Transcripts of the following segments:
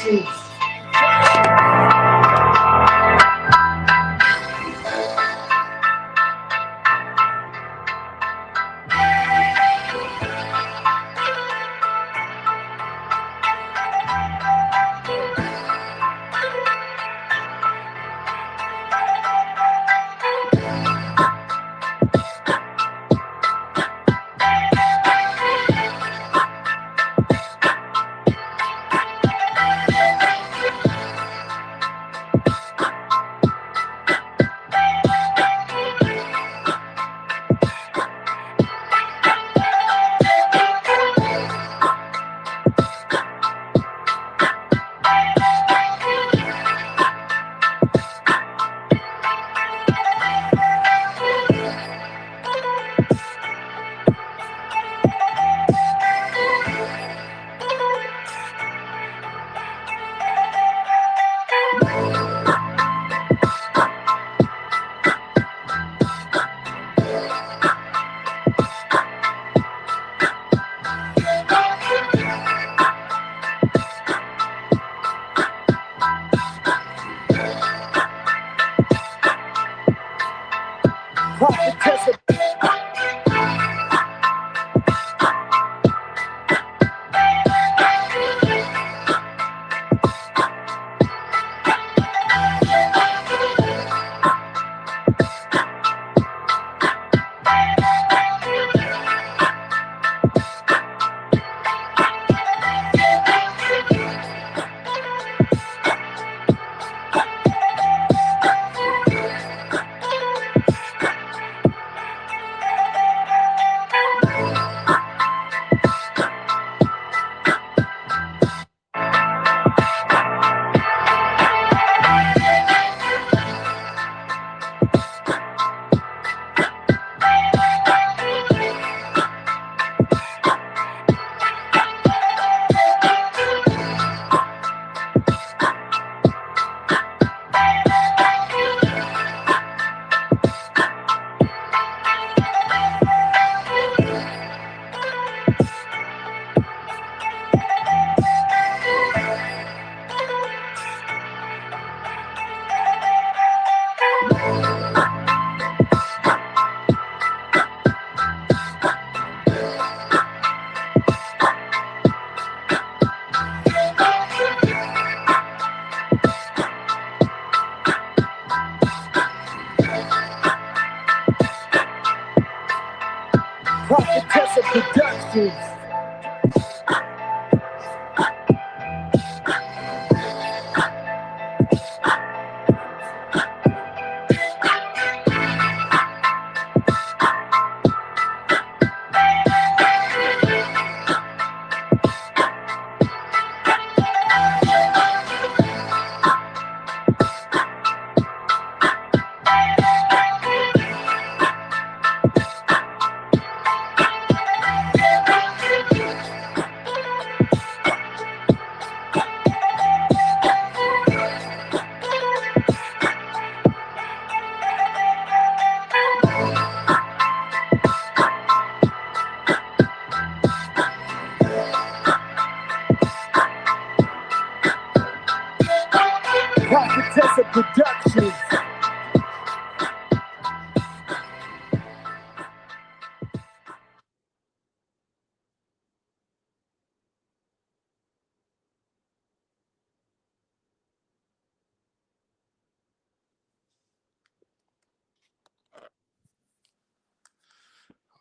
Productions. Productions. Productions.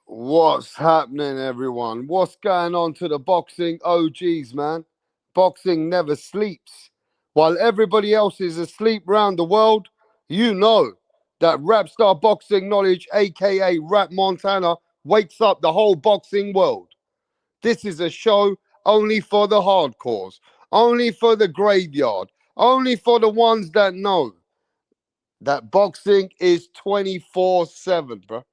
What's happening, everyone? What's going on to the boxing OGs, man? Boxing never sleeps. While everybody else is asleep round the world, you know that Rapstar Boxing Knowledge, aka Rap Montana, wakes up the whole boxing world. This is a show only for the hardcores, only for the graveyard, only for the ones that know that boxing is 24/7, bro.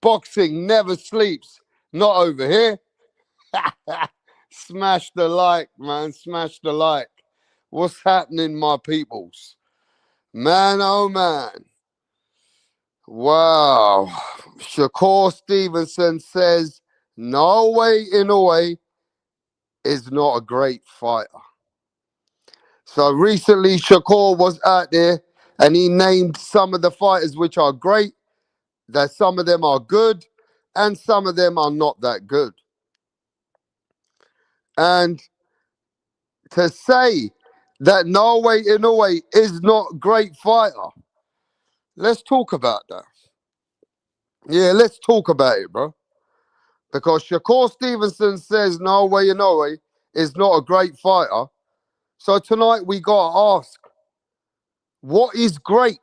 Boxing never sleeps. Not over here. Smash the like, man. Smash the like. What's happening, my peoples? Man, oh man. Wow. Shakur Stevenson says, NAOYA INOUE is not a great fighter. So recently, Shakur was out there and he named some of the fighters which are great, that some of them are good, and some of them are not that good. And to say that Naoya Inoue is not a great fighter, let's talk about that. Yeah, let's talk about it, bro. Because Shakur Stevenson says Naoya Inoue is not a great fighter. So tonight we got to ask, what is great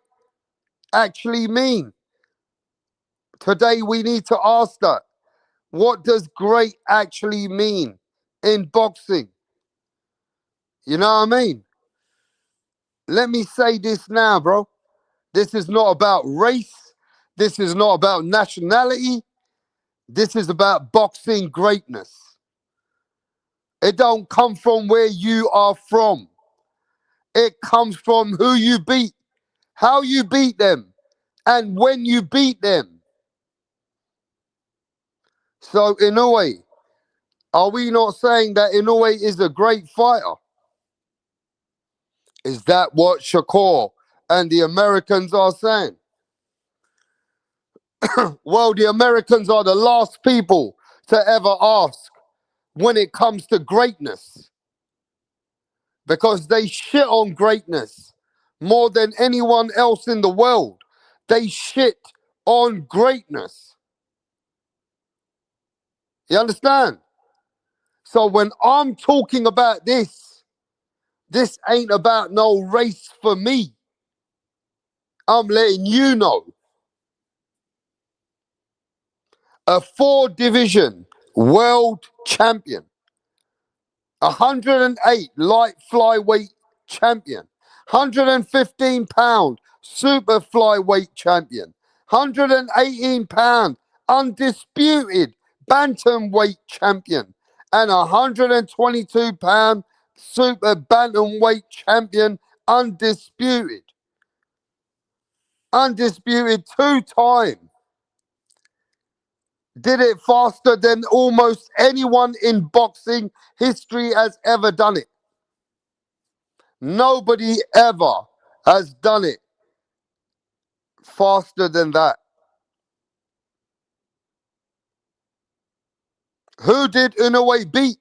actually mean? Today we need to ask that. What does great actually mean in boxing? You know what I mean? Let me say this now, bro. This is not about race. This is not about nationality. This is about boxing greatness. It don't come from where you are from. It comes from who you beat, how you beat them, and when you beat them. So Inoue, are we not saying that Inoue is a great fighter? Is that what Shakur and the Americans are saying? Well, the Americans are the last people to ever ask when it comes to greatness, because they shit on greatness more than anyone else in the world. They shit on greatness. You understand? So when I'm talking about this ain't about no race for me. I'm letting you know. A 4 division world champion, 108 light flyweight champion, 115-pound super flyweight champion, 118-pound undisputed bantamweight champion, and 122-pound super bantamweight champion undisputed. Undisputed 2 times. Did it faster than almost anyone in boxing history has ever done it. Nobody ever has done it faster than that. Who did Inoue beat?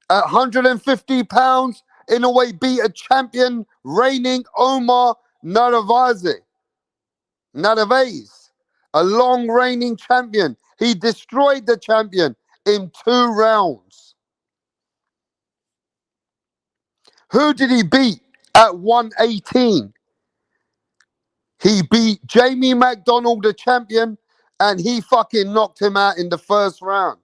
At 150 pounds, Inoue beat a champion, reigning Omar Narvaez, a long reigning champion. He destroyed the champion in 2 rounds. Who did he beat at 118? He beat Jamie McDonald, the champion, and he fucking knocked him out in the first round.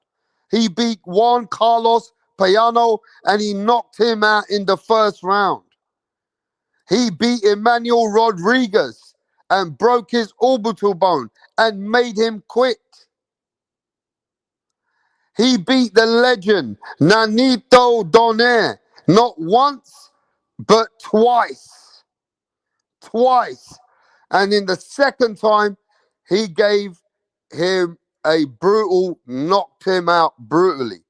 He beat Juan Carlos Payano and he knocked him out in the first round. He beat Emmanuel Rodriguez and broke his orbital bone and made him quit. He beat the legend Nanito Donaire not once, but twice. Twice. And in the second time, he gave him a brutal, knocked him out brutally.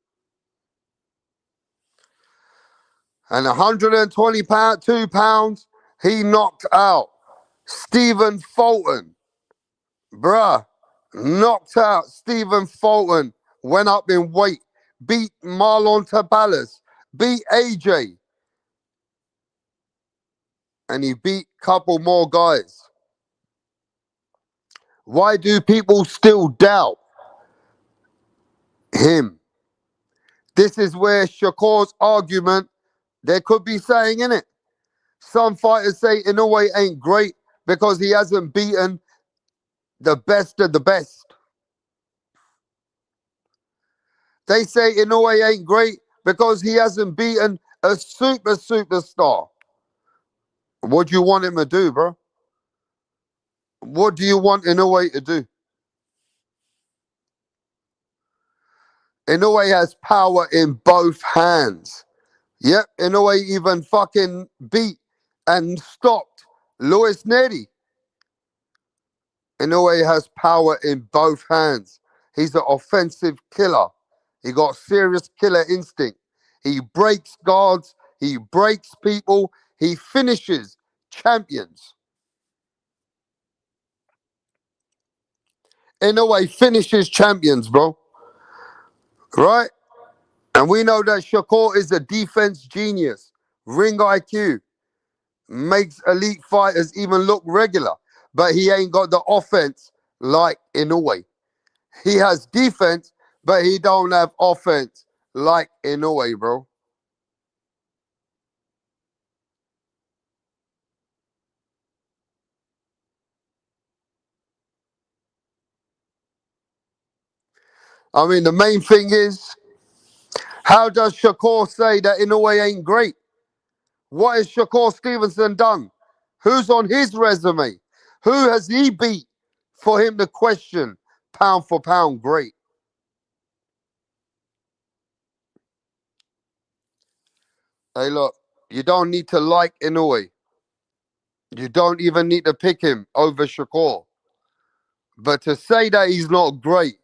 And 122 pounds, he knocked out Stephen Fulton. Bruh, knocked out Stephen Fulton, went up in weight, beat Marlon Tabalas, beat AJ, and he beat a couple more guys. Why do people still doubt him? This is where Shakur's argument, there could be saying in it. Some fighters say Inoue ain't great because he hasn't beaten the best of the best. They say Inoue ain't great because he hasn't beaten a superstar. What do you want him to do, bro? What do you want Inoue to do? Inoue has power in both hands. Yep, Inoue even fucking beat and stopped Luis Neri. Inoue has power in both hands. He's an offensive killer. He got serious killer instinct. He breaks guards. He breaks people. He finishes champions. Inoue finishes champions, bro. Right? And we know that Shakur is a defense genius. Ring IQ. Makes elite fighters even look regular. But he ain't got the offense like Inoue. He has defense, but he don't have offense like Inoue, bro. I mean, the main thing is, how does Shakur say that Inoue ain't great? What has Shakur Stevenson done? Who's on his resume? Who has he beat for him to question pound for pound great? Hey, look, you don't need to like Inoue. You don't even need to pick him over Shakur. But to say that he's not great,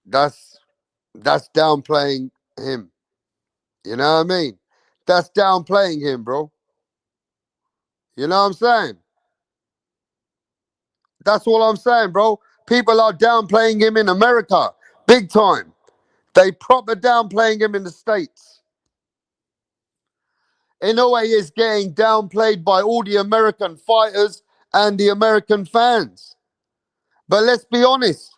that's that's downplaying him. You know what I mean? That's downplaying him, bro. You know what I'm saying? That's all I'm saying, bro. People are downplaying him in America, big time. They proper downplaying him in the States. In a way, is getting downplayed by all the American fighters and the American fans. But let's be honest,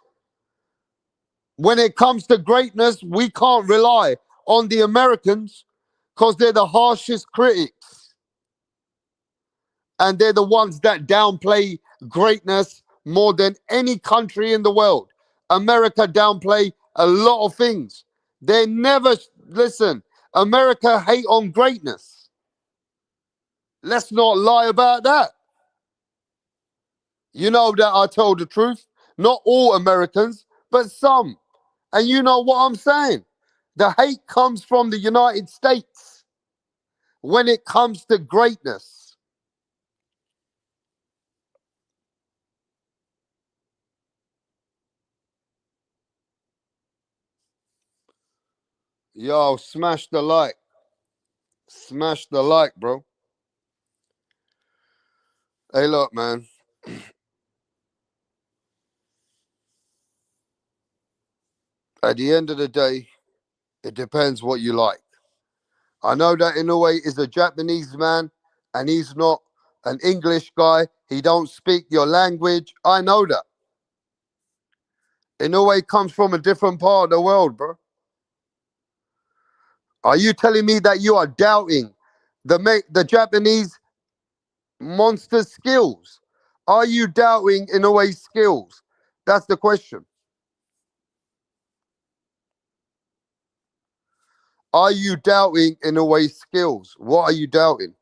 when it comes to greatness, we can't rely on the Americans because they're the harshest critics and they're the ones that downplay greatness more than any country in the world. America downplay a lot of things. They never listen. America hate on greatness. Let's not lie about that. You know that I told the truth. Not all Americans, but some. And you know what I'm saying. The hate comes from the United States when it comes to greatness. Yo, smash the like. Smash the like, bro. Hey, look, man. At the end of the day, it depends what you like. I know that Inoue is a Japanese man and he's not an English guy. He don't speak your language. I know that. Inoue comes from a different part of the world, bro. Are you telling me that you are doubting the Japanese monster skills? Are you doubting Inoue's skills? That's the question. Are you doubting Inoue's skills? What are you doubting?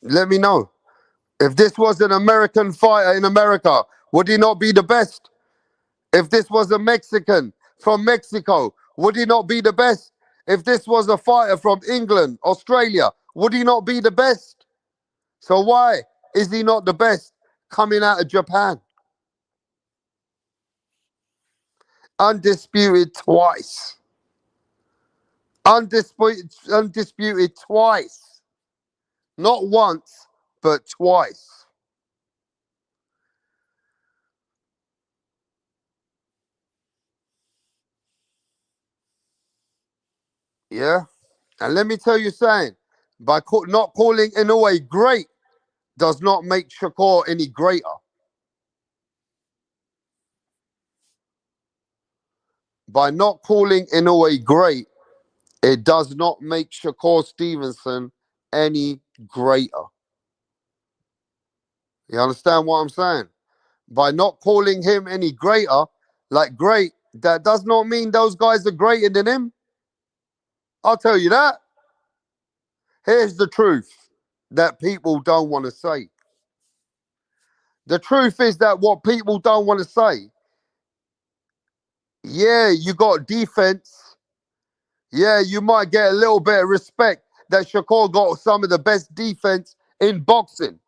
Let me know. If this was an American fighter in America, would he not be the best? If this was a Mexican from Mexico, would he not be the best? If this was a fighter from England, Australia, would he not be the best? So why is he not the best coming out of Japan? Undisputed twice. Undisputed twice. Not once, but twice. Yeah? And let me tell you something. Not calling Inoue great does not make Shakur any greater. By not calling Inoue great, it does not make Shakur Stevenson any greater. You understand what I'm saying? By not calling him any greater, like great, that does not mean those guys are greater than him. I'll tell you that. Here's the truth that people don't want to say. The truth is that what people don't want to say, yeah, you got defense. Yeah, you might get a little bit of respect that Shakur got some of the best defense in boxing.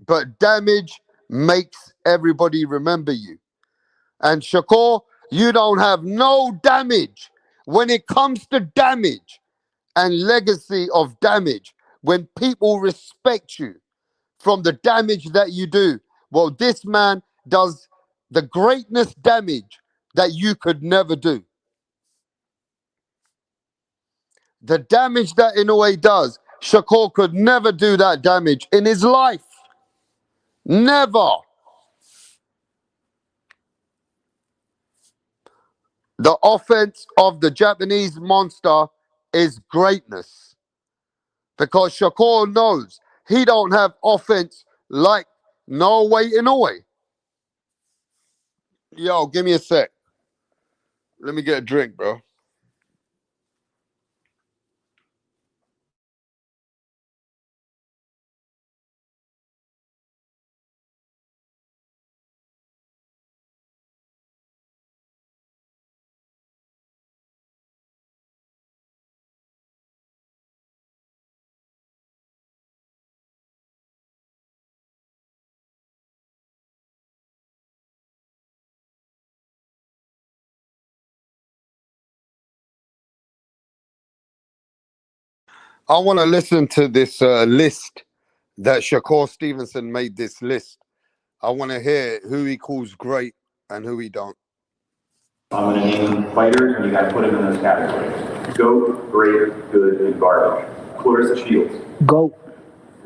But damage makes everybody remember you. And Shakur, you don't have no damage When it comes to damage and legacy of damage, when people respect you from the damage that you do, well, this man does the greatness damage that you could never do. The damage that Inoue does, Shakur could never do that damage in his life. Never. The offense of the Japanese monster is greatness. Because Shakur knows he don't have offense like NAOYA INOUE. Yo, give me a sec. Let me get a drink, bro. I want to listen to this list that Shakur Stevenson made this list. I want to hear who he calls great and who he don't. I'm going to name fighters, and you got to put them in those categories. GOAT, great, good, and garbage. Clarissa Shields. GOAT.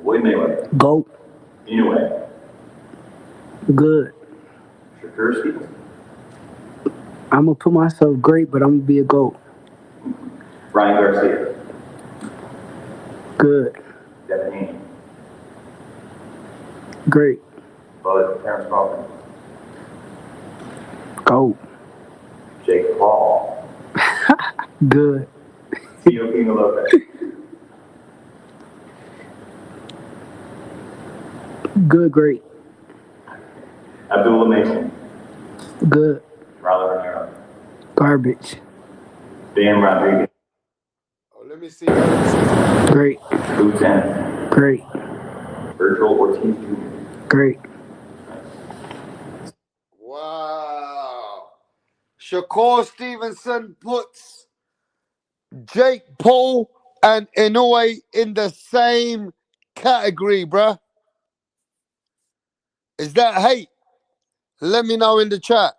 Floyd Mayweather. GOAT. Inoue. Good. Shakur Stevenson. I'm going to put myself great, but I'm going to be a GOAT. Ryan Garcia. Good. Devin Haney. Great. Bud Terrence Crawford. GOAT. Jake Paul. Good. Tio King Lopez. Good, great. Abdullah Mason. Good. Riley Romero. Garbage. Dan Rodriguez. Oh, let me see. Great. Lieutenant. Great. Virgil Ortiz Jr. Great. Wow. Shakur Stevenson puts Jake Paul and Inoue in the same category, bruh. Is that hate? Let me know in the chat.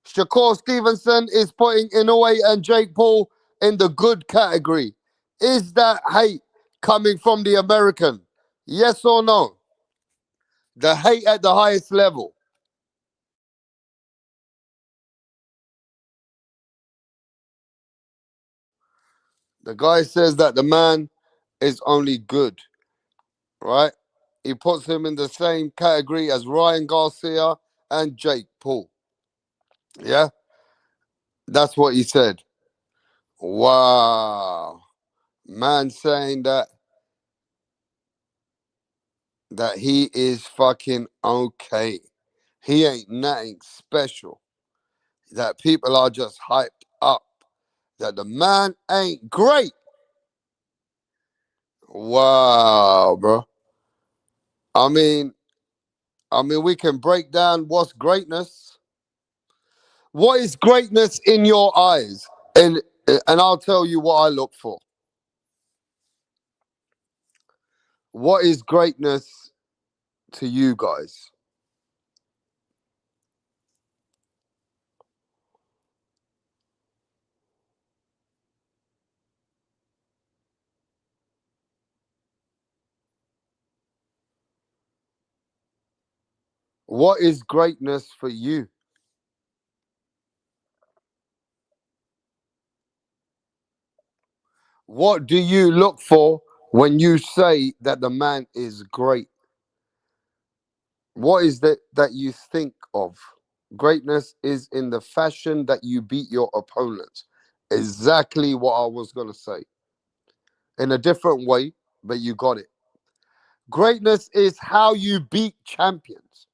Shakur Stevenson is putting Inoue and Jake Paul in the good category. Is that hate coming from the American? Yes or no? The hate at the highest level. The guy says that the man is only good, right? He puts him in the same category as Ryan Garcia and Jake Paul. Yeah? That's what he said. Wow. Man saying that he is fucking okay. He ain't nothing special. That people are just hyped up. That the man ain't great. Wow, bro. I mean, we can break down what's greatness. What is greatness in your eyes? And I'll tell you what I look for. What is greatness to you guys? What is greatness for you? What do you look for when you say that the man is great? What is that you think of? Greatness is in the fashion that you beat your opponent. Exactly what I was going to say. In a different way, but you got it. Greatness is how you beat champions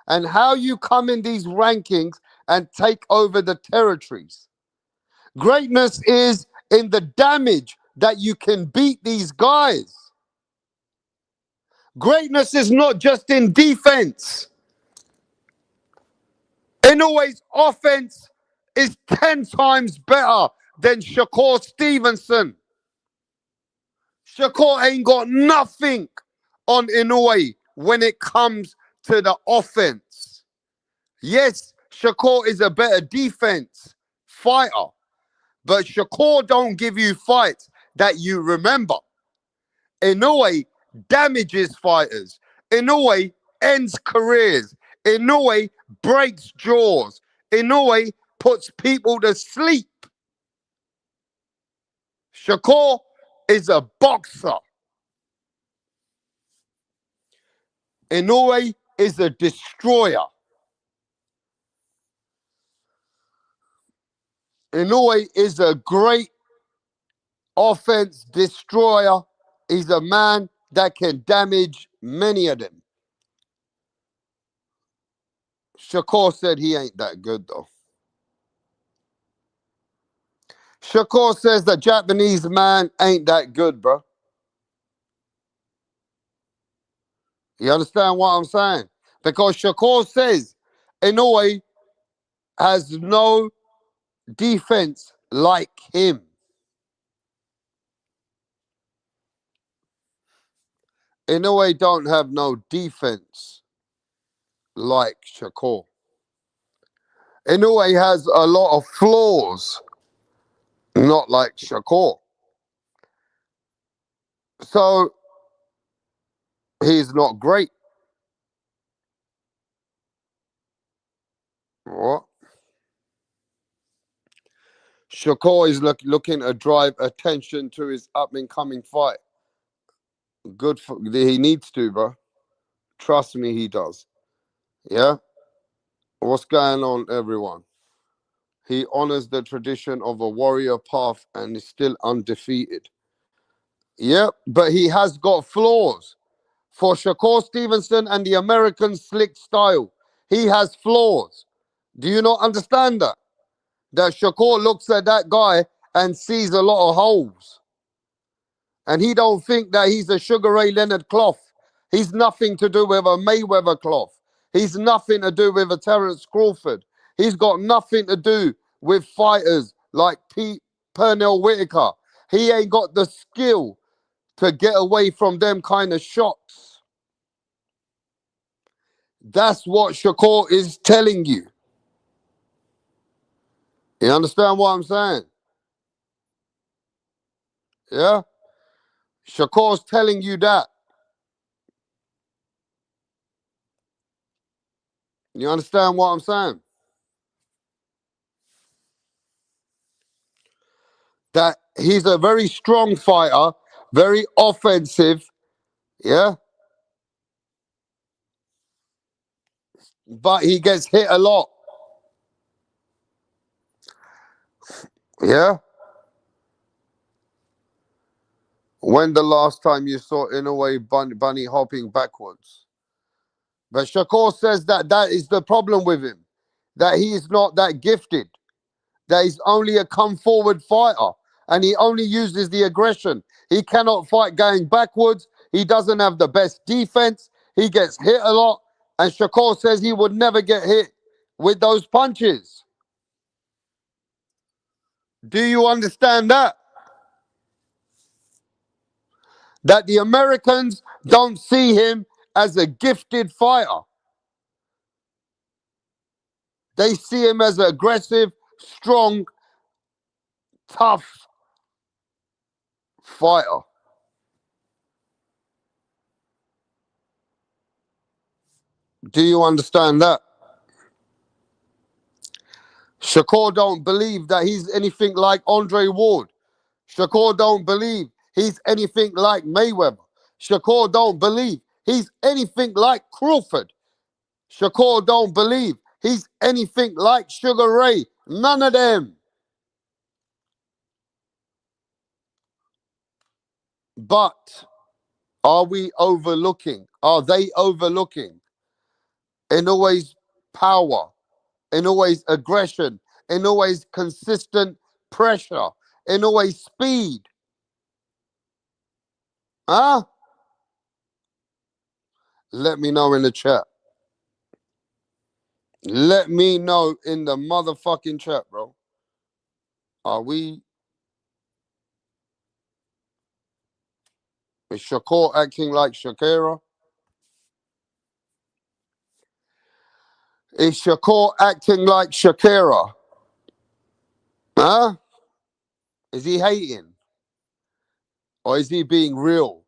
and how you come in these rankings and take over the territories. Greatness is in the damage that you can beat these guys. Greatness is not just in defense. Inoue's offense is 10 times better than Shakur Stevenson. Shakur ain't got nothing on Inoue when it comes to the offense. Yes, Shakur is a better defense fighter, but Shakur don't give you fights that you remember. Inoue damages fighters. Inoue ends careers. Inoue breaks jaws. Inoue puts people to sleep. Shakur is a boxer. Inoue is a destroyer. Inoue is a great offense destroyer. He's a man that can damage many of them. Shakur said he ain't that good, though. Shakur says the Japanese man ain't that good, bro. You understand what I'm saying? Because Shakur says Inoue has no defense like him. Inoue don't have no defense like Shakur. Inoue has a lot of flaws, not like Shakur. So he's not great. What? Shakur is looking to drive attention to his up and coming fight. Good for he needs to, bro. Trust me, he does. Yeah. What's going on, everyone? He honors the tradition of a warrior path and is still undefeated. Yep, but he has got flaws. For Shakur Stevenson and the American slick style, he has flaws. Do you not understand that? That Shakur looks at that guy and sees a lot of holes. And he don't think that he's a Sugar Ray Leonard cloth. He's nothing to do with a Mayweather cloth. He's nothing to do with a Terence Crawford. He's got nothing to do with fighters like Pete Pernell Whitaker. He ain't got the skill to get away from them kind of shots. That's what Shakur is telling you. You understand what I'm saying? Yeah? Shakur's telling you that. You understand what I'm saying? That he's a very strong fighter, very offensive, yeah? But he gets hit a lot. Yeah? When the last time you saw Inoue bunny hopping backwards? But Shakur says that that is the problem with him. That he is not that gifted. That he's only a come forward fighter. And he only uses the aggression. He cannot fight going backwards. He doesn't have the best defense. He gets hit a lot. And Shakur says he would never get hit with those punches. Do you understand that? That the Americans don't see him as a gifted fighter. They see him as an aggressive, strong, tough fighter. Do you understand that? Shakur don't believe that he's anything like Andre Ward. Shakur don't believe he's anything like Mayweather. Shakur don't believe he's anything like Crawford. Shakur don't believe he's anything like Sugar Ray. None of them. But are we overlooking? Are they overlooking Inoue's power, Inoue's aggression, Inoue's consistent pressure, Inoue's speed? Huh? Let me know in the chat. Let me know in the motherfucking chat, bro. Are we Is Shakur acting like Shakira? Is Shakur acting like Shakira? Huh? Is he hating? Or is he being real?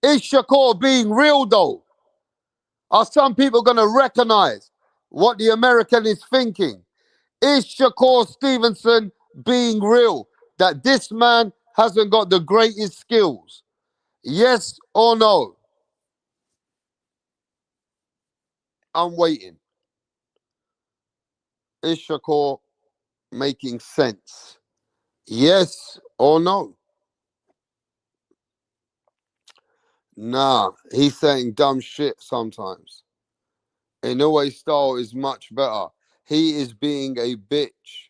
Is Shakur being real though? Are some people going to recognize what the American is thinking? Is Shakur Stevenson being real? That this man hasn't got the greatest skills? Yes or no? I'm waiting. Is Shakur making sense? Yes or no? Nah, he's saying dumb shit sometimes. Inoue's style is much better. He is being a bitch,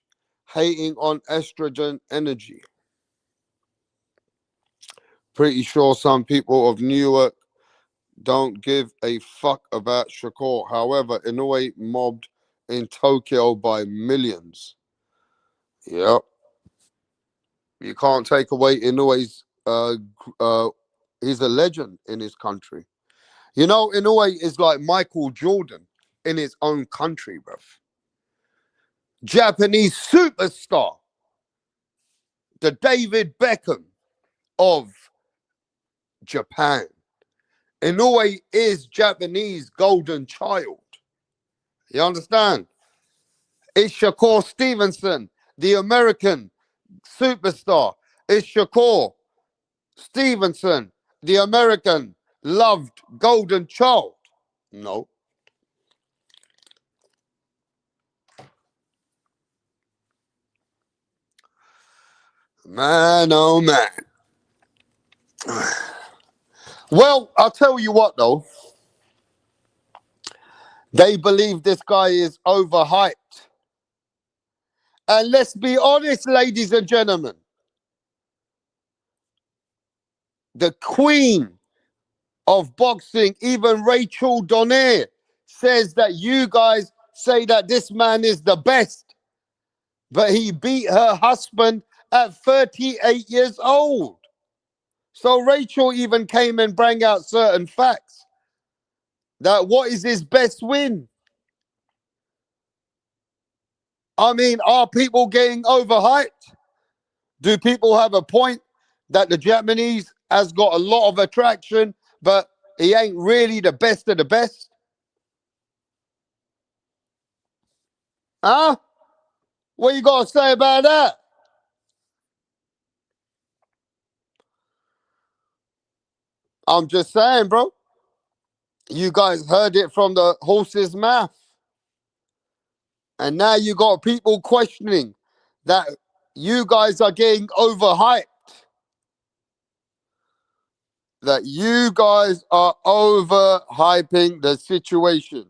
hating on estrogen energy. Pretty sure some people of Newark don't give a fuck about Shakur. However, Inoue mobbed in Tokyo by millions. Yep. You can't take away Inoue's he's a legend in his country. You know, Inoue is like Michael Jordan in his own country, bruv. Japanese superstar. The David Beckham of Japan. Inoue is Japanese golden child. You understand? It's Shakur Stevenson, the American superstar. It's Shakur Stevenson, the American loved golden child. No. Man, oh man. Well, I'll tell you what though. They believe this guy is overhyped. And let's be honest, ladies and gentlemen. The queen of boxing, even Rachel Donner, says that you guys say that this man is the best. But he beat her husband at 38 years old. So Rachel even came and bring out certain facts. That what is his best win? I mean, are people getting overhyped? Do people have a point that the Japanese has got a lot of attraction, but he ain't really the best of the best? Huh? What you got to say about that? I'm just saying, bro. You guys heard it from the horse's mouth. And now you got people questioning that you guys are getting overhyped. That you guys are overhyping the situation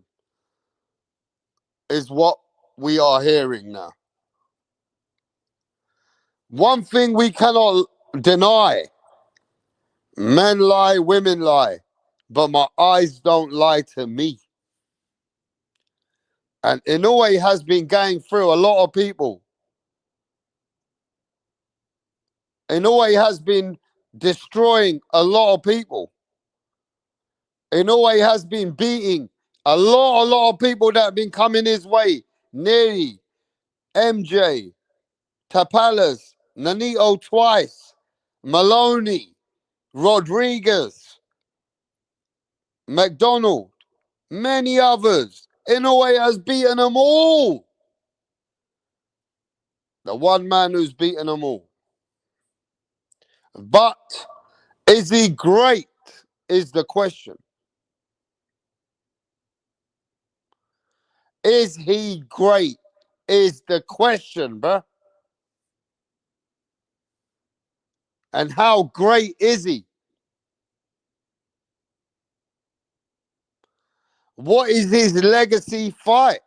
is what we are hearing now. One thing we cannot deny, men lie, women lie, but my eyes don't lie to me. And Inoue has been going through a lot of people. Inoue has been destroying a lot of people. Inoue has been beating a lot of people that have been coming his way. Neri, MJ, Tapalas, Nanito twice, Maloney, Rodriguez, McDonald, many others. Inoue has beaten them all. The one man who's beaten them all. But is he great? Is the question. Is he great? Is the question, bruh. And how great is he? What is his legacy fight?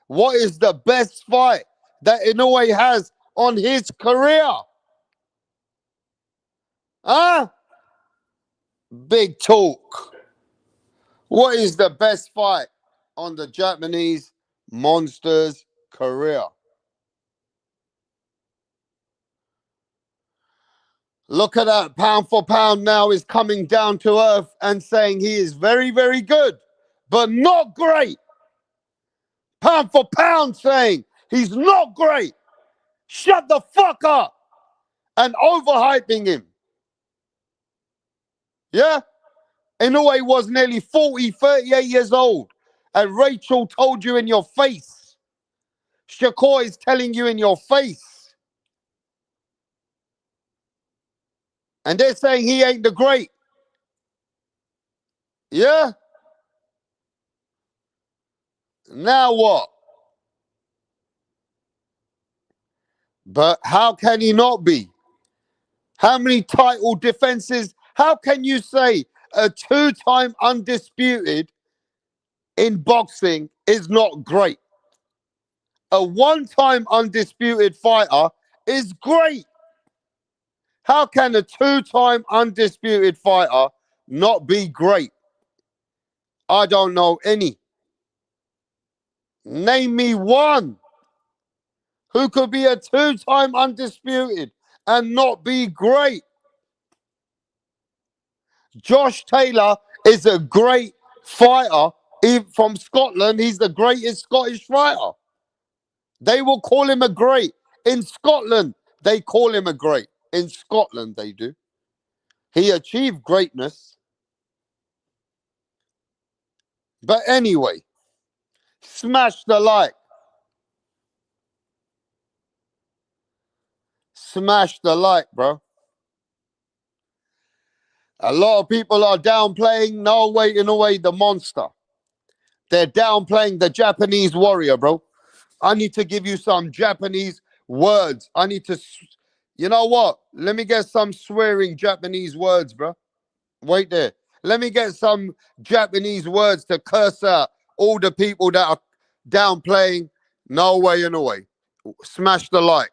What is the best fight that Inoue has on his career? Huh? Big talk. What is the best fight on the Japanese monster's career? Look at that. Pound for pound now is coming down to earth and saying he is very, very good, but not great. Pound for pound saying he's not great. Shut the fuck up. And overhyping him. Yeah? Inoue was nearly 40, 38 years old. And Rachel told you in your face. Shakur is telling you in your face. And they're saying he ain't the great. Yeah? Now what? But how can he not be? How many title defenses? How can you say a two-time undisputed in boxing is not great? A one-time undisputed fighter is great. How can a two-time undisputed fighter not be great? I don't know any. Name me one who could be a two-time undisputed and not be great. Josh Taylor is a great fighter. From Scotland, he's the greatest Scottish fighter. They will call him a great. In Scotland, they call him a great. In Scotland, they do. He achieved greatness. But anyway, smash the like. Smash the like, bro. A lot of people are downplaying NAOYA INOUE, the monster. They're downplaying the Japanese warrior, bro. I need to give you some Japanese words. I need to, you know what? Let me get some swearing Japanese words, bro. Wait there. Let me get some Japanese words to curse out all the people that are downplaying NAOYA INOUE. Smash the like.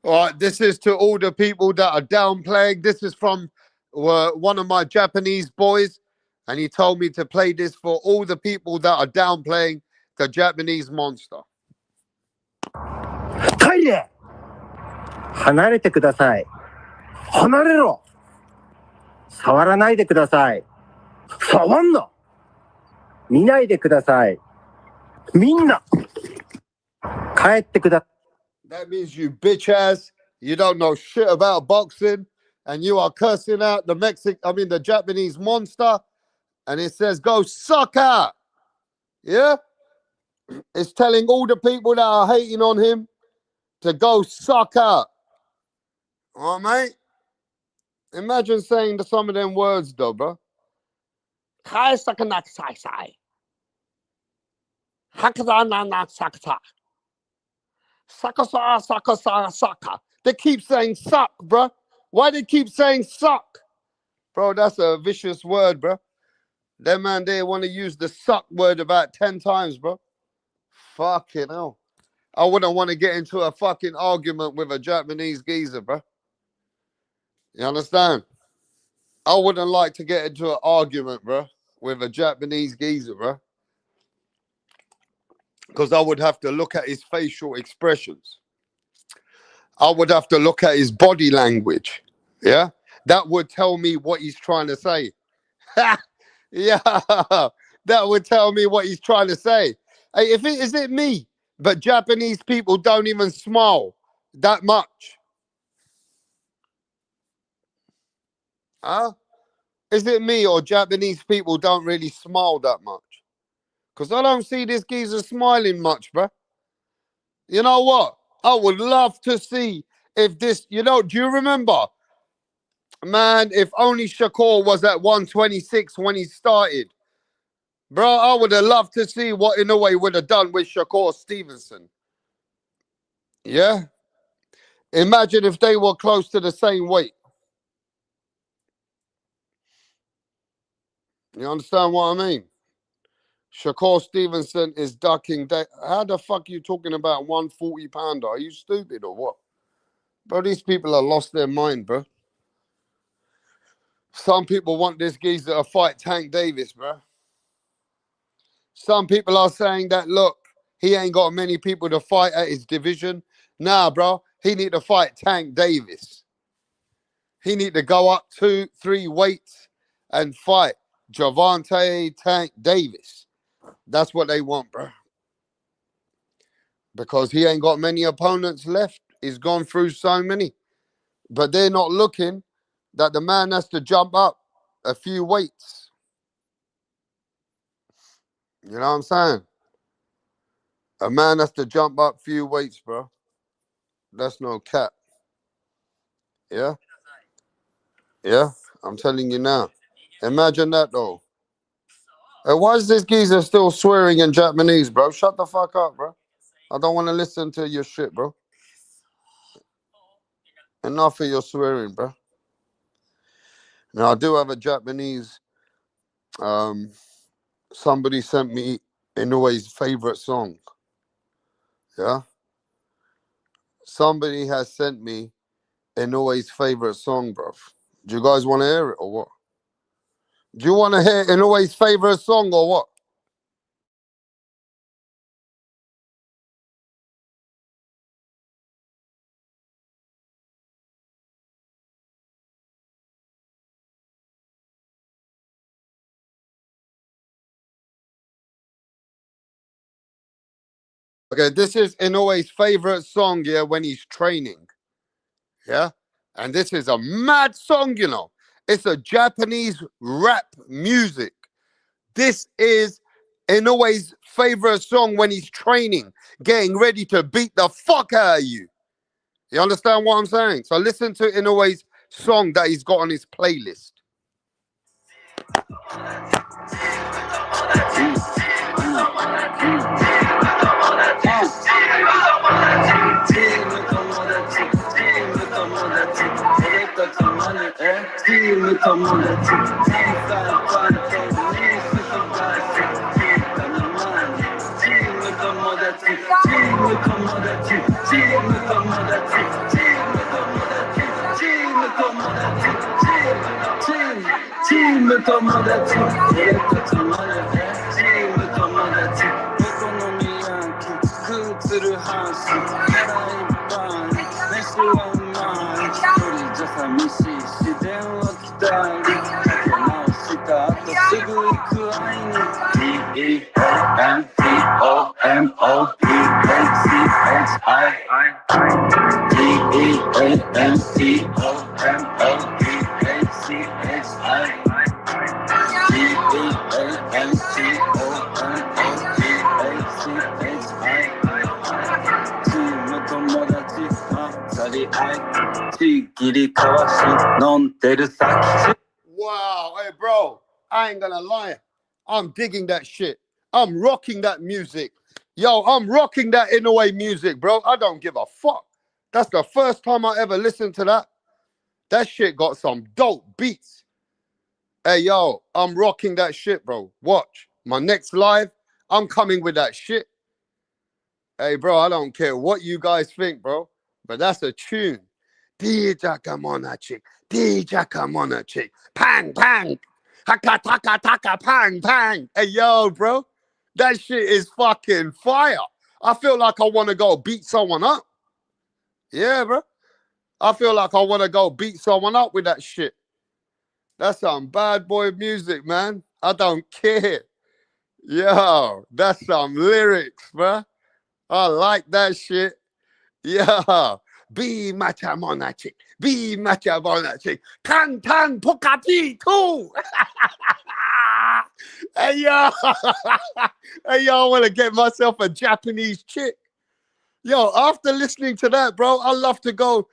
All right, this is to all the people that are downplaying. This is from one of my Japanese boys, and he told me to play this for all the people that are downplaying the Japanese monster. トイレ離れてください。離れろ。触らないでください。触んな。見ないでください。みんな帰ってください。 That means you bitch ass, you don't know shit about boxing, and you are cursing out the Japanese monster, and it says go suck out. Yeah? It's telling all the people that are hating on him to go suck out. All right, mate? Imagine saying some of them words, though, bro. Saka. They keep saying suck, bro. Why they keep saying suck? Bro, that's a vicious word, bro. That man, they want to use the suck word about 10 times, bro. Fucking hell. I wouldn't want to get into a fucking argument with a Japanese geezer, bro. You understand? I wouldn't like to get into an argument, bro, with a Japanese geezer, bro, because I would have to look at his facial expressions. I would have to look at his body language. Yeah, that would tell me what he's trying to say. Yeah, that would tell me what he's trying to say. Hey, if it is it me, but Japanese people don't even smile that much. Huh? Is it me or Japanese people don't really smile that much? Because I don't see this geezer smiling much, bro. You know what? I would love to see if this, do you remember? Man, if only Shakur was at 126 when he started. Bro, I would have loved to see what Inoue would have done with Shakur Stevenson. Yeah? Imagine if they were close to the same weight. You understand what I mean? Shakur Stevenson is ducking. How the fuck are you talking about 140 pounder? Are you stupid or what? Bro, these people have lost their mind, bro. Some people want this geezer to fight Tank Davis, bro. Some people are saying that, look, he ain't got many people to fight at his division. Nah, bro, he need to fight Tank Davis. He need to go up 2-3 weights and fight Javante Tank Davis. That's what they want, bro. Because he ain't got many opponents left. He's gone through so many. But they're not looking that the man has to jump up a few weights. You know what I'm saying? A man has to jump up a few weights, bro. That's no cap. Yeah? Yeah? I'm telling you now. Imagine that, though. Hey, why is this geezer still swearing in Japanese, bro? Shut the fuck up, bro. I don't want to listen to your shit, bro. Enough of your swearing, bro. Now, I do have a Japanese... somebody sent me Inoue's favorite song. Yeah? Somebody has sent me Inoue's favorite song, bro. Do you guys want to hear it or what? Do you want to hear Inoue's favorite song or what? Okay, this is Inoue's favorite song, yeah, when he's training. Yeah? And this is a mad song, you know. It's a Japanese rap music. This is Inoue's favorite song when he's training, getting ready to beat the fuck out of you. You understand what I'm saying? So listen to Inoue's song that he's got on his playlist. Wow, hey bro, I ain't gonna lie. I'm digging that shit. I'm rocking that music. Yo, I'm rocking that Inoue music, bro. I don't give a fuck. That's the first time I ever listened to that. That shit got some dope beats. Hey, yo, I'm rocking that shit, bro. Watch. My next live, I'm coming with that shit. Hey, bro, I don't care what you guys think, bro. But that's a tune. Tijaka monachi. Tijaka monachi. Pang, pang. Haka, taka, taka, pang, pang. Hey, yo, bro. That shit is fucking fire. I feel like I want to go beat someone up. Yeah, bro. I feel like I want to go beat someone up with that shit. That's some bad boy music, man. I don't care. Yo, that's some lyrics, bro. I like that shit. Yeah. Be macha monachi. Be macha monachi. Tan tan pokapi too. Hey, yo. Hey, yo, I want to get myself a Japanese chick. Yo, after listening to that, bro, I love to go.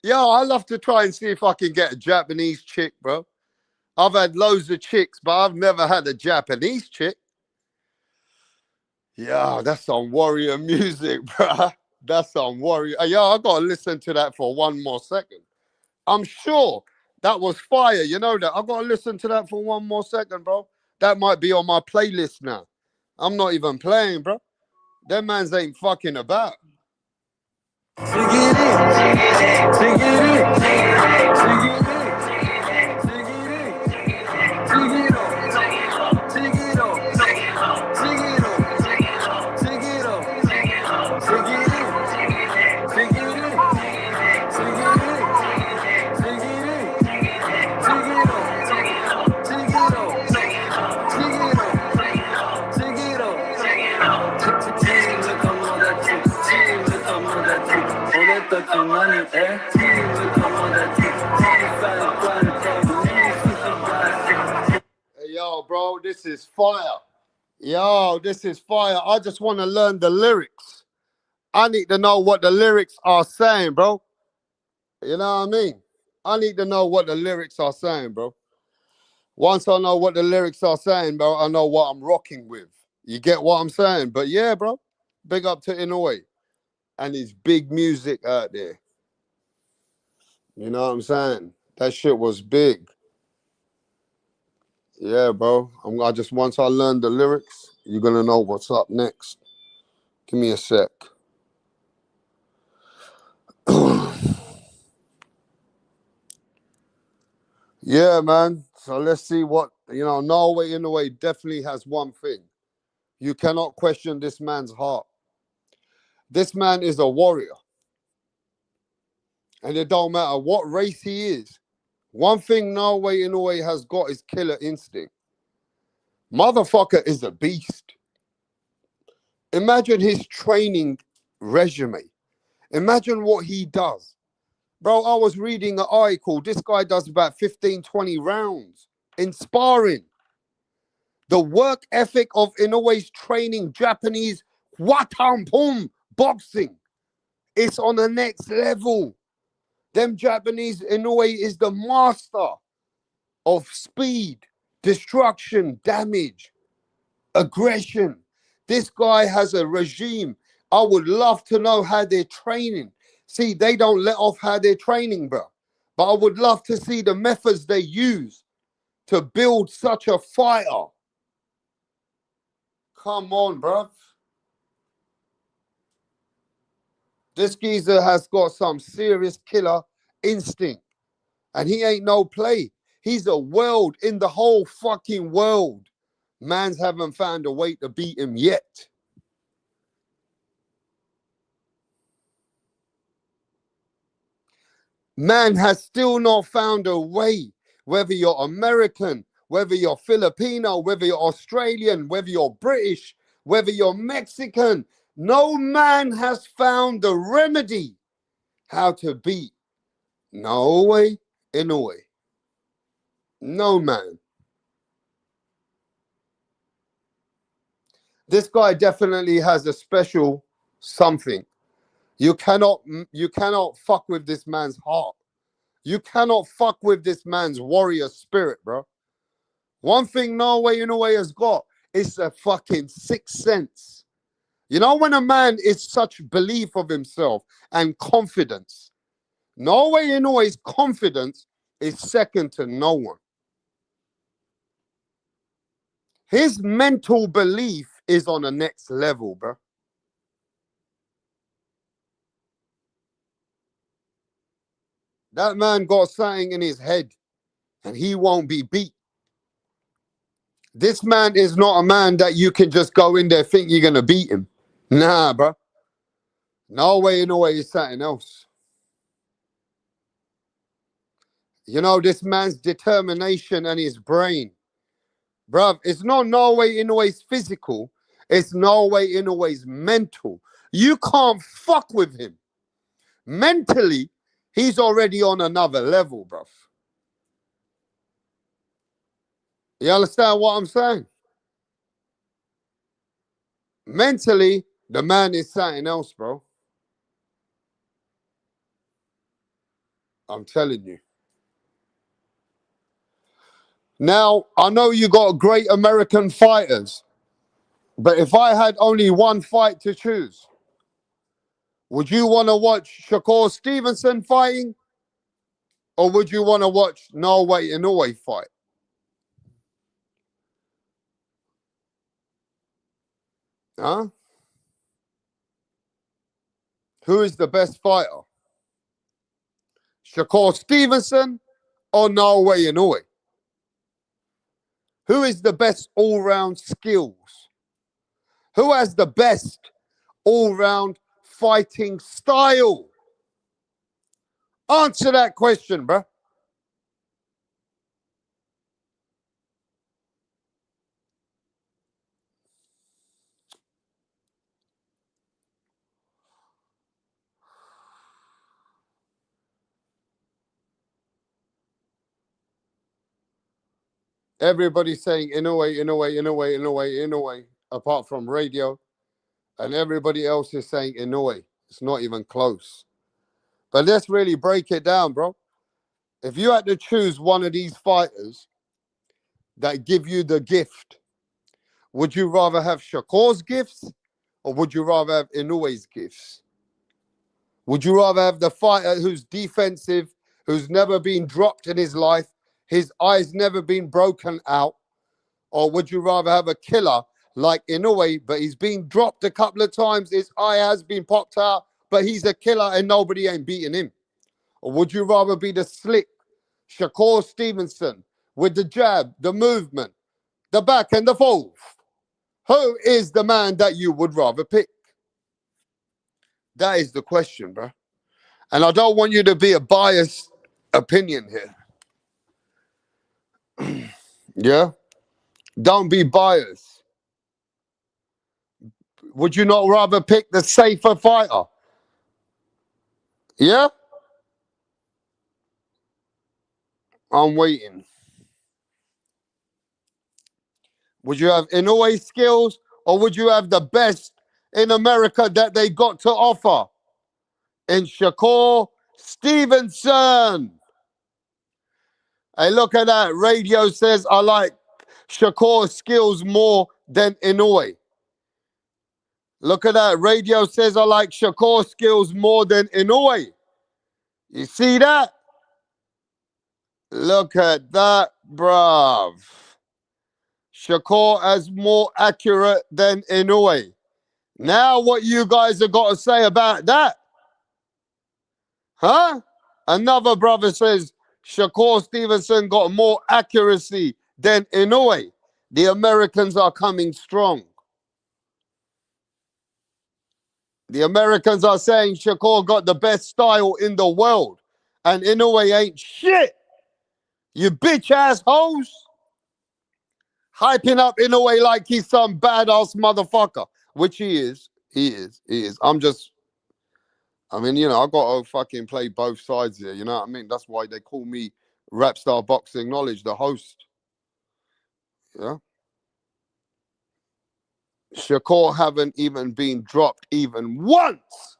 Yo, I love to try and see if I can get a Japanese chick, bro. I've had loads of chicks, but I've never had a Japanese chick. Yeah, that's some warrior music, bro. That's some warrior. Yo, I gotta listen to that for one more second. I'm sure that was fire. You know that. I gotta listen to that for one more second, bro. That might be on my playlist now. I'm not even playing, bro. Them mans ain't fucking about. Hey, yo, bro, this is fire. Yo, this is fire. I just want to learn the lyrics. I need to know what the lyrics are saying, bro. You know what I mean? I need to know what the lyrics are saying, bro. Once I know what the lyrics are saying, bro, I know what I'm rocking with. You get what I'm saying? But yeah, bro, big up to Inoue and his big music out there. You know what I'm saying? That shit was big. Yeah, bro. I just once I learn the lyrics, you're gonna know what's up next. Give me a sec. Yeah, man. So let's see what NAOYA INOUE definitely has one thing. You cannot question this man's heart. This man is a warrior. And it don't matter what race he is. One thing NAOYA INOUE has got is killer instinct. Motherfucker is a beast. Imagine his training resume. Imagine what he does. Bro, I was reading an article. This guy does about 15, 20 rounds in sparring. The work ethic of Inoue's training Japanese Watampum boxing. It's on the next level. Them Japanese, Inoue is the master of speed, destruction, damage, aggression. This guy has a regime. I would love to know how they're training. See, they don't let off how they're training, bro. But I would love to see the methods they use to build such a fighter. Come on, bro. This geezer has got some serious killer instinct. And he ain't no play. He's a world in the whole fucking world. Mans haven't found a way to beat him yet. Man has still not found a way, whether you're American, whether you're Filipino, whether you're Australian, whether you're British, whether you're Mexican. No man has found the remedy how to beat NAOYA INOUE. No man. This guy definitely has a special something. You cannot fuck with this man's heart. You cannot fuck with this man's warrior spirit, bro. One thing NAOYA INOUE has got is a fucking sixth sense. You know when a man is such belief of himself and confidence, NAOYA INOUE's confidence is second to no one. His mental belief is on the next level, bro. That man got something in his head and he won't be beat. This man is not a man that you can just go in there think you're going to beat him. Nah, bro. NAOYA INOUE is something else. You know, this man's determination and his brain. Bruv, it's not NAOYA INOUE's physical. It's NAOYA INOUE's mental. You can't fuck with him. Mentally, he's already on another level, bruv. You understand what I'm saying? Mentally, the man is something else, bro. I'm telling you. Now, I know you got great American fighters, but if I had only one fight to choose, would you want to watch Shakur Stevenson fighting? Or would you want to watch NAOYA INOUE fight? Huh? Who is the best fighter? Shakur Stevenson or NAOYA INOUE? Who is the best all-round skills? Who has the best all-round fighting style? Answer that question, bruh. Everybody's saying INOUE, INOUE, INOUE, INOUE, INOUE, apart from radio. And everybody else is saying INOUE. It's not even close. But let's really break it down, bro. If you had to choose one of these fighters that give you the gift, would you rather have Shakur's gifts or would you rather have Inoue's gifts? Would you rather have the fighter who's defensive, who's never been dropped in his life, his eyes never been broken out, or would you rather have a killer like Inoue, but he's been dropped a couple of times, his eye has been popped out, but he's a killer and nobody ain't beating him? Or would you rather be the slick Shakur Stevenson with the jab, the movement, the back and the forth? Who is the man that you would rather pick? That is the question, bro. And I don't want you to be a biased opinion here. Yeah? Don't be biased. Would you not rather pick the safer fighter? Yeah? I'm waiting. Would you have Inoue skills or would you have the best in America that they got to offer in Shakur Stevenson? Hey, look at that. Radio says I like Shakur's skills more than Inoue. Look at that. Radio says I like Shakur's skills more than Inoue. You see that? Look at that, bruv. Shakur is more accurate than Inoue. Now what you guys have got to say about that? Huh? Another brother says Shakur Stevenson got more accuracy than Inoue. The Americans are coming strong. The Americans are saying Shakur got the best style in the world and Inoue ain't shit. You bitch assholes. Hyping up Inoue like he's some badass motherfucker, which he is. He is. I mean, you know, I got to fucking play both sides here. You know what I mean? That's why they call me Rapstar Boxing Knowledge, the host. Yeah. Shakur haven't even been dropped even once.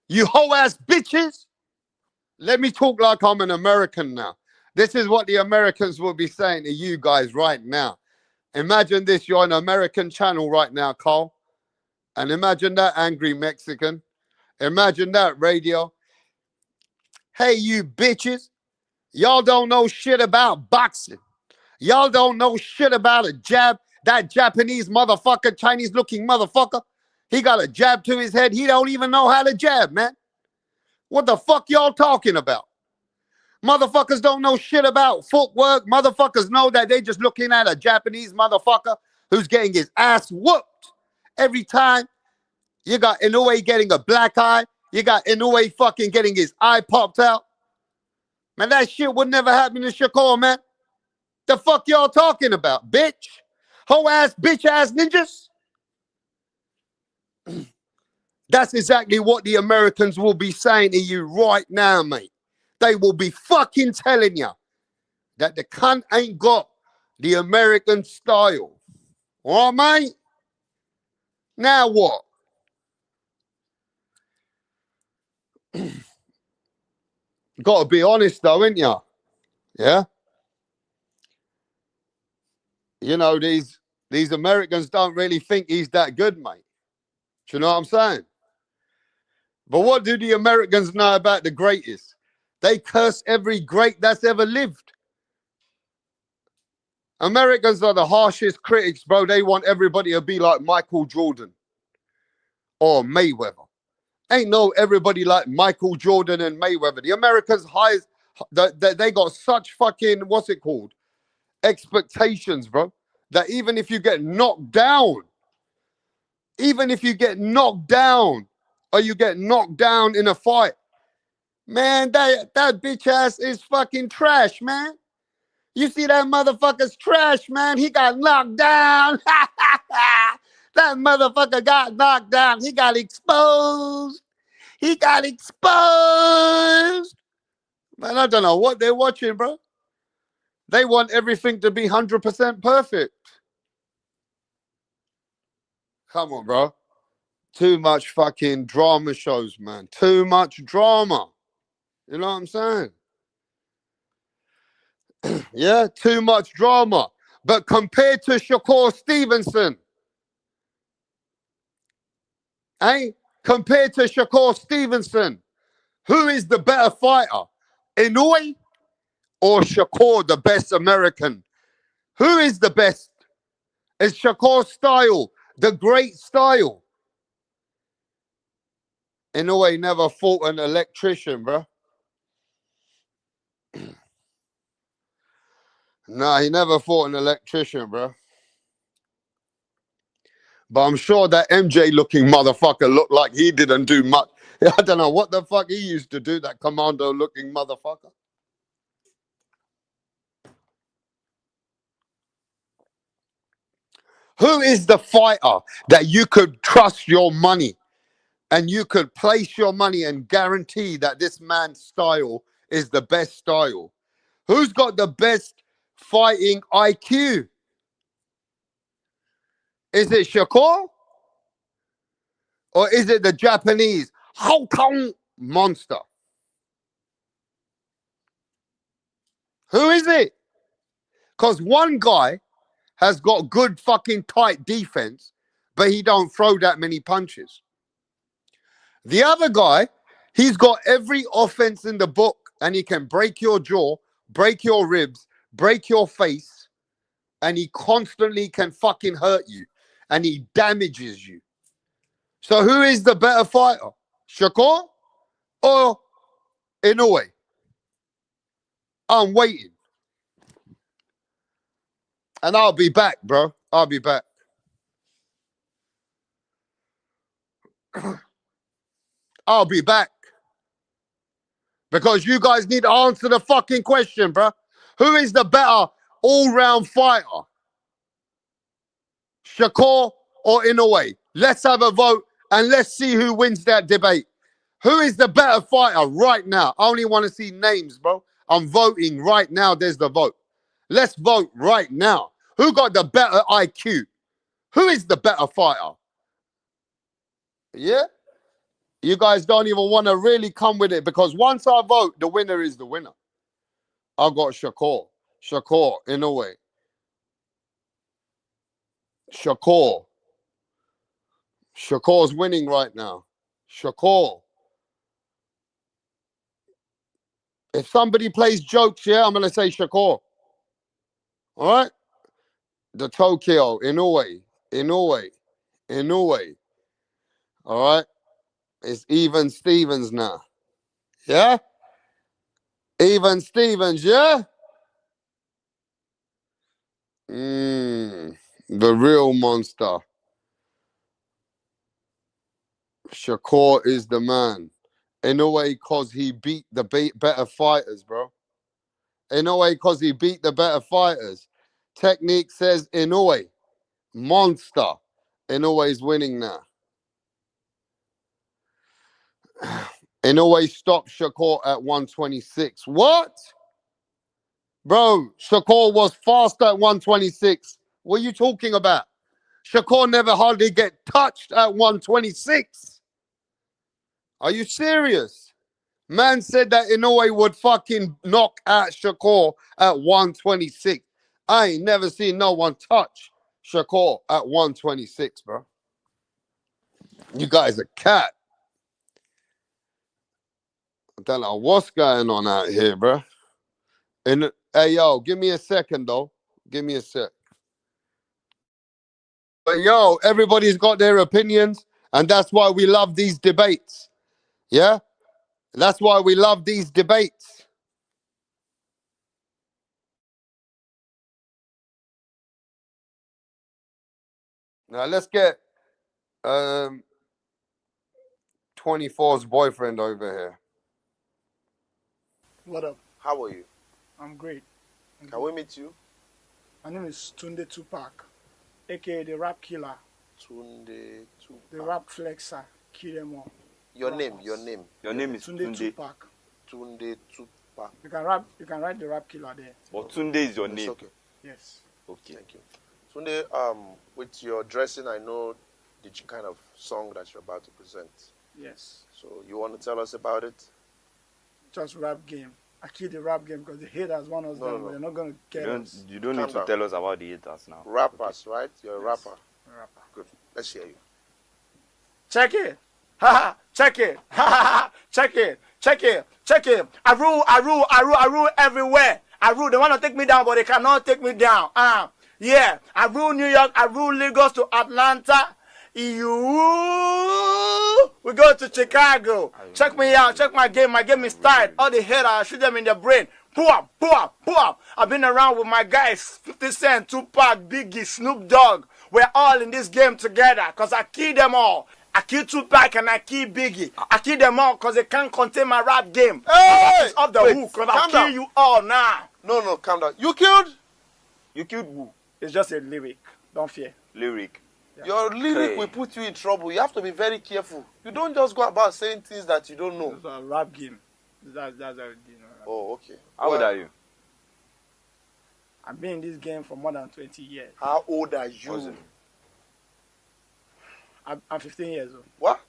You hoe ass bitches. Let me talk like I'm an American now. This is what the Americans will be saying to you guys right now. Imagine this, you're on an American channel right now, Carl. And imagine that angry Mexican. Imagine that radio. Hey, you bitches. Y'all don't know shit about boxing. Y'all don't know shit about a jab. That Japanese motherfucker, Chinese looking motherfucker, he got a jab to his head. He don't even know how to jab, man. What the fuck y'all talking about? Motherfuckers don't know shit about footwork. Motherfuckers know that they just looking at a Japanese motherfucker who's getting his ass whooped every time. You got Inoue getting a black eye. You got Inoue fucking getting his eye popped out. Man, that shit would never happen to Shakur, man. The fuck y'all talking about, bitch? Hoe ass, bitch ass ninjas? That's exactly what the Americans will be saying to you right now, mate. They will be fucking telling you that the cunt ain't got the American style. All right, mate? Now what? Gotta be honest though, ain't ya? Yeah? You know, these Americans don't really think he's that good, mate. Do you know what I'm saying? But what do the Americans know about the greatest? They curse every great that's ever lived. Americans are the harshest critics, bro. They want everybody to be like Michael Jordan or Mayweather. Ain't no everybody like Michael Jordan and Mayweather. The Americans they got such fucking, what's it called? Expectations, bro. That even if you get knocked down, or you get knocked down in a fight, man, that bitch ass is fucking trash, man. You see that motherfucker's trash, man. He got knocked down. That motherfucker got knocked down. He got exposed. Man, I don't know what they're watching, bro. They want everything to be 100% perfect. Come on, bro. Too much fucking drama shows, man. Too much drama. You know what I'm saying? Yeah, too much drama. But compared to Shakur Stevenson, compared to Shakur Stevenson, who is the better fighter? Inoue or Shakur, the best American? Who is the best? Is Shakur style the great style? Inoue never fought an electrician, bro. Nah, he never fought an electrician, bro. But I'm sure that MJ-looking motherfucker looked like he didn't do much. I don't know what the fuck he used to do, that commando-looking motherfucker. Who is the fighter that you could trust your money and you could place your money and guarantee that this man's style is the best style? Who's got the best fighting IQ? Is it Shakur? Or is it the Japanese Hong Kong monster? Who is it? Because one guy has got good fucking tight defense, but he don't throw that many punches. The other guy, he's got every offense in the book, and he can break your jaw, break your ribs, break your face, and he constantly can fucking hurt you, and he damages you. So who is the better fighter? Shakur or Inoue? I'm waiting. And I'll be back, bro. I'll be back. I'll be back. Because you guys need to answer the fucking question, bro. Who is the better all-round fighter? Shakur or Inoue? Let's have a vote and let's see who wins that debate. Who is the better fighter right now? I only want to see names, bro. I'm voting right now. There's the vote. Let's vote right now. Who got the better IQ? Who is the better fighter? Yeah? You guys don't even want to really come with it, because once I vote, the winner is the winner. I got Shakur. Shakur, Inoue. Shakur. Shakur's winning right now. Shakur. If somebody plays jokes, yeah, I'm going to say Shakur. All right? The Tokyo, Inoue. All right? It's even Stevens now. Yeah? Even Stevens, yeah? The real monster. Shakur is the man. In a way, because he beat the better fighters, bro. In a way, because he beat the better fighters. Technique says Inoue, monster. Inoue is winning now. Inoue stopped Shakur at 126. What? Bro, Shakur was fast at 126. What are you talking about? Shakur never hardly get touched at 126. Are you serious? Man said that Inoue would fucking knock out Shakur at 126. I ain't never seen no one touch Shakur at 126, bro. You guys are cat. I don't know what's going on out here, bro. And hey, yo, give me a second, though. Give me a sec. But yo, everybody's got their opinions, and that's why we love these debates. Yeah? That's why we love these debates. Now let's get 24's boyfriend over here. What up? How are you? I'm great. Can we meet you? My name is Tunde Tupac, aka the Rap Killer, Tunde Tupac. the Rap Flexer, kill them all. Your Rappers. name, your name. Your name is Tunde Tunde. Tupac. Tunde Tupac. You can write the Rap Killer there. But Tunde is your It's name. okay. Yes. Okay. Thank you. Tunde, with your dressing, I know the kind of song that you're about to present. Yes. So you want to tell us about it? Just rap game. I kill the rap game because the haters want us No, down, no, but they're not gonna You get don't, us. you don't Calm need to down. tell us about the haters now. Rappers, right? You're a Yes. rapper. Rapper. Good. Let's hear you. Check it. Ha ha. Check it. Ha ha ha. Check it. Check it. Check it. I rule everywhere. I rule. They want to take me down, but they cannot take me down. Yeah. I rule New York. I rule Lagos to Atlanta. We go to Chicago. Check me out. Check my game. My game is tight. All the haters, I shoot them in the brain. Boom, boom, boom. I've been around with my guys, 50 Cent, Tupac, Biggie, Snoop Dogg. We're all in this game together because I kill them all. I kill Tupac and I kill Biggie. I kill them all because they can't contain my rap game. Hey! It's off the Wait, hook because I'll calm kill down. you all now. No, calm down. You killed? You killed who? It's just a lyric. Don't fear. Lyric. Your lyric Hey. will put you in trouble. You have to be very careful. You don't just go about saying things that you don't know. It's a rap game. That's how it is. Oh, okay. How old are you? I've been in this game for more than 20 years. How old are What's you? it? I'm 15 years old. What?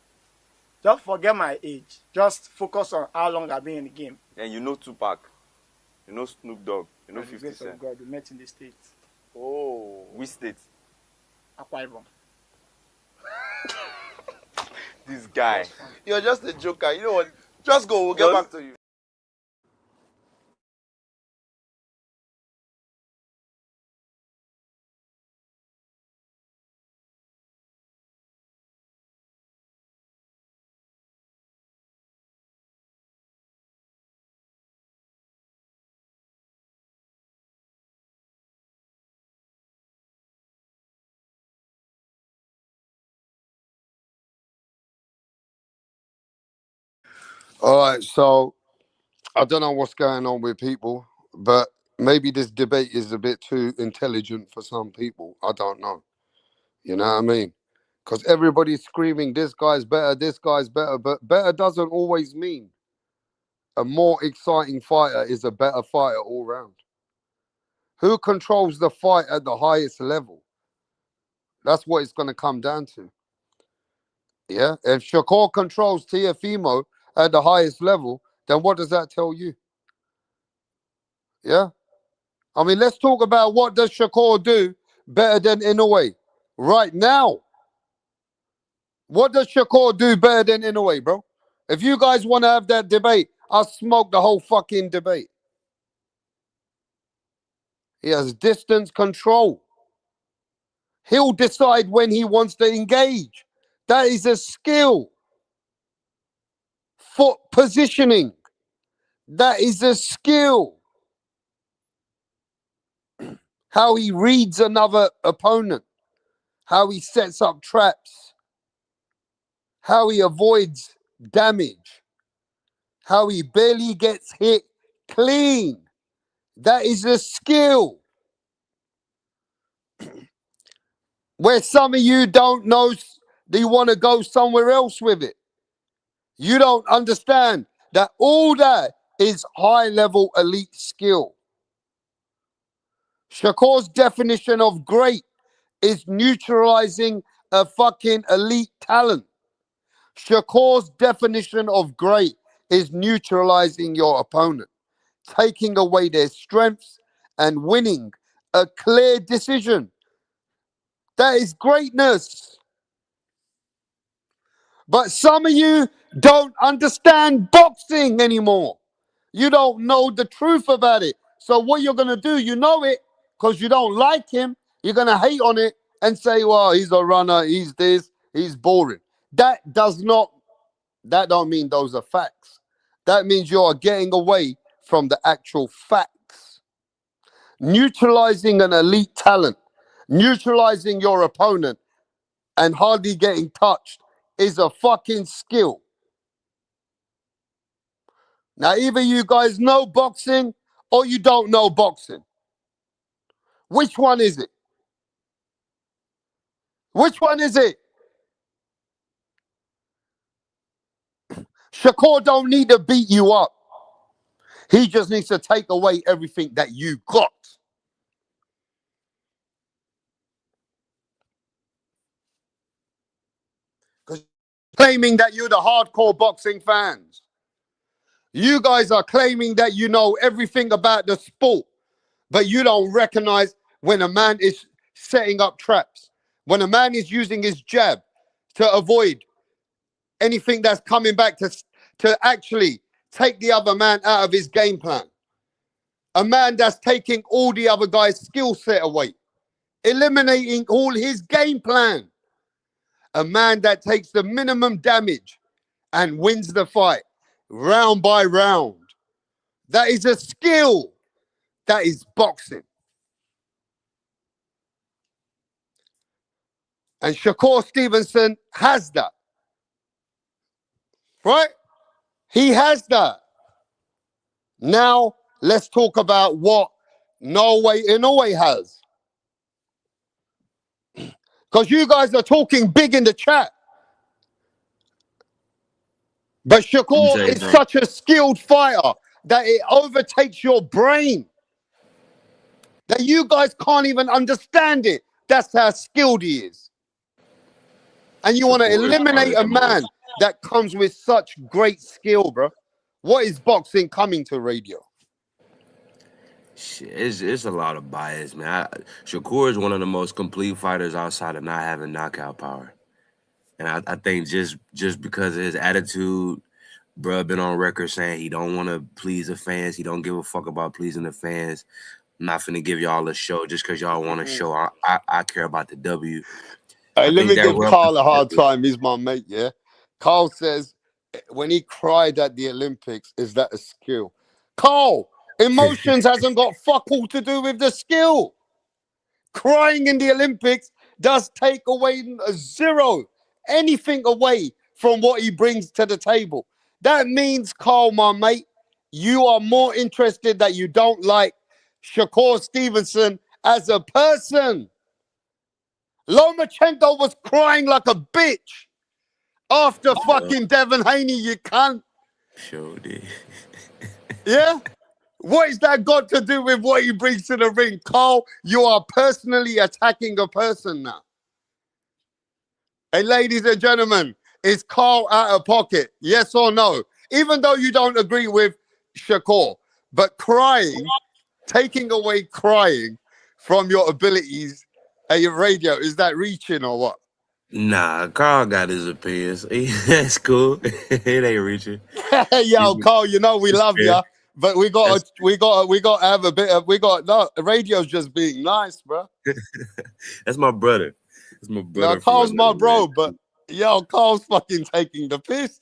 Just forget my age. Just focus on how long I've been in the game. And you know Tupac. You know Snoop Dogg. You know By the 50 grace of Cent. God, we met in the States. Oh. Which state? Akwa Ibom. This guy. You're just a joker. You know what? Just go. We'll get Just- back to you. All right, so I don't know what's going on with people, but maybe this debate is a bit too intelligent for some people. I don't know. You know what I mean? Because everybody's screaming, this guy's better, but better doesn't always mean a more exciting fighter is a better fighter all round. Who controls the fight at the highest level? That's what it's going to come down to. Yeah. If Shakur controls Tiafimo at the highest level, then what does that tell you? Yeah. I mean, let's talk about what does Shakur do better than Inoue right now. What does Shakur do better than Inoue, bro? If you guys want to have that debate, I'll smoke the whole fucking debate. He has distance control. He'll decide when he wants to engage. That is a skill. Foot positioning. That is a skill. How he reads another opponent, how he sets up traps, how he avoids damage, how he barely gets hit clean. That is a skill. Where some of you don't know, you want to go somewhere else with it. You don't understand that all that is high level elite skill. Shakur's definition of great is neutralizing a fucking elite talent. Shakur's definition of great is neutralizing your opponent, taking away their strengths and winning a clear decision. That is greatness. But some of you don't understand boxing anymore. You don't know the truth about it. So what you're going to do, you know it because you don't like him. You're going to hate on it and say, well, he's a runner, he's this, he's boring. That don't mean those are facts. That means you are getting away from the actual facts. Neutralizing an elite talent, neutralizing your opponent and hardly getting touched is a fucking skill. Now, either you guys know boxing or you don't know boxing. Which one is it? Which one is it? Shakur don't need to beat you up. He just needs to take away everything that you got. Because claiming that you're the hardcore boxing fans. You guys are claiming that you know everything about the sport, but you don't recognize when a man is setting up traps, when a man is using his jab to avoid anything that's coming back to actually take the other man out of his game plan. A man that's taking all the other guy's skill set away, eliminating all his game plan. A man that takes the minimum damage and wins the fight round by round. That is a skill. That is boxing. And Shakur Stevenson has that. Right? He has that. Now, let's talk about what NAOYA INOUE has. Because you guys are talking big in the chat. But Shakur is such a skilled fighter that it overtakes your brain. That you guys can't even understand it. That's how skilled he is. And you want to eliminate a man that comes with such great skill, bro. What is boxing coming to radio? Shit, it's a lot of bias, man. Shakur is one of the most complete fighters outside of not having knockout power. And I think just because of his attitude, bruh been on record saying he don't want to please the fans. He don't give a fuck about pleasing the fans. I'm not finna give y'all a show just because y'all want a show. I care about the W. Hey, let me give Carl a hard time. He's my mate, yeah? Carl says, when he cried at the Olympics, is that a skill? Carl, emotions hasn't got fuck all to do with the skill. Crying in the Olympics does take away anything away from what he brings to the table. That means, Carl, my mate, you are more interested that you don't like Shakur Stevenson as a person. Lomachenko was crying like a bitch after fucking Devin Haney, you cunt. Sure did. Yeah? What is that got to do with what he brings to the ring? Carl, you are personally attacking a person now. Hey, ladies and gentlemen, is Carl out of pocket? Yes or no? Even though you don't agree with Shakur, but crying, taking away crying from your abilities at your radio, is that reaching or what? Nah, Carl got his opinions. That's cool. It ain't reaching. Yo, Carl, you know we love you, but we got to have a bit of no. Radio's just being nice, bro. That's my brother. That's my brother. Now, Carl's my bro, but yo, Carl's fucking taking the piss.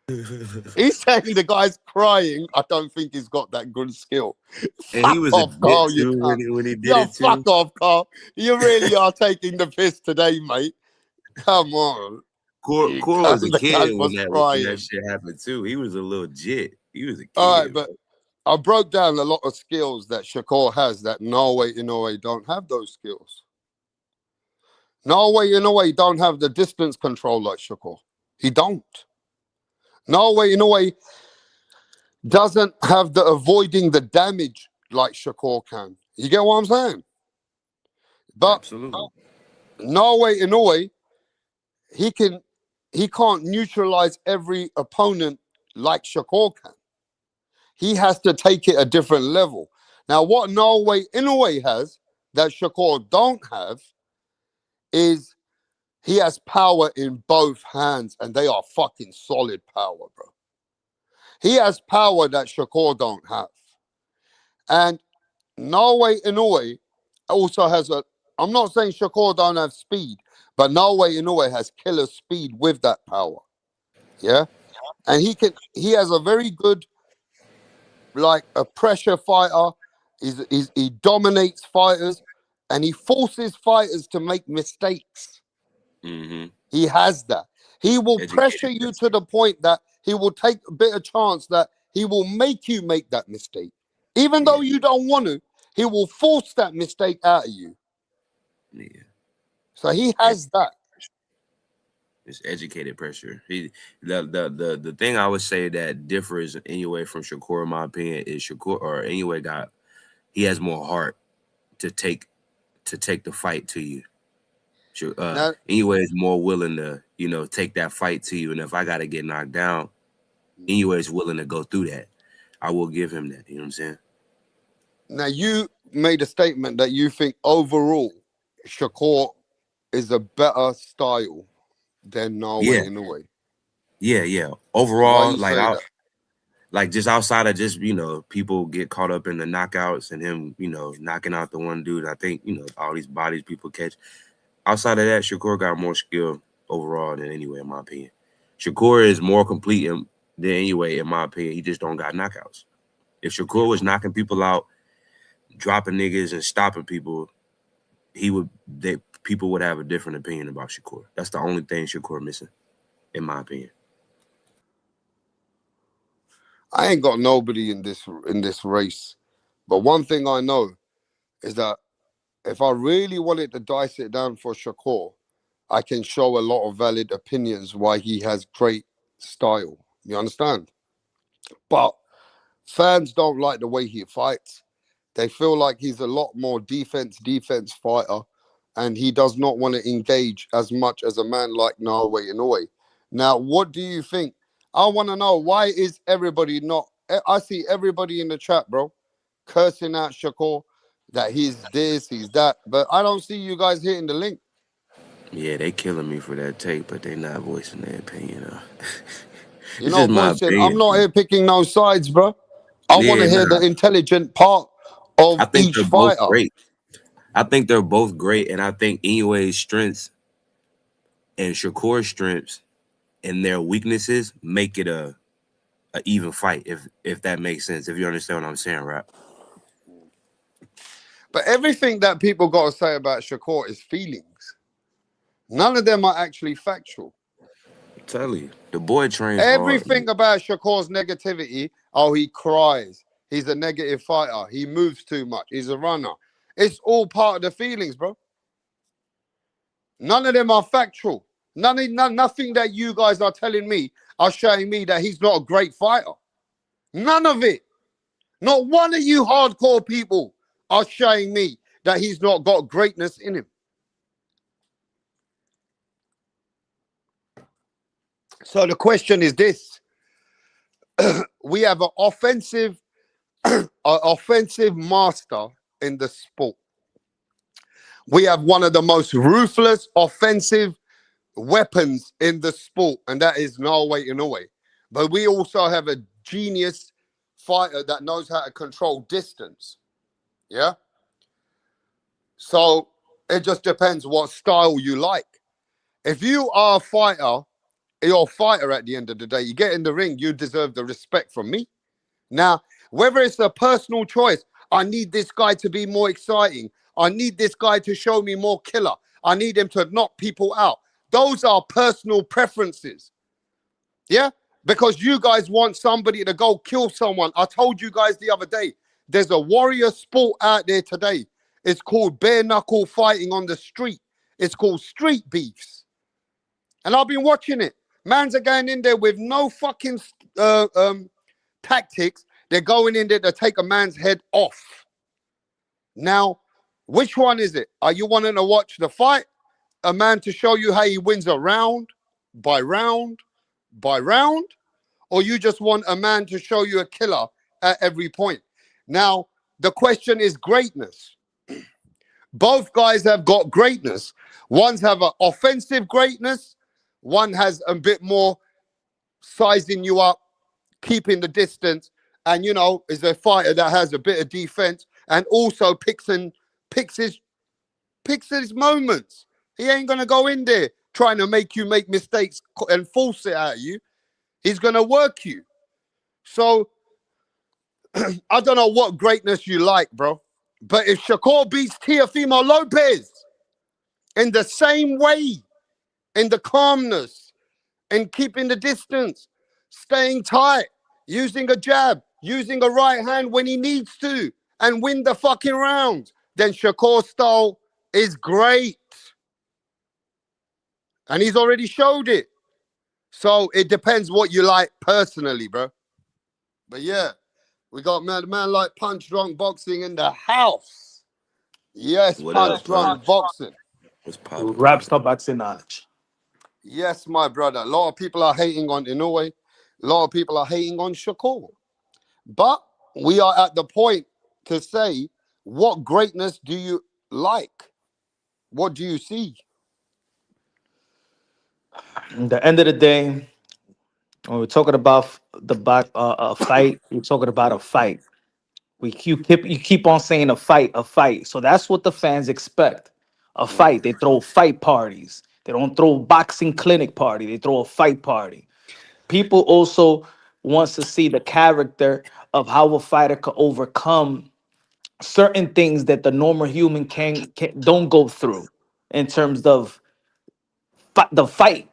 He's saying the guy's crying. I don't think he's got that good skill. And he Fuck was a off, bit Carl, you too cunt. when he did Yo, it too. fuck off, Carl. You really are taking the piss today, mate. Come on. Core You was a cunt. The kid cunt when was that crying. shit happened too. He was a little jit. He was a All right, kid. but I broke down a lot of skills that Shakur has that NAOYA INOUE don't have those skills. NAOYA INOUE don't have the distance control like Shakur. He don't. NAOYA INOUE doesn't have the avoiding the damage like Shakur can. You get what I'm saying? But Absolutely. NAOYA INOUE, he can't neutralize every opponent like Shakur can. He has to take it a different level. Now, what NAOYA INOUE has that Shakur don't have is he has power in both hands, and they are fucking solid power, bro. He has power that Shakur don't have. And NAOYA INOUE also has I'm not saying Shakur don't have speed, but NAOYA INOUE has killer speed with that power. Yeah? And he has a very good, like, a pressure fighter. He dominates fighters, and he forces fighters to make mistakes. Mm-hmm. He has that. He will Educated pressure you to the point that he will take a bit of chance that he will make you make that mistake. Even though you don't want to, he will force that mistake out of you. Yeah. So he has that. It's educated pressure. The thing I would say that differs anyway from Shakur, in my opinion, is Shakur or anyway he has more heart to take the fight to you. Anyway is more willing to, take that fight to you. And if I gotta get knocked down, anyway is willing to go through that. I will give him that. You know what I'm saying? Now you made a statement that you think overall Shakur is a better style than NAOYA INOUE. Yeah. Why Overall, you say that? like just outside of just, people get caught up in the knockouts and him, knocking out the one dude. I think, all these bodies people catch. Outside of that, Shakur got more skill overall than anyway, in my opinion. Shakur is more complete than anyway, in my opinion. He just don't got knockouts. If Shakur was knocking people out, dropping niggas and stopping people, people would have a different opinion about Shakur. That's the only thing Shakur missing, in my opinion. I ain't got nobody in this race. But one thing I know is that if I really wanted to dice it down for Shakur, I can show a lot of valid opinions why he has great style. You understand? But fans don't like the way he fights. They feel like he's a lot more defense fighter, and he does not want to engage as much as a man like NAOYA INOUE. Now, what do you think? I want to know, why is everybody not? I see everybody in the chat, bro, cursing out Shakur that he's this, he's that, but I don't see you guys hitting the link. Yeah, they killing me for that take, but they not voicing their opinion. You're not voicing. I'm not here picking no sides, bro. I want to hear the intelligent part of I think each they're both fighter. great. I think they're both great, and I think Inoue's strengths and Shakur's strengths and their weaknesses make it a even fight, if that makes sense. If you understand what I'm saying, right? But everything that people got to say about Shakur is feelings. None of them are actually factual. I'm telling you, the boy trains hard. Everything about Shakur's negativity, he cries. He's a negative fighter. He moves too much. He's a runner. It's all part of the feelings, bro. None of them are factual. Nothing that you guys are telling me are showing me that he's not a great fighter. None of it. Not one of you hardcore people are showing me that he's not got greatness in him. So the question is this. We have an offensive master in the sport. We have one of the most ruthless offensive weapons in the sport, and that is NAOYA INOUE. But we also have a genius fighter that knows how to control distance. Yeah? So it just depends what style you like. If you are a fighter you're a fighter at the end of the day. You get in the ring, you deserve the respect from me. Now, whether it's a personal choice, I need this guy to be more exciting. I need this guy to show me more killer. I need him to knock people out. Those are personal preferences. Yeah? Because you guys want somebody to go kill someone. I told you guys the other day, there's a warrior sport out there today. It's called bare knuckle fighting on the street. It's called street beefs. And I've been watching it. Mans are going in there with no fucking tactics. They're going in there to take a man's head off. Now, which one is it? Are you wanting to watch the fight? A man to show you how he wins a round by round by round? Or you just want a man to show you a killer at every point? Now, the question is greatness. Both guys have got greatness. One's have an offensive greatness. One has a bit more sizing you up, keeping the distance, and, you know, is a fighter that has a bit of defense and also picks his moments. He ain't going to go in there trying to make you make mistakes and force it out of you. He's going to work you. So, I don't know what greatness you like, bro. But if Shakur beats Teofimo Lopez in the same way, in the calmness, in keeping the distance, staying tight, using a jab, using a right hand when he needs to, and win the fucking round, then Shakur's style is great. And he's already showed it. So it depends what you like personally, bro. But yeah, we got man like Punch Drunk Boxing in the house. Yes, What Punch up, Drunk Punch? Boxing. What's poppin'? Rap stop boxing knowledge. Yes, my brother. A lot of people are hating on Inoue. A lot of people are hating on Shakur. But we are at the point to say, what greatness do you like? What do you see? At the end of the day, when we're talking about a fight, we're talking about a fight. You keep on saying a fight, a fight. So that's what the fans expect. A fight. They throw fight parties. They don't throw boxing clinic party. They throw a fight party. People also wants to see the character of how a fighter could overcome certain things that the normal human can don't go through in terms of the fight.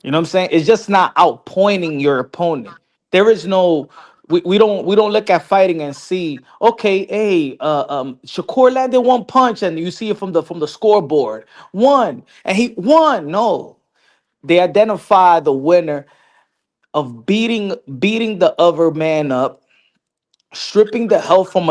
You know what I'm saying? It's just not outpointing your opponent. There is no we don't look at fighting and see, okay, hey, Shakur landed one punch and you see it from the scoreboard. One and he won. No. They identify the winner of beating the other man up, stripping the health from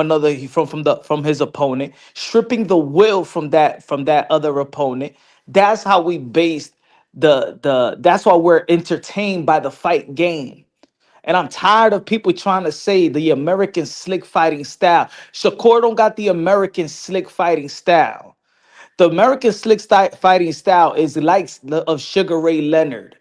from his opponent, stripping the will from that other opponent. That's how we base that's why we're entertained by the fight game. And I'm tired of people trying to say the American slick fighting style. Shakur don't got the American slick fighting style. The American fighting style is like of Sugar Ray Leonard.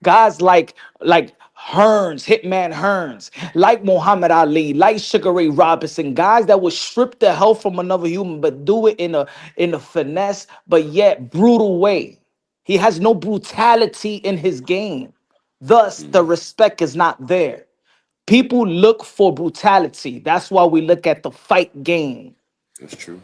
Guys like Hearns, Hitman Hearns, like Muhammad Ali, like Sugar Ray Robinson, guys that would strip the health from another human, but do it in a finesse, but yet brutal way. He has no brutality in his game. Thus, the respect is not there. People look for brutality. That's why we look at the fight game. That's true.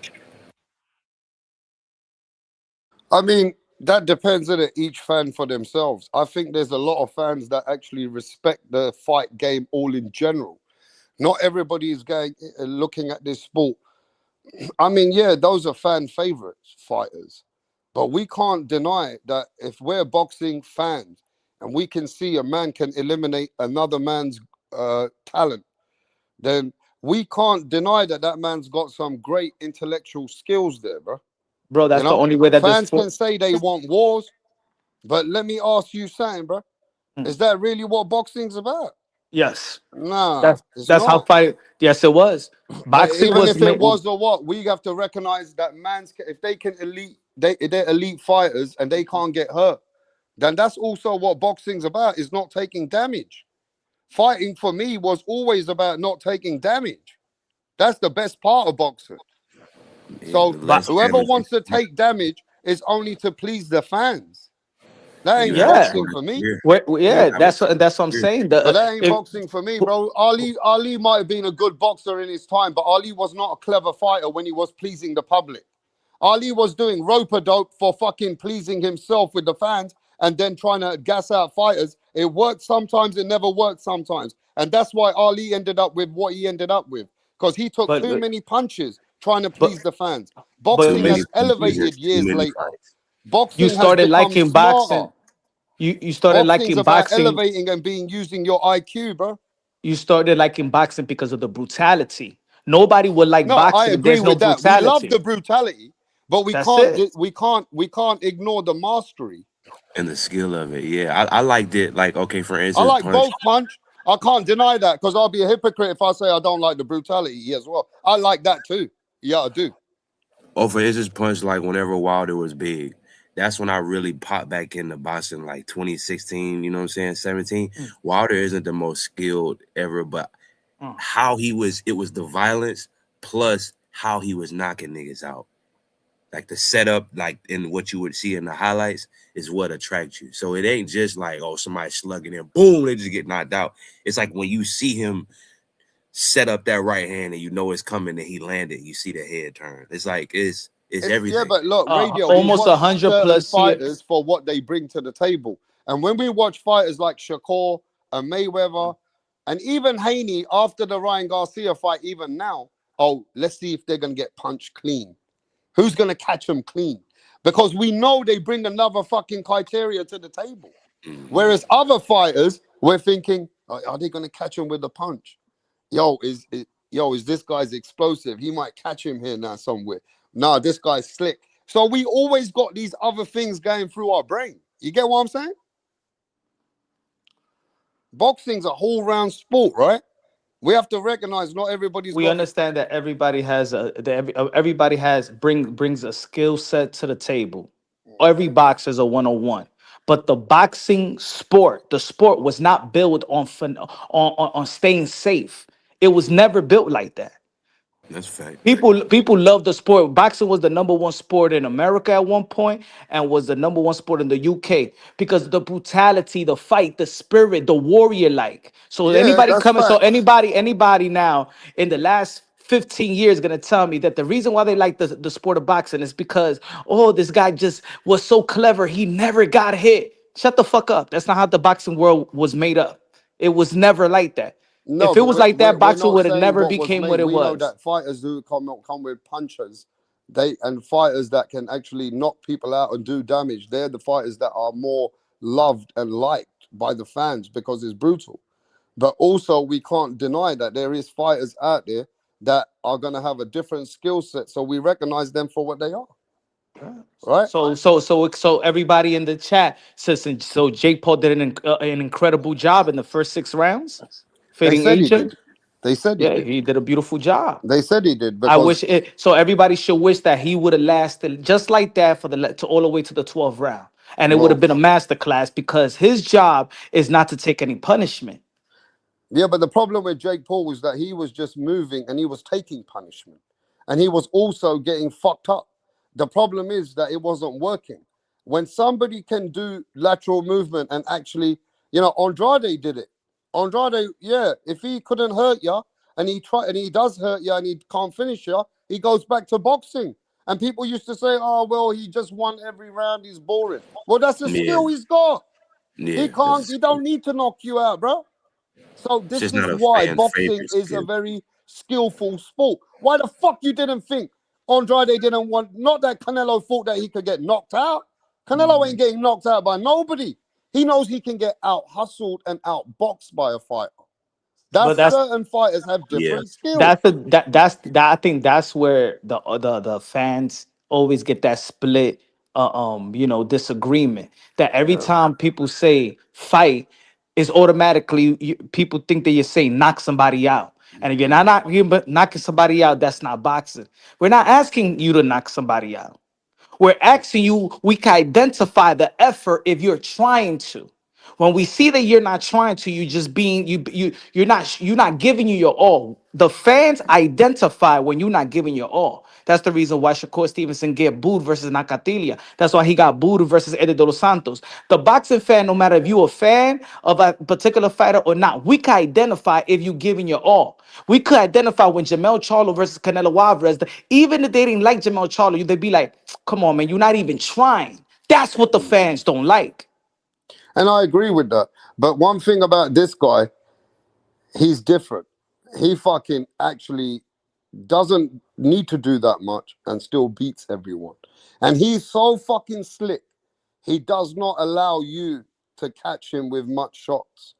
I mean, that depends on it, each fan for themselves. I think there's a lot of fans that actually respect the fight game all in general. Not everybody is going looking at this sport. I mean, yeah, those are fan favorites, fighters. But we can't deny that if we're boxing fans and we can see a man can eliminate another man's talent, then we can't deny that that man's got some great intellectual skills there, bro. Bro, You that's the know, only way that this fans can say they want wars, but let me ask you something, bro. Is that really what boxing's about? yes. Nah, it's That's how not. fight. Yes, it was. Boxing Even was if it made. was or what, we have to recognize that if they can they're elite fighters and they can't get hurt, then that's also what boxing's about. Is not taking damage. Fighting for me was always about not taking damage. That's the best part of boxing. Yeah, So the less whoever damage. wants to take damage is only to please the fans. That You ain't have a Yeah, boxing shorter for me. career. You yeah. have a That's what I'm career. saying. But The that ain't if boxing for me, bro. Ali might have been a good boxer in his time, but Ali was not a clever fighter when he was pleasing the public. Ali was doing rope dope for fucking pleasing himself with the fans and then trying to gas out fighters. It worked sometimes, it never worked sometimes. And that's why Ali ended up with what he ended up with. Because he took but too many punches trying to but please the fans. Too but Boxing many has punches and elevated too years many later. fights. you Boxing has started become liking smarter. boxing. You started Boxing's liking about boxing. elevating and being using your IQ, bro. You started liking boxing because of the brutality. Nobody would like No, I boxing if agree there's no with that. We love the brutality. brutality, but That's it. we can't ignore the mastery. And the skill of it. Yeah. I liked it. Like, okay, for I instance, like punch. both punch. I can't deny that because I'll be a hypocrite if I say I don't like the brutality as well. I like that too. Yeah, I do. Oh, for instance, punch, like whenever Wilder was big. That's when I really popped back into boxing, like 2016, you know what I'm saying? 17. Mm, Wilder isn't the most skilled ever, but mm. how he was, it was the violence plus how he was knocking niggas out. Like the setup, like in what you would see in the highlights, is what attracts you. So it ain't just like, oh, somebody slugging in, boom, they just get knocked out. It's like when you see him set up that right hand and you know it's coming and he landed, you see the head turn. It's like it's Yeah, everything. but look, radio. We Almost watch 100 plus certain year. fighters for what they bring to the table, and when we watch fighters like Shakur and Mayweather, and even Haney after the Ryan Garcia fight, even now, oh, let's see if they're gonna get punched clean. Who's gonna catch them clean? Because we know they bring another fucking criteria to the table. Mhm. Whereas other fighters, we're thinking, are they gonna catch him with a punch? Is this guy's explosive? He might catch him here now somewhere. Nah, this guy's slick. So we always got these other things going through our brain. You get what I'm saying? Boxing's a whole round sport, right? We have to recognize not everybody's We got. understand that everybody has everybody has brings a skill set to the table. Every boxer is a 101. But the boxing sport, the sport was not built on staying safe. It was never built like that. That's a fact. People love the sport. Boxing was the number one sport in America at one point, and was the number one sport in the UK because the brutality, the fight, the spirit, the warrior like. So Yeah, anybody that's coming, so facts. anybody now in the last 15 years gonna tell me that the reason why they like the sport of boxing is because, oh, this guy just was so clever, he never got hit. Shut the fuck up. That's not how the boxing world was made up. It was never like that. No, If it but was like that, we're boxing not would have saying never what was became what made. it We know was. that fighters who come with punchers, they and fighters that can actually knock people out and do damage. They're the fighters that are more loved and liked by the fans because it's brutal. But also, we can't deny that there is fighters out there that are going to have a different skill set. So we recognize them for what they are, right? So everybody in the chat says, so Jake Paul did an incredible job in the first 6 rounds, They fading said he AJ. did. They said he Yeah, did. he did a beautiful job. They said he did I because wish it. So everybody should wish that he would have lasted just like that for to all the way to the 12th round, and it would have well, been a masterclass because his job is not to take any punishment. yeah, but the problem with Jake Paul was that he was just moving and he was taking punishment. And he was also getting fucked up. The problem is that it wasn't working. When somebody can do lateral movement and actually, Andrade did it. Andrade, yeah, if he couldn't hurt you and he does hurt you and he can't finish you, he goes back to boxing. And people used to say, oh, well, he just won every round, he's boring. Well, that's a Yeah, skill he's got. yeah. He don't need to knock you out, bro. So It's this just is not a why fan's boxing favorite is a skill. very skillful sport. Why the fuck you didn't think Andrade didn't want? Not that Canelo thought that he could get knocked out. Canelo ain't getting knocked out by nobody. He knows he can get out hustled and out boxed by a fighter. But That's that's certain fighters have Yeah. different skills. that's the that's that I think that's where the fans always get that split disagreement, that every Yeah. time people say fight is automatically people think that you're saying knock somebody out, and if you're not knocking somebody out, that's not boxing. We're not asking you to knock somebody out. We're asking you, we can identify the effort if you're trying to. When we see that you're not trying to, you just being you're not giving you your all. The fans identify when you're not giving your all. That's the reason why Shakur Stevenson get booed versus Nakatilia. That's why he got booed versus Eddie Dos Santos. The boxing fan, no matter if you're a fan of a particular fighter or not, we can identify if you giving your all. We could identify when Jamel Charlo versus Canelo Alvarez. Even if they didn't like Jamel Charlo, they'd be like, "Come on, man, you're not even trying." That's what the fans don't like. And I agree with that. But one thing about this guy, he's different. He fucking actually doesn't need to do that much and still beats everyone. And he's so fucking slick. He does not allow you to catch him with much shots.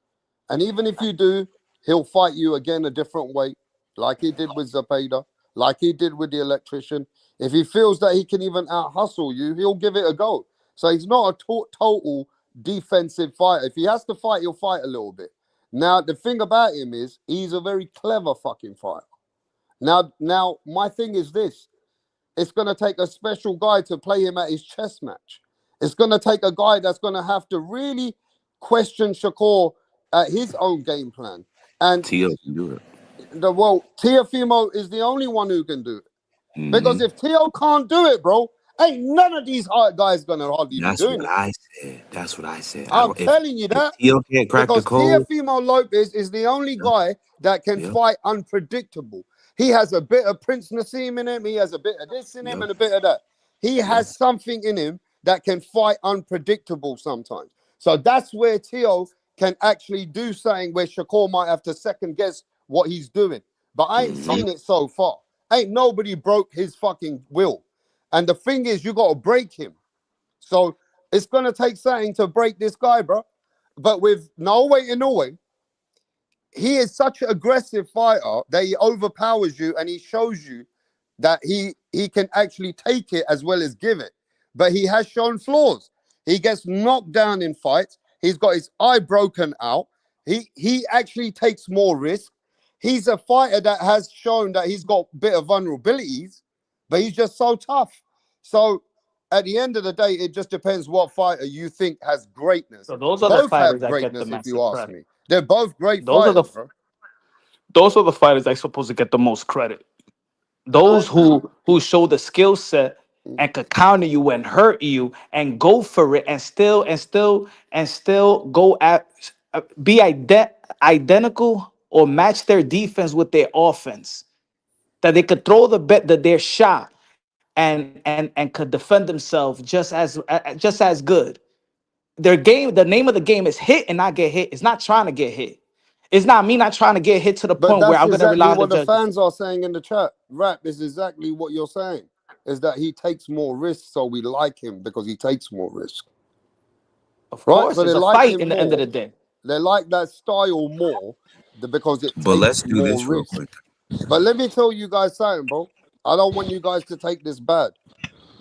And even if you do, he'll fight you again a different way, like he did with Zepeda, like he did with the electrician. If he feels that he can even out-hustle you, he'll give it a go. So he's not a total defensive fighter. If he has to fight, he'll fight a little bit. Now, the thing about him is he's a very clever fucking fighter. Now, my thing is this. It's going to take a special guy to play him at his chess match. It's going to take a guy that's going to have to really question Shakur at his own game plan. And Tio can do it. Teofimo is the only one who can do it. Because if Tio can't do it, bro, ain't none of these guys going to hardly be doing it. That's what I said. I'm telling you that. Tio can't crack the Because code. Teofimo Lopez is the only guy that can fight unpredictable. He has a bit of Prince Nassim in him. He has a bit of this in him and a bit of that. He has something in him that can fight unpredictable sometimes. So that's where Tio can actually do something where Shakur might have to second guess what he's doing. But I ain't seen it so far. Ain't nobody broke his fucking will. And the thing is, you got to break him. So it's going to take something to break this guy, bro. But with NAOYA INOUE, he is such an aggressive fighter that he overpowers you and he shows you that he can actually take it as well as give it. But he has shown flaws. He gets knocked down in fights. He's got his eye broken out. He actually takes more risk. He's a fighter that has shown that he's got a bit of vulnerabilities, but he's just so tough. So at the end of the day, it just depends what fighter you think has greatness. So those are the Both fighters have that get the greatness, if massive you ask credit. me. They're both great Those are fighters, the bro. those are the fighters that's supposed to get the most credit. Those who show the skill set and could counter you and hurt you and go for it and still go at be identical or match their defense with their offense. That they could throw their shot and could defend themselves just as good. Their game, the name of the game is hit and not get hit. It's not trying to get hit. It's not me not trying to get hit to the But point where that's I'm going to rely exactly on the what the judges. fans are saying in the chat. Rap is exactly what you're saying. Is that he takes more risks, so we like him because he takes more risk. Of Right? course, So they it's a like fight him in the end of more. the day. They like that style more because it But let's takes do more this real risk. quick. But let me tell you guys something, bro. I don't want you guys to take this bad.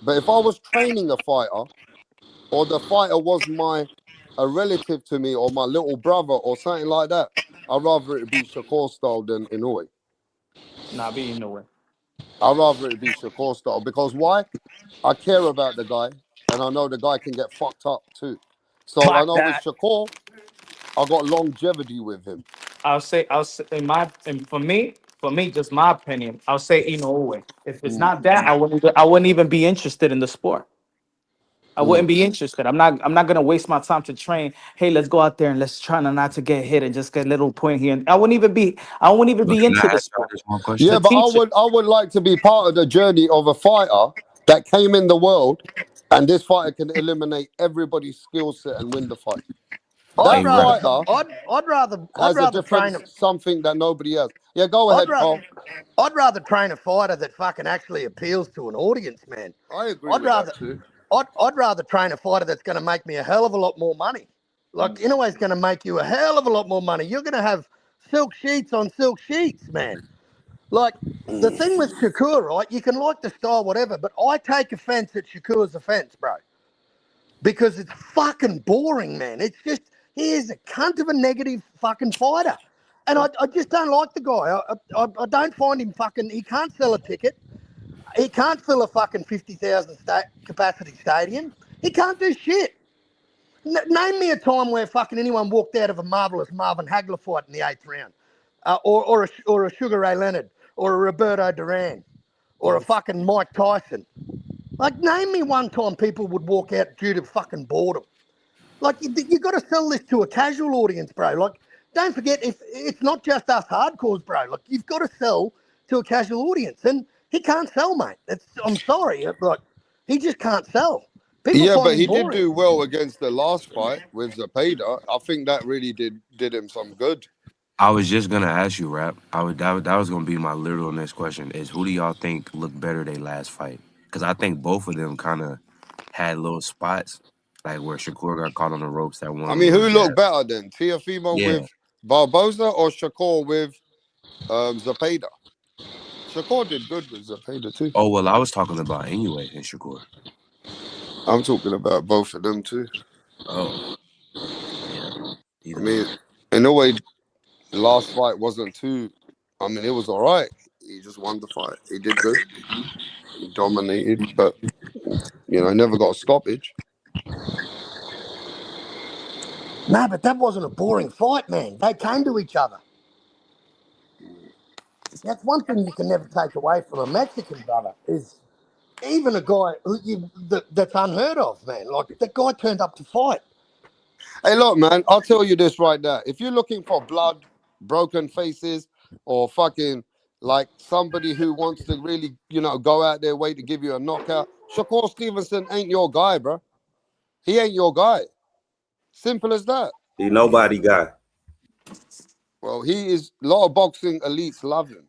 But if I was training a fighter, or the fighter was a relative to me, or my little brother, or something like that, I'd rather it be Shakur style than Inoue. Nah, be nowhere. I'd rather it be Shakur style because why? I care about the guy, and I know the guy can get fucked up too. So I Fuck know with that. Shakur, I got longevity with him. I'll say and for me, just my opinion. I'll say Inoue. If it's not that, I wouldn't even be interested in the sport. I wouldn't be interested. I'm not gonna waste my time to train. Hey, let's go out there and let's try not to get hit and just get a little point here. And I wouldn't even But be can I into the ask y'all sport this one question? Yeah, to but teach it. I would like to be part of the journey of a fighter that came in the world, and this fighter can eliminate everybody's skill set and win the fight. Hey, That Rap. I'd has a rather different train a something that nobody has. Yeah, go I'd ahead, rather Cole. I'd rather train a fighter that fucking actually appeals to an audience, man. I agree I'd with that rather too. I'd rather train a fighter that's going to make me a hell of a lot more money. Like Inoue's going to make you a hell of a lot more money. You're going to have silk sheets on silk sheets, man. Like the thing with Shakur, right? You can like the style, whatever, but I take offense at Shakur's offense, bro, because it's fucking boring, man. It's just he is a cunt of a negative fucking fighter, and I just don't like the guy. I don't find him fucking. He can't sell a ticket. He can't fill a fucking 50,000 capacity stadium. He can't do shit. Name me a time where fucking anyone walked out of a marvellous Marvin Hagler fight in the 8th round, or a Sugar Ray Leonard, or a Roberto Duran, or a fucking Mike Tyson. Like, name me one time people would walk out due to fucking boredom. Like, you got to sell this to a casual audience, bro. Like, don't forget, if it's not just us hardcores, bro. Like, you've got to sell to a casual audience, and he can't sell, mate. I'm sorry, like, he just can't sell. People Yeah, find but him he did boring. do well against the last fight with Zepeda. I think that really did him some good. I was just gonna ask you, Rap. That was gonna be my literal next question. Is who do y'all think looked better their last fight? Because I think both of them kind of had little spots, like where Shakur got caught on the ropes. That one. I mean, little who jab. looked better then? Teofimo Yeah. with Barboza or Shakur with Zepeda? Shakur did good with Zepeda too. Oh well, I was talking about Inoue and Shakur. I'm talking about both of them too. Oh. Yeah. I mean, in a way, the last fight wasn't too. I mean, it was all right. He just won the fight. He did good. He dominated, but never got a stoppage. No, but that wasn't a boring fight, man. They came to each other. That's one thing you can never take away from a Mexican brother is even a guy that's unheard of, man. Like, that guy turned up to fight. Hey, look, man, I'll tell you this right now. If you're looking for blood, broken faces, or fucking like somebody who wants to really, go out their way to give you a knockout, Shakur Stevenson ain't your guy, bro. He ain't your guy. Simple as that. He nobody guy. Well, he is. A lot of boxing elites love him.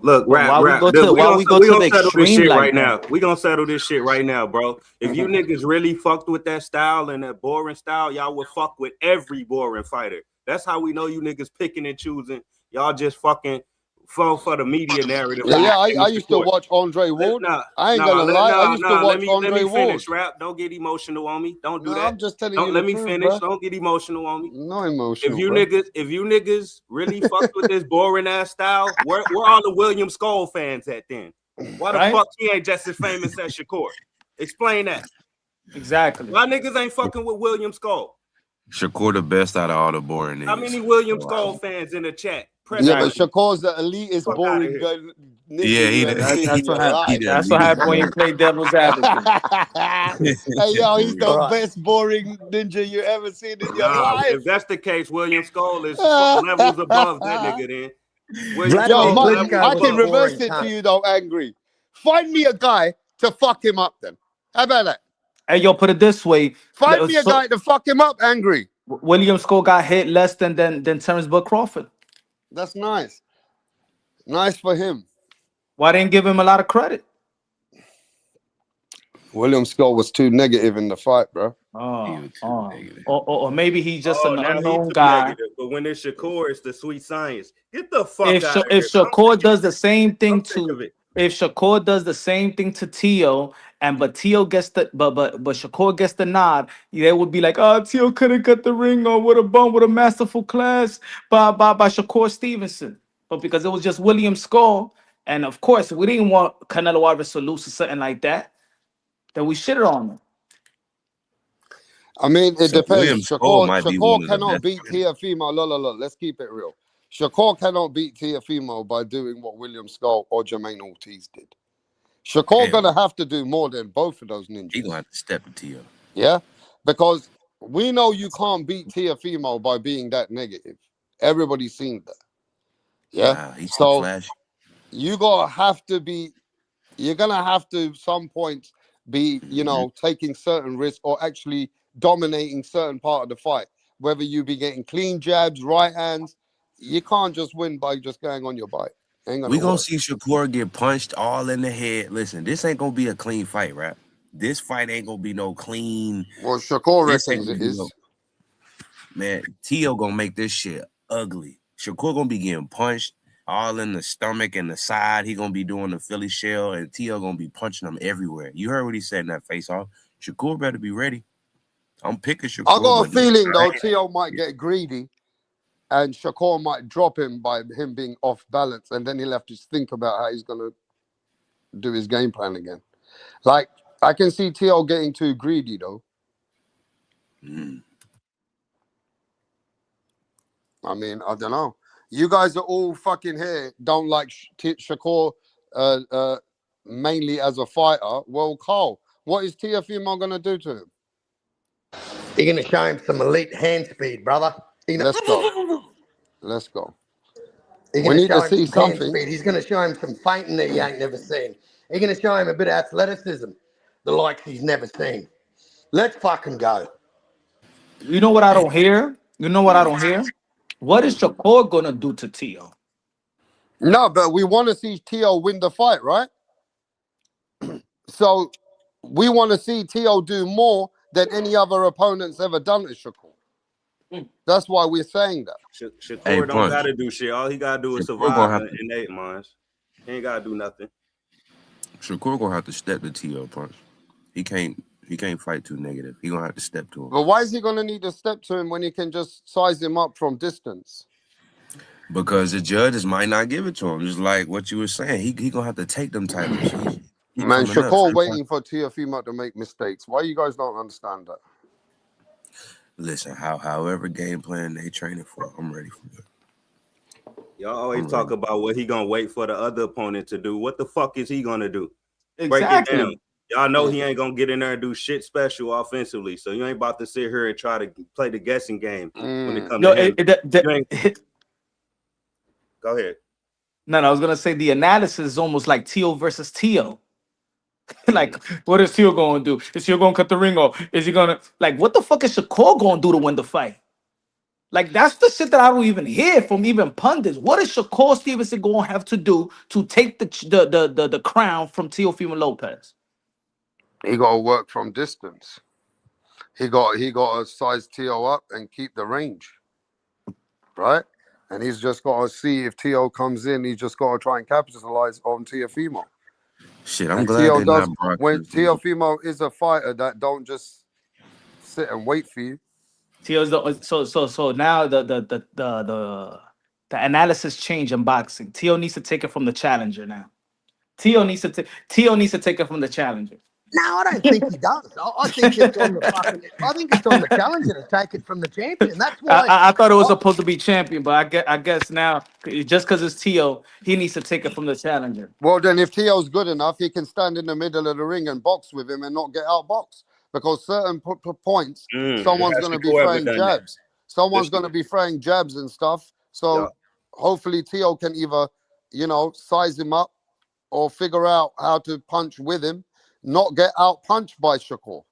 Look, Why rap. we go to We gonna the settle this extreme shit like right that? now. We gonna settle this shit right now, bro. If you niggas really fucked with that style and that boring style, y'all would fuck with every boring fighter. That's how we know you niggas picking and choosing. Y'all just fucking fall for the media narrative. Yeah, I used to watch Andre Ward. I ain't gonna lie. I used to watch Andre Let me Ward. finish, rap. Don't get emotional on me. Don't do No, that. I'm just telling you Let the me truth, finish. bro. Don't get emotional on me. No emotional. If you bro. niggas really fucked with this boring ass style, where all the William Skull fans at then? Why the fuck he ain't just as famous as Shakur? Explain that. Exactly. Why niggas ain't fucking with William Skull? Shakur the best out of all the boring niggas. How many William Skull fans in the chat? Yeah, but Shakur's the elitist boring guy. Yeah, that's what happened when you play devil's advocate. Hey, yo, he's the best boring ninja you ever seen in your life. If that's the case, William Skull is levels above that nigga then. Yo, Mike, I can reverse it to you though, Angry. Find me a guy to fuck him up then. How about that? Hey, yo, put it this way. Find me a guy to fuck him up, Angry. William Skull got hit less than Terrence Bud Crawford. That's nice. Nice for him. Why didn't give him a lot of credit? William Skull was too negative in the fight, bro. Or maybe he's just an unknown guy. Negative, but when it's Shakur, it's the sweet science. Get the fuck If out of if here. Shakur does the same thing if Shakur does the same thing to Tio, but Tio gets the but Shakur gets the nod, they would be like, oh, Tio couldn't get the ring on with a masterful class by Shakur Stevenson. But because it was just William Skull, and of course we didn't want Canelo Alvarez to lose or something like that, then we shitted on him. I mean, it depends. Shakur cannot cannot beat Teofimo. Look, let's keep it real. Shakur cannot beat Teofimo by doing what William Skull or Jermaine Ortiz did. Shakur gonna have to do more than both of those ninjas. He gonna have to step to Tio. Yeah, because we know you can't beat Teofimo by being that negative. Everybody's seen that. Yeah, he's so flashy. you're gonna have to some points be, taking certain risks or actually dominating certain part of the fight. Whether you be getting clean jabs, right hands, you can't just win by just going on your bike. We gonna see Shakur get punched all in the head. Listen, this ain't gonna be a clean fight, right? This fight ain't gonna be no clean. Well, Shakur reckons it is. Man, Tio gonna make this shit ugly. Shakur gonna be getting punched all in the stomach and the side. He gonna be doing the Philly shell, and Tio gonna be punching him everywhere. You heard what he said in that face-off. Shakur better be ready. I'm picking Shakur. I got a feeling though Tio might get greedy, and Shakur might drop him by him being off balance, and then he'll have to think about how he's gonna do his game plan again. Like I can see Tio getting too greedy though. I mean, I don't know. You guys are all fucking here. Don't like Shakur mainly as a fighter. Well, Carl, what is Teofimo gonna do to him? You're going to show him some elite hand speed, brother. Let's go. Let's go. You're We going to need show to him see some hand something. speed. He's going to show him some feinting that he ain't never seen. You're going to show him a bit of athleticism, the likes he's never seen. Let's fucking go. You know what I don't hear? You know what I don't hear? What is Shakur gonna do to Tio? No, but we want to see Tio win the fight, right? So we want to see Tio do more than any other opponent's ever done to Shakur. That's why we're saying that. Shakur Hey, don't Punch. gotta do shit. All he gotta do is Shakur survive gonna have to- in 8 months. He ain't gotta do nothing. Shakur gonna have to step to T.O. Punch. He can't fight too negative. He gonna have to step to him. But why is he going to need to step to him when he can just size him up from distance? Because the judges might not give it to him. Just like what you were saying. He gonna have to take them titles. He Man, coming up. Shakur waiting for Teofimo to make mistakes. Why you guys don't understand that? Listen, however game plan they training for, I'm ready for it. Y'all always I'm talk ready. about what he gonna wait for the other opponent to do. What the fuck is he gonna do? Break it Exactly. down. Y'all know he ain't gonna get in there and do shit special offensively. So you ain't about to sit here and try to play the guessing game when it comes Yo, to him. You ain't- Go ahead. No, I was gonna say the analysis is almost like Tio versus Tio. Like, what is Tio gonna do? Is Tio gonna cut the ring off? Is he gonna what the fuck is Shakur gonna do to win the fight? Like, that's the shit that I don't even hear from even pundits. What is Shakur Stevenson gonna have to do to take the crown from Teofimo Lopez? He got to work from distance. He got to size Tio up and keep the range, right? And he's just got to see if Tio comes in. He's just got to try and capitalize on Teofimo. Shit, I'm And glad Tio they does. not Brock. When Teofimo is a fighter that don't just sit and wait for you. Tio's so now the analysis change in boxing. Tio needs to take it from the challenger now. Tio needs to take it from the challenger. No, I don't think he does. I think it's on the fucking. I think it's on the challenger to take it from the champion. That's why I thought it was supposed to be champion, but I guess now just because it's Tio, he needs to take it from the challenger. Well, then if Tio's good enough, he can stand in the middle of the ring and box with him and not get outboxed. Because certain points, someone's going to be throwing jabs. Someone's going to be throwing jabs and stuff. So hopefully Tio can either, size him up or figure out how to punch with him, not get out punched by Shakur.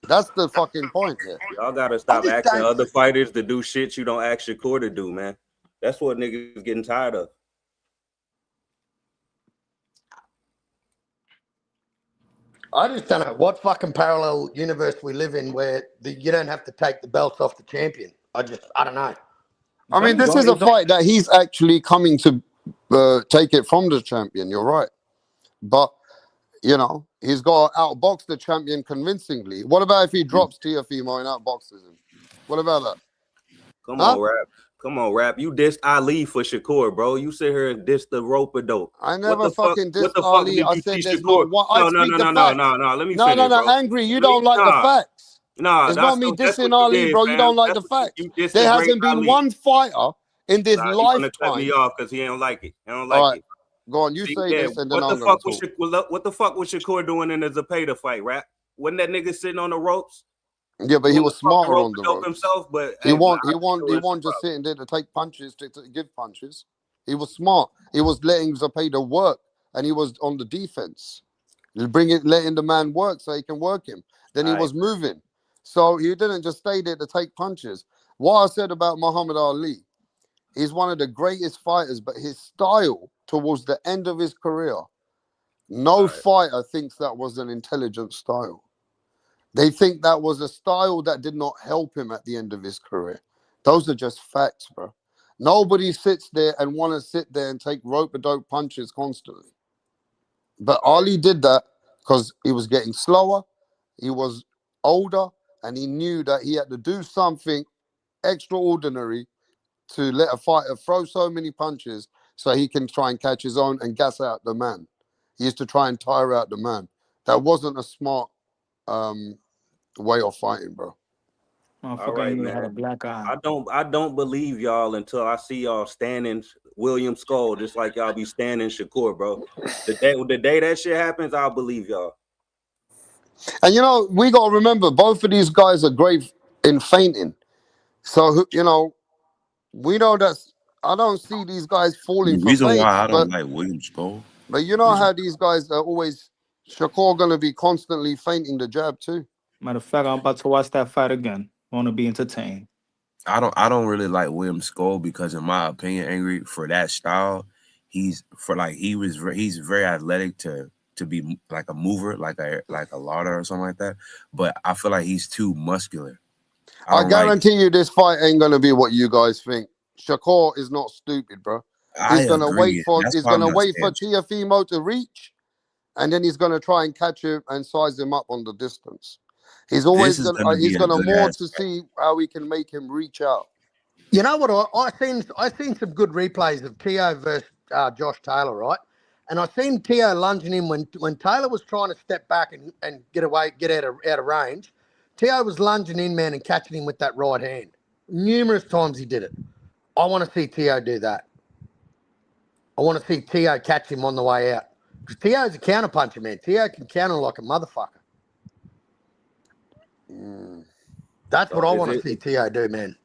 That's the fucking point here. Y'all gotta stop asking other fighters to do shit you don't ask Shakur to do, man. That's what niggas getting tired of. I just don't know what fucking parallel universe we live in where you don't have to take the belts off the champion. I don't know. I mean, this is a fight that he's actually coming to take it from the champion. You're right. But, he's got to outbox the champion convincingly. What about if he drops Teofimo and outboxes him? What about that? Come on, Rap. Come on, Rap. You dissed Ali for Shakur, bro. You sit here and diss the rope-a-dope. I never fucking dissed what the Ali. Fuck I did said you there's see Shakur? not one. No. Let me finish, bro. Angry. You don't like the facts. Nah, it's not me dissing Ali, bro. You don't like the facts. There hasn't been one fighter in this lifetime. He's gonna cut me off because he don't like it. He don't like it. Go on, you say this, and then I'm gonna talk. What the fuck was Shakur doing in the Zepeda fight, Rap? Wasn't that nigga sitting on the ropes? Yeah, but he was smarter on the ropes. Himself, but he won't just sitting there to take punches, to give punches. He was smart. He was letting Zepeda work, and he was on the defense, letting the man work so he can work him. Then he was moving, so he didn't just stay there to take punches. What I said about Muhammad Ali, he's one of the greatest fighters, but his style towards the end of his career, no fighter thinks that was an intelligent style. They think that was a style that did not help him at the end of his career. Those are just facts, bro. Nobody sits there and want to sit there and take rope-a-dope punches constantly. But Ali did that because he was getting slower, he was older, and he knew that he had to do something extraordinary to let a fighter throw so many punches so he can try and catch his own and gas out the man. He used to try and tire out the man. That wasn't a smart way of fighting, bro. Motherfucker right, ain't even had a man. black eye. I don't believe y'all until I see y'all standing William Skull, just like y'all be standing Shakur, bro. The day that shit happens, I'll believe y'all. And you know, we got to remember, both of these guys are great in fainting. So, you know, we know that I don't see these guys falling The for reason why feints, I don't like William Skull but you know is how these guys are always, Shakur going to be constantly feinting the jab too. Matter of fact, I'm about to watch that fight again. Want to be entertained. I don't really like William Skull because in my opinion, Angry, for that style, he's very athletic to be like a mover, like a Lauder or something like that. But I feel like he's too muscular. I I don't like. guarantee you this fight ain't going to be what you guys think. Shakur is not stupid, bro. I He's going to agree. That's why I'm not wait for scared. Tiafimo to reach, and then he's going to try and catch him and size him up on the distance. He's always This is going gonna be he's a going to good more ass to fight. see how we can make him reach out. You know what? I seen some good replays of Tio versus Josh Taylor, right? And I seen Tio lunging in when Taylor was trying to step back and get out of range. Tio was lunging in, man, and catching him with that right hand. Numerous times he did it. I want to see Tio do that. I want to see Tio catch him on the way out. Because Tio's a counterpuncher, man. Tio can counter like a motherfucker. That's what I want to see Tio do, man.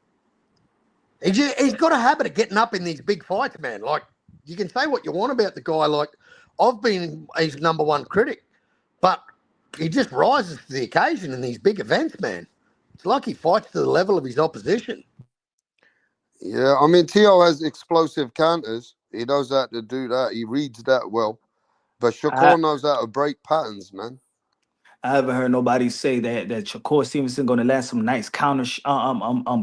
He's got a habit of getting up in these big fights, man. Like, you can say what you want about the guy. Like, I've been his number one critic, but he just rises to the occasion in these big events, man. It's like he fights to the level of his opposition. Yeah, I mean, Tio has explosive counters. He knows how to do that. He reads that well. But Shakur knows how to break patterns, man. I haven't heard nobody say that Shakur Stevenson going to land some nice counter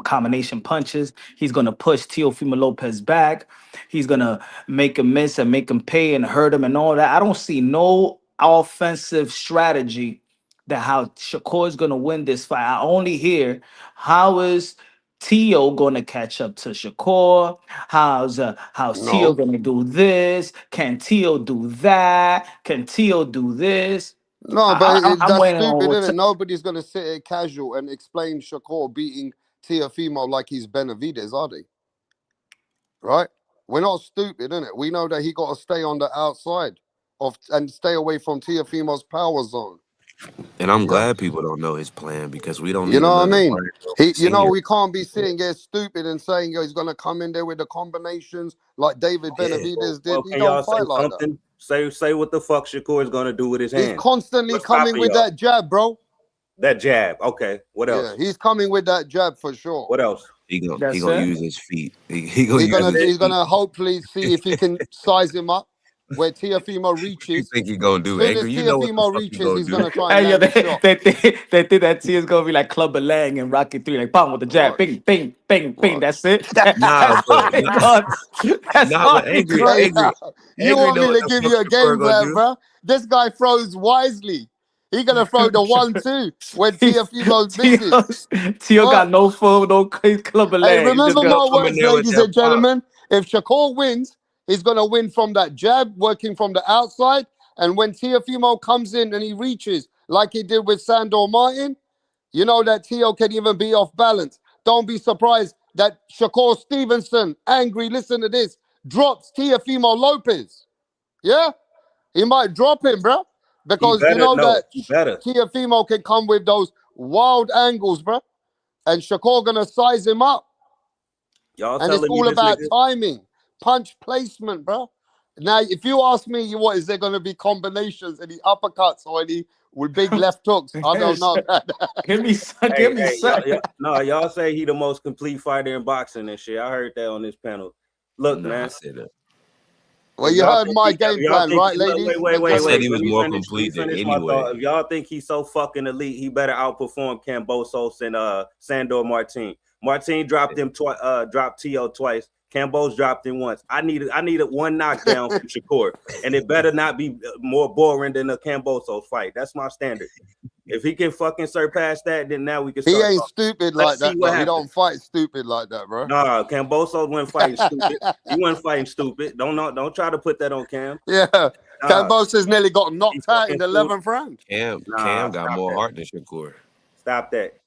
combination punches. He's going to push Teofimo Lopez back. He's going to make him miss and make him pay and hurt him and all that. I don't see no offensive strategy that how Shakur is going to win this fight. I only hear how is Tio going to catch up to Shakur? How's Tio No. going to do this? Can Tio do that? Can Tio do this? No, but I'm that's waiting on stupid, what. isn't it? Nobody's going to sit here casual and explain Shakur beating Teofimo like he's Benavidez, are they? Right? We're not stupid, innit? We know that he got to stay on the outside and stay away from Teofimo's power zone. And I'm Yeah. glad people don't know his plan because we don't You need know what I another mean? senior. We can't be sitting here stupid and saying he's going to come in there with the combinations like David Benavidez did. Well, He can don't y'all say fight like that. something? Say what the fuck Shakur is gonna do with his He's hand. constantly What's coming stopping with y'all? that jab, bro. That jab. Okay. What else? Yeah, he's coming with that jab for sure. What else? He gonna That's gonna it? use his feet. He gonna use his He's feet. gonna hopefully see if he can size him up where Teofimo What you reaches. think he gonna As do, soon as Angry? You know what the Teofimo fuck he reaches, gonna he's do. gonna try and Hey, yo, land a shot. they think that T is gonna be like Clubber Lang and Rocky 3, like bang with the jab, Watch. bing, bing, bing, bing. Watch. That's it. Nah, That's but all he does. That's nah, all but he Angry, does. Hey, Angry, you Angry want know me what to the give fuck you a Shakur game gonna plan, do. bro? This guy throws wisely. He gonna throw the 1-2 when Teofimo misses. Tio got What? no food, no Clubber Hey, Lang. He just remember got. my Come in words, there with ladies that and pop. gentlemen. If Shakur wins, he's gonna win from that jab, working from the outside. And when Teofimo comes in and he reaches, like he did with Sandor Martin, you know that Tio can even be off balance. Don't be surprised that Shakur Stevenson, angry, listen to this, drops Teofimo Lopez. Yeah? He might drop him, bro. He Because you better know that He better. Teofimo can come with those wild angles, bro. And Shakur gonna size him up. Y'all And it's telling me all this about nigga? timing, punch placement, bro. Now, if you ask me, what is there going to be combinations, any uppercuts or any with big left hooks? I don't know. Give me some. Hey, Give me hey, some. y'all say he the most complete fighter in boxing and shit. I heard that on this panel. Look, Nah, I man. said that. Well, If you y'all heard think my if game y'all plan, think right, ladies? wait. I said Let he was me more finish. Let me complete than finish my anyway. thought. If y'all think he's so fucking elite, he better outperform Cambosos and Sandor Martin. Martin dropped him twice. Dropped Tio twice. Cambos dropped him once. I needed one knockdown from Shakur, and it better not be more boring than a Cambosos fight. That's my standard. If he can fucking surpass that, then now we can He start ain't talking. stupid Let's like see that, what though. He happens. don't fight stupid like that, bro. Nah, Cambosos wasn't fighting stupid. He wasn't fighting stupid. Don't try to put that on Cam. Yeah. Nah, Cambosis nearly got he knocked out in fucking the pulled. 11th round. Cam Nah, got stop more that. heart than Shakur. Stop that.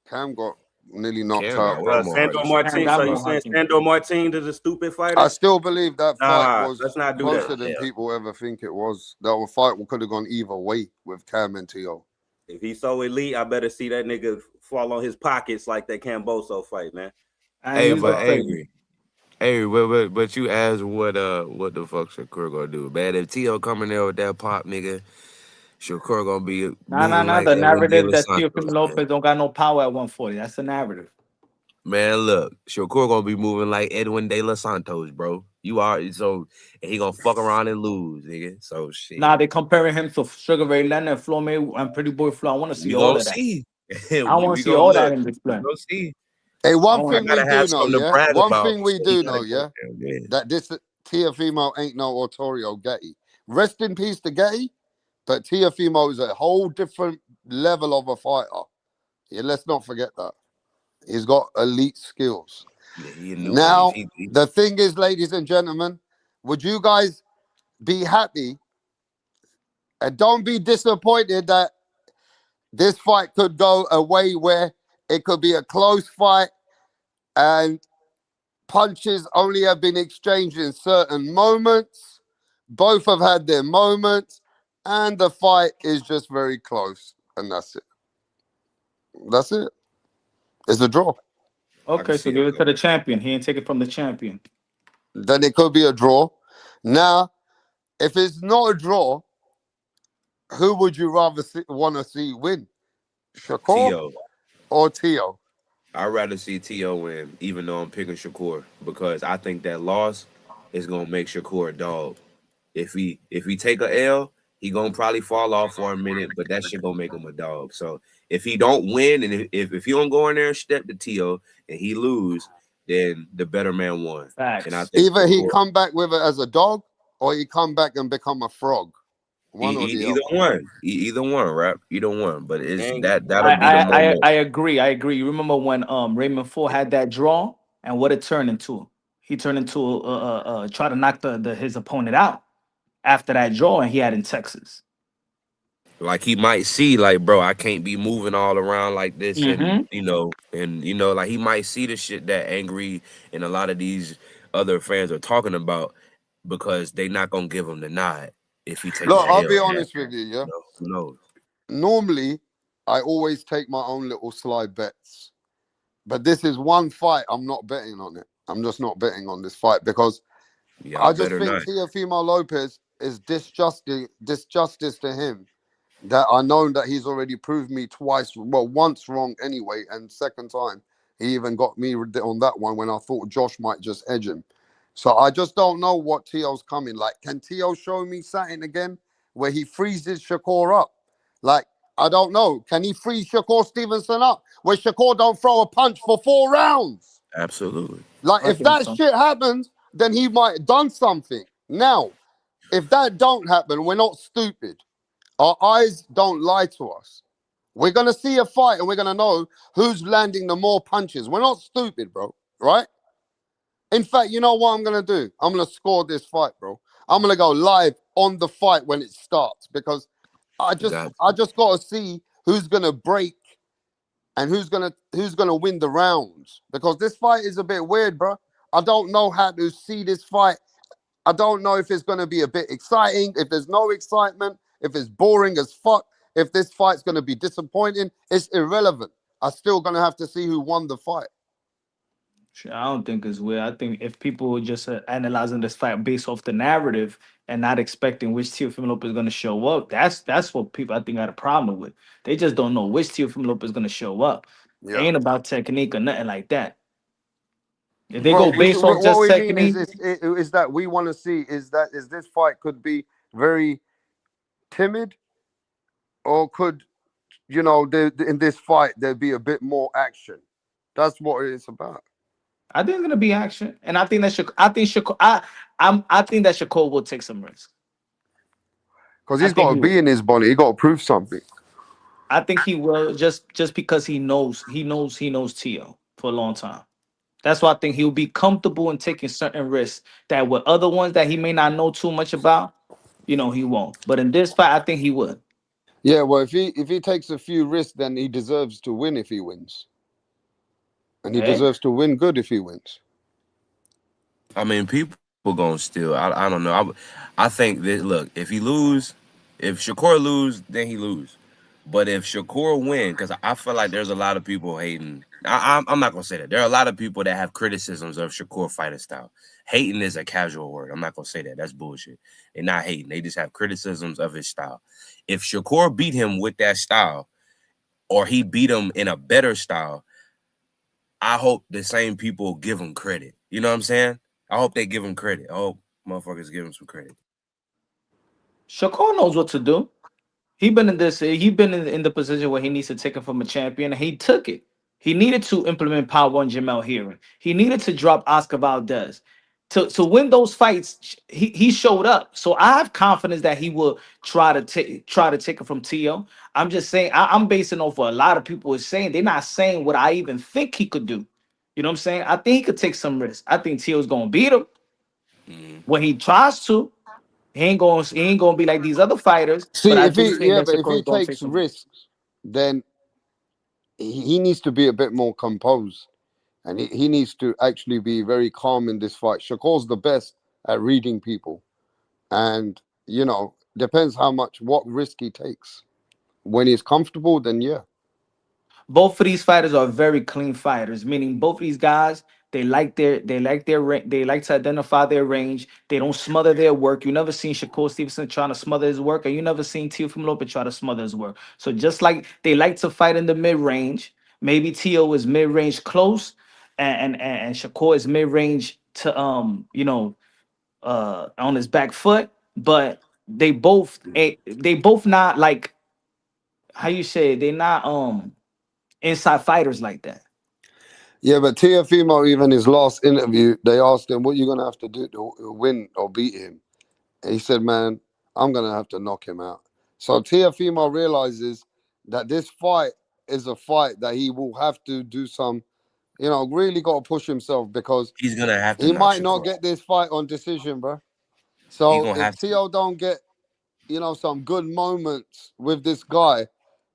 Cam got nearly knocked Cam out, got bro. way more Sandor heart. Martin. got So you more saying heart than Sandor Martin is a stupid fighter? I still believe that fight Nah, was let's not do closer that. than Hell, people ever think it was. That fight could have gone either way with Cam and Tio. If he's so elite, I better see that nigga fall on his pockets like that Camboso fight, man. and hey, he's but afraid. but you asked what the fuck Shakur gonna do, man? If T.O. coming there with that pop, nigga, Shakur gonna be moving Nah. like The Edwin De narrative Los that Santos, Teofimo man. Lopez don't got no power at 140. That's the narrative. Man, look, Shakur gonna be moving like Edwin De Los Santos, bro. You are so, and he gonna fuck around and lose, nigga. So shit, Nah, they comparing him to Sugar Ray Leonard and Flo May and Pretty Boy Flo. I want to see we all gonna of that. see. I want we to see gonna all that look. in this We plan. gonna see. Hey, I one I want thing we gotta do have know, something to yeah? brag One about. thing we So do you know, gotta go yeah? there, man. That this Teofimo ain't no Arturo Getty. Rest in peace to Getty, but Teofimo is a whole different level of a fighter. Yeah, let's not forget that. He's got elite skills. Yeah, he a new wave. Now, the thing is, ladies and gentlemen, would you guys be happy and don't be disappointed that this fight could go a way where it could be a close fight and punches only have been exchanged in certain moments. Both have had their moments, and the fight is just very close, and that's it. That's it. It's a draw. I can Okay, so see give it it to though. the champion. He ain't take it from the champion. Then it could be a draw. Now, if it's not a draw, who would you rather want to see win? Shakur T.O. or Tio? I'd rather see T.O. win, even though I'm picking Shakur, because I think that loss is gonna make Shakur a dog. If he take a L, he gonna probably fall off for a minute, but that shit gonna make him a dog. So if he don't win, and if he don't go in there and step to T.O. and he lose, then the better man won. And I Facts. think Either he Shakur, come back with it as a dog, or he come back and become a frog. One or the either other. one, either one, rap, either one. But it's And that'll be the moment. I agree. I agree. You remember when Raymond Four had that draw and what it turned into? He turned into try to knock the his opponent out after that draw, and he had in Texas. Like he might see, like, bro, I can't be moving all around like this, and Mm-hmm. like he might see the shit that Angry and a lot of these other fans are talking about because they not gonna give him the nod if he take Look, the I'll L. be Yeah, honest with you, yeah. who knows? Normally, I always take my own little slide bets. But this is one fight I'm not betting on it. I'm just not betting on this fight because Y'all I just better think not. Teofimo Lopez is disjustice to him that I know that he's already proved me twice, well, once wrong anyway, and second time he even got me on that one when I thought Josh might just edge him. So I just don't know what Tio's coming. Like, can Tio show me something again where he freezes Shakur up? Like, I don't know. Can he freeze Shakur Stevenson up where Shakur don't throw a punch for 4 rounds? Absolutely. Like, I if think that so. shit happens, then he might have done something. Now, if that don't happen, we're not stupid. Our eyes don't lie to us. We're going to see a fight and we're going to know who's landing the more punches. We're not stupid, bro. Right? In fact, you know what I'm going to do? I'm going to score this fight, bro. I'm going to go live on the fight when it starts because I Got just got to see who's going to break and who's gonna win the rounds because this fight is a bit weird, bro. I don't know how to see this fight. I don't know if it's gonna be a bit exciting, if there's no excitement, if it's boring as fuck, if this fight's gonna be disappointing. It's irrelevant. I'm still gonna have to see who won the fight. Shit, I don't think it's weird. I think if people were just analyzing this fight based off the narrative and not expecting which Teofimo Lopez is going to show up, that's what people I think got a problem with. They just don't know which Teofimo Lopez is going to show up. It Yeah. ain't about technique or nothing like that. If they go Well, based off what just we mean technique, is that we want to see is this fight could be very timid or could in this fight there'd be a bit more action. That's what it's about. I think it's going to be action, and I think that I think that Shakur will take some risk. Because I he's got think to he be will. in his body. He got to prove something. I think he will just because he knows Tio for a long time. That's why I think he'll be comfortable in taking certain risks that with other ones that he may not know too much about, he won't. But in this fight, I think he would. Yeah, well, if he takes a few risks, then he deserves to win if he wins. And he Hey? deserves to win good if he wins. I mean, people gonna still. I don't know. I think that look, if Shakur lose, then he lose. But if Shakur win, because I feel like there's a lot of people hating. I'm not gonna say that. There are a lot of people that have criticisms of Shakur fighting style. Hating is a casual word. I'm not gonna say that. That's bullshit. They're not hating. They just have criticisms of his style. If Shakur beat him with that style, or he beat him in a better style, I hope the same people give him credit. You know what I'm saying? I hope they give him credit. I hope motherfuckers give him some credit. Shakur knows what to do. He been in this. He been in the position where he needs to take it from a champion, and he took it. He needed to implement power on Jamel Herring. He needed to drop Oscar Valdez. To win those fights, he showed up. So I have confidence that he will try to take it from Tio. I'm just saying I'm basing off what a lot of people are saying. They're not saying what I even think he could do. You know what I'm saying? I think he could take some risks. I think Tio's gonna beat him when he tries to. He ain't gonna be like these other fighters, but See, I if do he think yeah, that but if Shakur he is gonna take takes some risks. risks, then he needs to be a bit more composed. And he needs to actually be very calm in this fight. Shakur's the best at reading people. And, depends what risk he takes. When he's comfortable, then yeah. Both of these fighters are very clean fighters, meaning both of these guys they like to identify their range. They don't smother their work. You never seen Shakur Stevenson trying to smother his work, and you never seen Teofimo Lopez try to smother his work. So just like they like to fight in the mid range, maybe Tio is mid range close, and Shakur is mid range to on his back foot, but they both not like how you say it, they not inside fighters like that. Yeah, but Teofimo, even his last interview, they asked him, what you going to have to do to win or beat him? And he said, man, I'm going to have to knock him out. So Teofimo realizes that this fight is a fight that he will have to do some, really got to push himself because He's gonna have to he knock might not Shakur. get this fight on decision, bro. He So gonna if have to. Teo don't get, some good moments with this guy,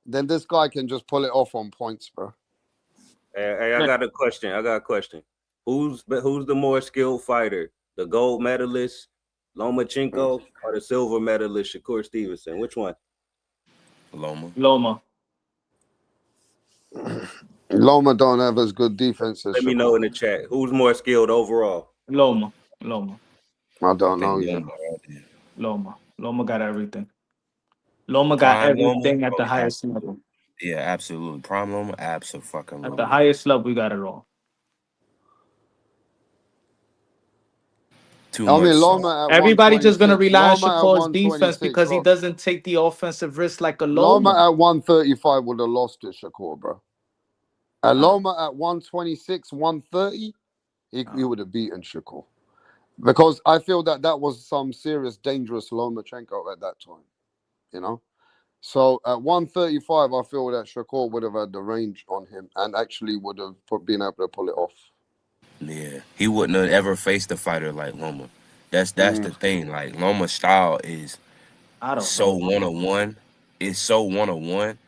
then this guy can just pull it off on points, bro. Hey, I got a question. Who's the more skilled fighter? The gold medalist Lomachenko or the silver medalist Shakur Stevenson? Which one? Loma. Loma. Loma don't have as good defense as Let me know Shakur. in the chat. Who's more skilled overall? Loma. I I don't think know yet. Loma right there. Loma got everything. Loma got Prime Loma. everything at Oh the yeah, highest level. yeah, absolutely. Prime Loma, At the absolutely. highest level, we got it all. Too I much mean, so. Loma at Everybody just gonna 126. rely on Loma at Shakur's defense 126. because he Bro. doesn't take the offensive risk like a Loma Loma. at 135 would have lost to Shakur, bro. At Loma at 126, 130, he would have beaten Shakur. Because I feel that was some serious, dangerous Lomachenko at that time, you know? So at 135, I feel that Shakur would have had the range on him and actually would have been able to pull it off. Yeah, he wouldn't have ever faced a fighter like Loma. That's the thing. Like Loma's style is I don't so know. 101. It's so 101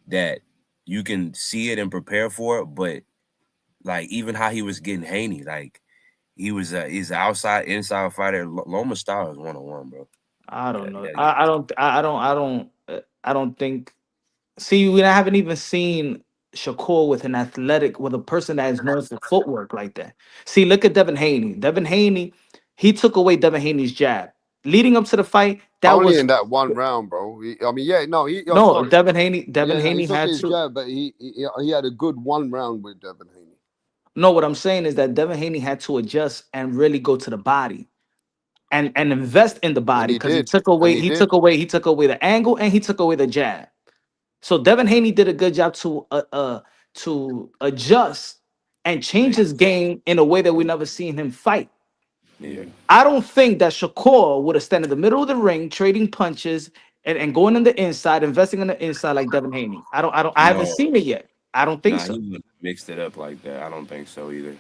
that you can see it and prepare for it. But like even how he was getting Haney, like he's an outside inside fighter. Loma's style is 101, bro. I You don't gotta, you know. gotta get I don't think. See, we haven't even seen Shakur with with a person that is known for footwork like that. See, look at Devin Haney. Devin Haney, he took away Devin Haney's jab. Leading up to the fight, that Only was in that one round, bro. Oh, no sorry. Devin Haney. Devin Yeah, no, he Haney took had his to. jab, but he had a good one round with Devin Haney. No, what I'm saying is that Devin Haney had to adjust and really go to the body and invest in the And body he because he did. took And away he he did. took away he took away the angle and he took away the jab. So Devin Haney did a good job to adjust and change his game in a way that we never seen him fight. yeah. I don't think that Shakur would have stand in the middle of the ring trading punches and going on the inside, investing on the inside like Devin Haney. I haven't No, seen it yet. I don't think nah, so. he wouldn't have mixed it up like that. I don't think so either.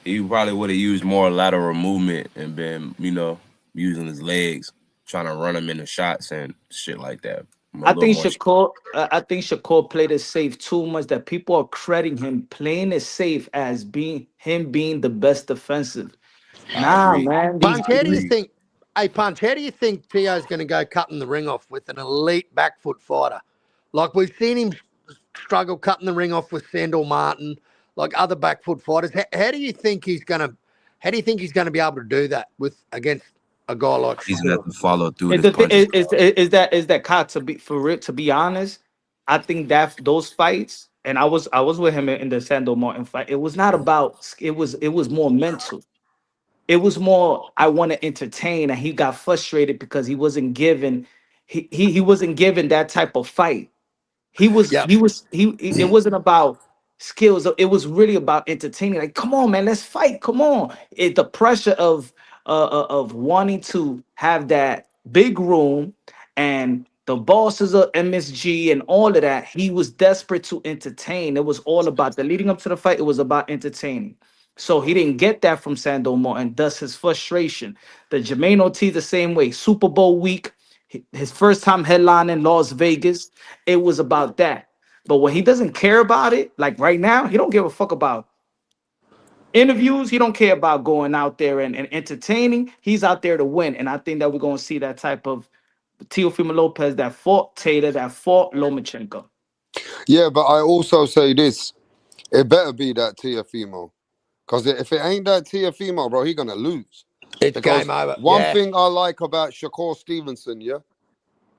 He probably would have used more lateral movement and been, using his legs, trying to run him into shots and shit like that. I think Shakur played it safe too much that people are crediting him playing it safe as being the best defensive. I Nah, agree. man. Punch, I how do you agree. think? Hey, Punch, how do you think Tio's going to go cutting the ring off with an elite back foot fighter? Like we've seen him struggle cutting the ring off with Sandor Martin, like other back foot fighters. How do you think he's going to? How do you think he's going to be able to do that with against a guy like He's gonna Shakur? have to follow through with Is his the thing punches. is that Kai, to be for real, to be honest, I think that those fights, and I was with him in the Sandor Martin fight. It was not about it was more mental. It was more I want to entertain, and he got frustrated because he wasn't given he wasn't given that type of fight. Yep. It wasn't about skills. It was really about entertaining. Like, come on, man, let's fight. Come on. The pressure of wanting to have that big room and the bosses of MSG and all of that. He was desperate to entertain. It was all about the leading up to the fight. It was about entertaining. So he didn't get that from Sandor Martin, thus his frustration. The Jermaine Ortiz the same way. Super Bowl week, his first time headlining Las Vegas, it was about that. But when he doesn't care about it, like right now, he don't give a fuck about interviews. He don't care about going out there and entertaining. He's out there to win. And I think that we're going to see that type of Teofimo Lopez that fought Taylor, that fought Lomachenko. Yeah, but I also say this: it better be that Teofimo, because if it ain't that Teofimo, bro, he gonna lose. It's Because game over. one Yeah. thing I like about Shakur Stevenson, yeah,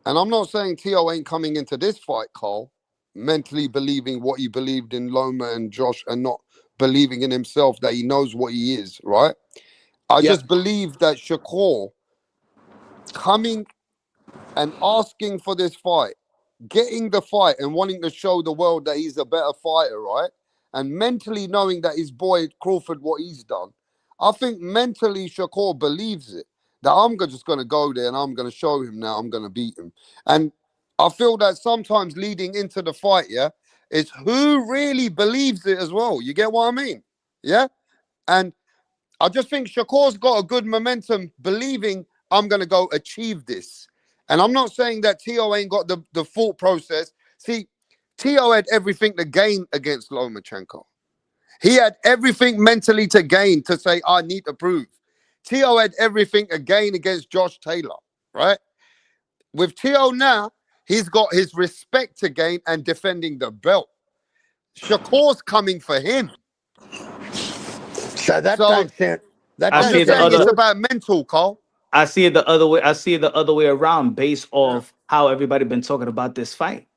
and I'm not saying Teo ain't coming into this fight, Carl, mentally believing what he believed in Loma and Josh and not believing in himself that he knows what he is, right? I Yep. just believe that Shakur coming and asking for this fight, getting the fight and wanting to show the world that he's a better fighter, right? And mentally knowing that his boy Crawford, what he's done, I think mentally Shakur believes it. That just going to go there and I'm going to show him now I'm going to beat him. And I feel that sometimes leading into the fight, yeah, is who really believes it as well. You get what I mean? Yeah? And I just think Shakur's got a good momentum believing I'm going to go achieve this. And I'm not saying that Tio ain't got the thought process. See, Tio had everything to gain against Lomachenko. He had everything mentally to gain to say, I need to prove. Tio had everything to gain against Josh Taylor, right? With Tio now, he's got his respect to gain and defending the belt. Shakur's coming for him. So that don't sound. That I'm don't just sound saying it's good. about mental, Carl. I see it the other way. I see it the other way around based off how everybody been talking about this fight.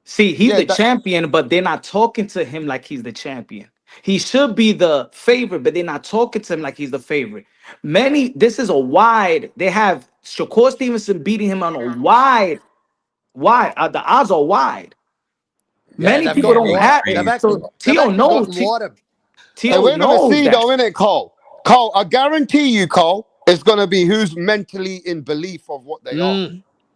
See, he's Yeah, the champion, but they're not talking to him like he's the champion. He should be the favorite, but they're not talking to him like he's the favorite. This is a wide. They have Shakur Stevenson beating him on a wide. The odds are wide. Yeah, Many they've people got don't wider. have. So They've Tio actually knows. gotten wider. Hey, Tio we're gonna knows see that. though, innit, Cole? Cole, I guarantee you, Cole, it's gonna be who's mentally in belief of what they are.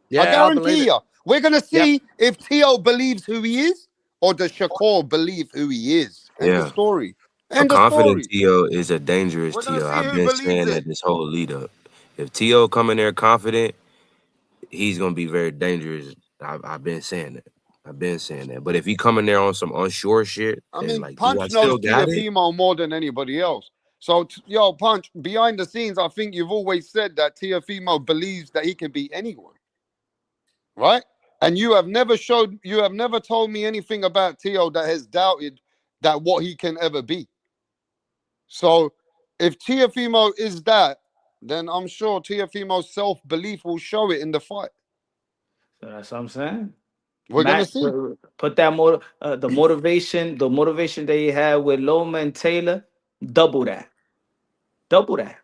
Yeah, I I believe guarantee it. you. We're gonna Yep. see if Tio believes who he is, or does Shakur believe who he is. End of Yeah. story. A End of confident story. Tio is a dangerous We're gonna Tio. see I've who been believes saying that it. this whole lead up. If Tio come in there confident, he's gonna be very dangerous. I've been saying that. I've been saying that. But if he come in there on some unsure shit I and mean, like, do I Punch knows still got it? Tiafimo more than anybody else. So, yo, Punch, behind the scenes, I think you've always said that Tiafimo believes that he can beat anyone, right? And you have never told me anything about Tio that has doubted that what he can ever be. So, if Tiafimo is that, then I'm sure Tiafimo's self-belief will show it in the fight. So that's what I'm saying. We're gonna see. Put that the motivation that he had with Loma and Taylor, double that. Double that.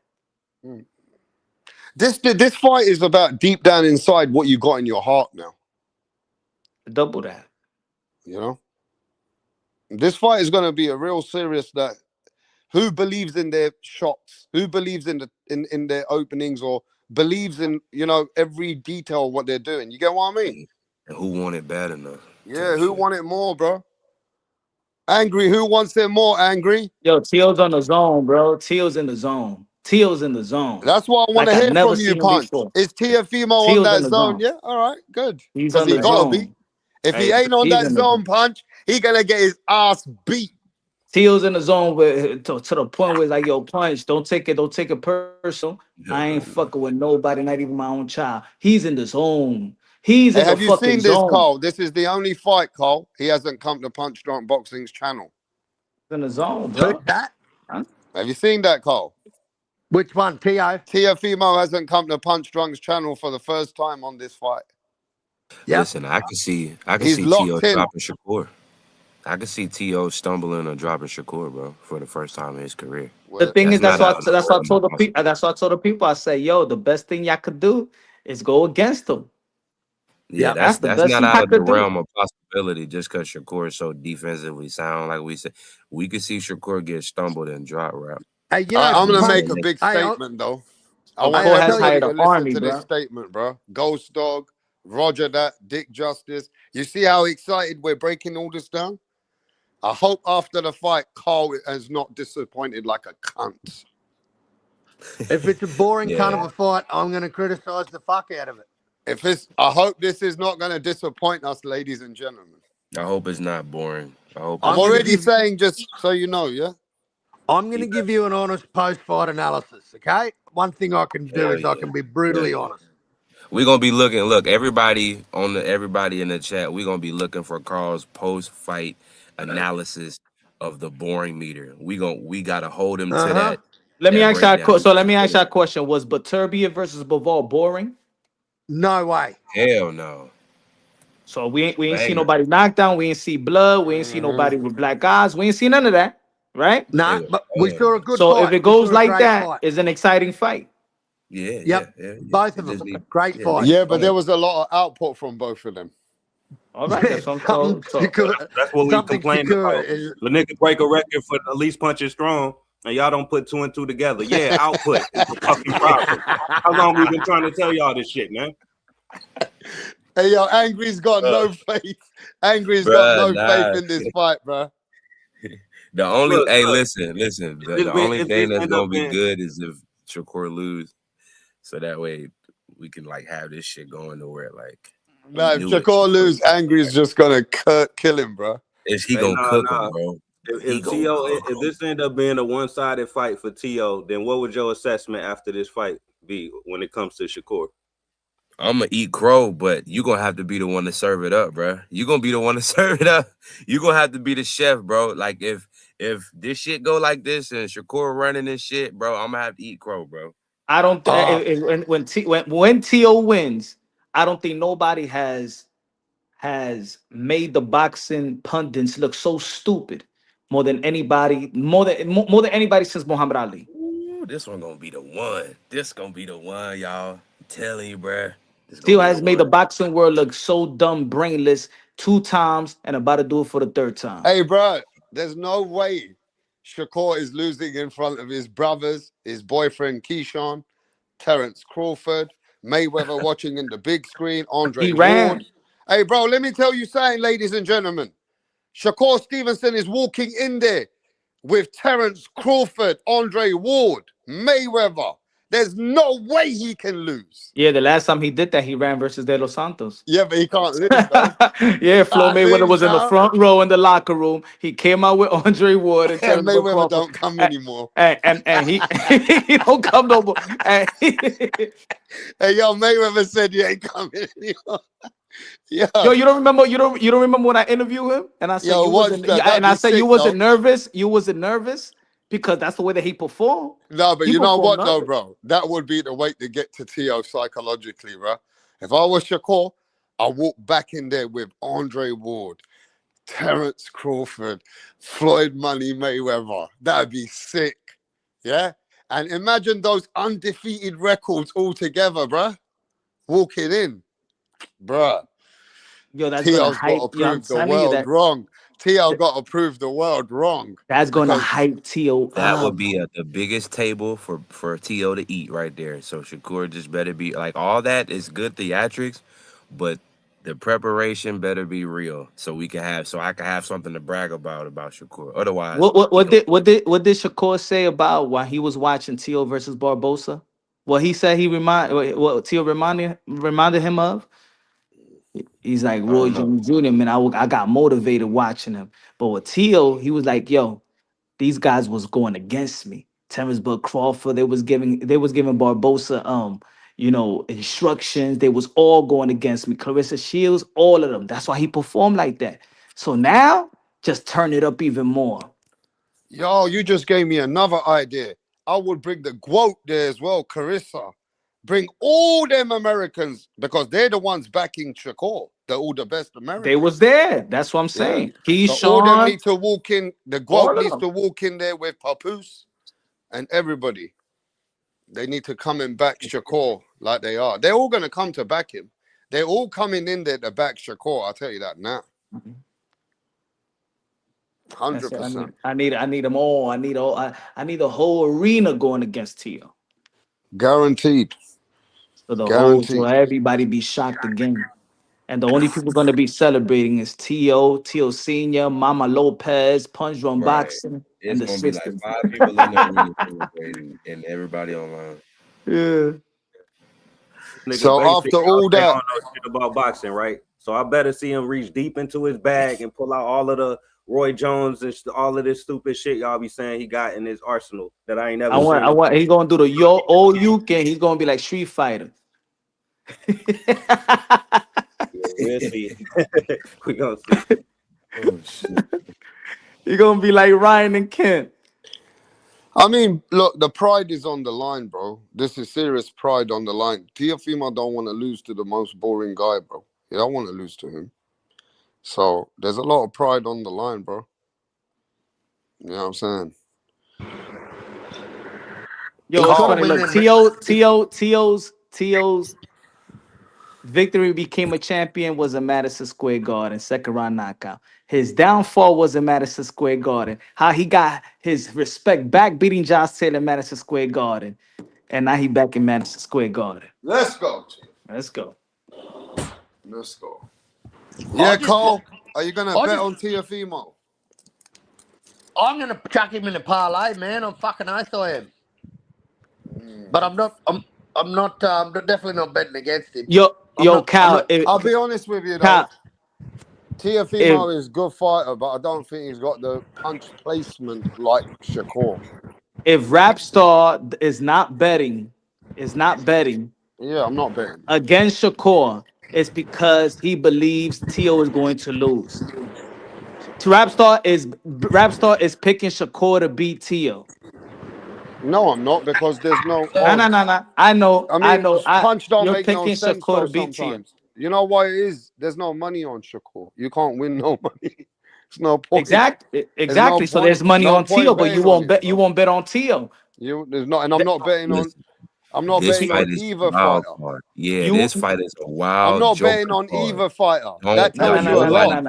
This fight is about deep down inside what you got in your heart now. Double that. You know? This fight is gonna be a real serious that who believes in their shots, who believes in in their openings or believes in, every detail of what they're doing. You get what I mean? And who want it bad enough? Yeah, who want it more, bro? Angry, who wants it more, Angry? Yo, Tio's on the zone, bro. Tio's in the zone. Tio's in the zone. That's what I want Like to I hear never from you, seen him Punch. before. Is Tiafimo on Tio's that in the zone? zone. Yeah, all right, good. He's Because on he the gotta be. zone. If he Hey, ain't on He's that in the zone, zone. Punch, he gonna get his ass beat. Tio's in the zone to the point where it's like, yo, Punch, don't take it personal. I ain't fucking with nobody, not even my own child. He's in the zone. He's Hey, in the have you fucking seen this, zone. Cole? This is the only fight, Cole. He hasn't come to Punch Drunk Boxing's channel. He's in the zone, Who's bro. that? Have you seen that, Cole? Which one, Tio? Tiafimo hasn't come to Punch Drunk's channel for the first time on this fight. Yep. Listen, I can see He's T.O. locked in. dropping Shakur. I can see T.O. stumbling or dropping Shakur, bro, for the first time in his career. The thing is, That's that's not what out of that's what I the told the realm. people. That's what I told the people. I say, yo, the best thing y'all could do is go against him. Yeah, That's the that's best not thing out I of the could do. realm of possibility just because Shakur is so defensively sound. Like we said, we could see Shakur get stumbled and drop rap. Hey, you know, I'm gonna Punch- make a big Hey, statement though. I Shakur want I'll has tell you. everybody hired to an listen army, to this bro. statement, bro. Ghost Dog, Roger that, Dick Justice. You see how excited we're breaking all this down? I hope after the fight, Carl is not disappointed like a cunt. If it's a boring Yeah, kind of a fight, I'm going to criticize the fuck out of it. I hope this is not going to disappoint us, ladies and gentlemen. I hope it's not boring. I hope I'm I'm gonna already give- saying, just so you know, yeah. I'm going to give you an honest post-fight analysis, okay? One thing I can do Hell is I yeah. can be brutally Hell yeah. honest. We're gonna be looking. Look, everybody in the chat. We're gonna be looking for Carl's post-fight analysis of the boring meter. We gotta hold him to that. Let me ask breakdown. y'all. So let me ask y'all a question. Was Baturbia versus Bivol boring? No way. Hell no. So we ain't Banger. see nobody knocked down. We ain't see blood. We ain't see nobody with black eyes. We ain't see none of that, right? Nah, but we saw a good So fight. if it We goes saw a like great that, fight. it's an exciting fight. Yeah, Yep. yeah. Both of It just them. be- Great yeah, fight. Yeah, but there was a lot of output from both of them. All right, that's what I'm Something told. So Shakur, That's what we something complained Shakur about. is. The nigga break a record for at least punching strong, and y'all don't put 2 and 2 together. Yeah, output is the fucking problem. How long we been trying to tell y'all this shit, man? Hey, yo, Angry's got no faith. Angry's got no faith in this fight, bro. The only Look, listen. The only thing that's end up gonna be being- good is if Shakur lose, so that way we can like have this shit going to where like Nah, if knew it. Shakur lose, Angry's just gonna kill him, bro. Is he Hey, gonna nah, cook nah. him, bro? If T.O. if this end up being a one-sided fight for T.O., then what would your assessment after this fight be when it comes to Shakur? I'm gonna eat crow, but you gonna have to be the one to serve it up, bro. You gonna be the one to serve it up. You gonna have to be the chef, bro. Like if this shit go like this and Shakur running this shit, bro, I'm gonna have to eat crow, bro. I don't. When T.O. wins, I don't think nobody has made the boxing pundits look so stupid more than anybody since Muhammad Ali. Ooh, this one gonna be the one. This gonna be the one, y'all. I'm telling you, bro. T.O. has made the boxing world look so dumb, brainless 2 times, and about to do it for the 3rd time. Hey, bro, there's no way Shakur is losing in front of his brothers, his boyfriend Keyshawn, Terence Crawford, Mayweather watching in the big screen, Andre He ran. Ward. Hey, bro, let me tell you something, ladies and gentlemen. Shakur Stevenson is walking in there with Terence Crawford, Andre Ward, Mayweather. There's no way he can lose. Yeah, the last time he did that, he ran versus De Los Santos. Yeah, but he can't lose, though. Yeah, Flo Mayweather lose was in the now. front row in the locker room. He came out with Andre Ward and Terence Mayweather Crawford. don't come anymore. And he he don't come no more. And Hey, yo, Mayweather said you ain't coming anymore. Yeah. yo, you don't remember when I interviewed him and I said Yo, you watch wasn't that. That'd and I be said you sick, wasn't though. nervous. You wasn't nervous because that's the way that he performed. No, but He you know what, performed though, nervous. bro? That would be the way to get to T.O. psychologically, bro. If I was Shakur, I walk back in there with Andre Ward, Terence Crawford, Floyd Money Mayweather. That'd be sick. Yeah? And imagine those undefeated records all together, bro. Walking in. Bruh. Yo, that's gonna T.O.'s got hype. to Yo, I'm prove the telling you world that wrong. T.O. got to prove the world wrong. that's gonna Because hype T.O. That up. would be the biggest table for T.O. to eat right there. So Shakur just better be like all that is good theatrics, but the preparation better be real, so I can have something to brag about Shakur. Otherwise, What did Shakur say about while he was watching Tio versus Barbosa? What he said what Tio reminded him of? He's like I Roy don't know. Jones Jr. Man, I got motivated watching him. But with Tio, he was like, yo, these guys was going against me. Terrence Bud Crawford, they was giving Barbosa instructions. They was all going against me. Clarissa Shields, all of them. That's why he performed like that. So now, just turn it up even more. Yo, you just gave me another idea. I would bring the GWOAT there as well, Carissa. Bring all them Americans because they're the ones backing Shakur. They're all the best Americans. They was there. That's what I'm saying. So all them need to walk in. The GWOAT needs to walk in there with Papoose and everybody. They need to come and back Shakur like they are. They're all going to come to back him. They're all coming in there to back Shakur. I'll tell you that now. 100%. I need them all. I need the whole arena going against Tio. Guaranteed. So everybody be shocked again. And the only people going to be celebrating is Tio Senior, Mama Lopez, Punch Drum Boxing, it's and the gonna be sisters. like 5 people in there celebrating and everybody online. Yeah. So after all that, I don't know shit about boxing, right? So I better see him reach deep into his bag and pull out all of the Roy Jones and all of this stupid shit y'all be saying he got in his arsenal that I ain't never seen. He's gonna do the you can. He's gonna be like Street Fighter. We'll see. We gonna see. Oh shit. He's gonna be like Ryan and Kent. I mean, look, the pride is on the line, bro. This is serious pride on the line. Teofimo don't want to lose to the most boring guy, bro. He don't want to lose to him. So there's a lot of pride on the line, bro. You know what I'm saying? Yo, it's funny. Look, Tio's victory became a champion was a Madison Square Garden second round knockout. His downfall was in Madison Square Garden. How he got his respect back beating Josh Taylor in Madison Square Garden. And now he back in Madison Square Garden. Let's go. Let's go. Let's go. Yeah, Cole, are you going to bet on Teofimo? I'm going to chuck him in a parlay, man. I'm fucking oath I am. But I'm definitely not betting against him. Cal. I'll be honest with you, though. Teofimo is a good fighter, but I don't think he's got the punch placement like Shakur. If Rapstar is not betting, yeah, I'm not betting against Shakur, it's because he believes Tio is going to lose. Rapstar is picking Shakur to beat Tio. No, I'm not, because there's no. No. I know. Punch don't make no sense Shakur though to beat sometimes. Tio. You know why it is? There's no money on Shakur. You can't win no money. It's no point. Exactly. No so there's money on Tio, but you won't bet. Bro. You won't bet on Tio. There's not, and I'm not betting on. I'm not betting on either fighter. Yeah, this fight is a wild. I'm not betting on either fighter. That tells you a lot.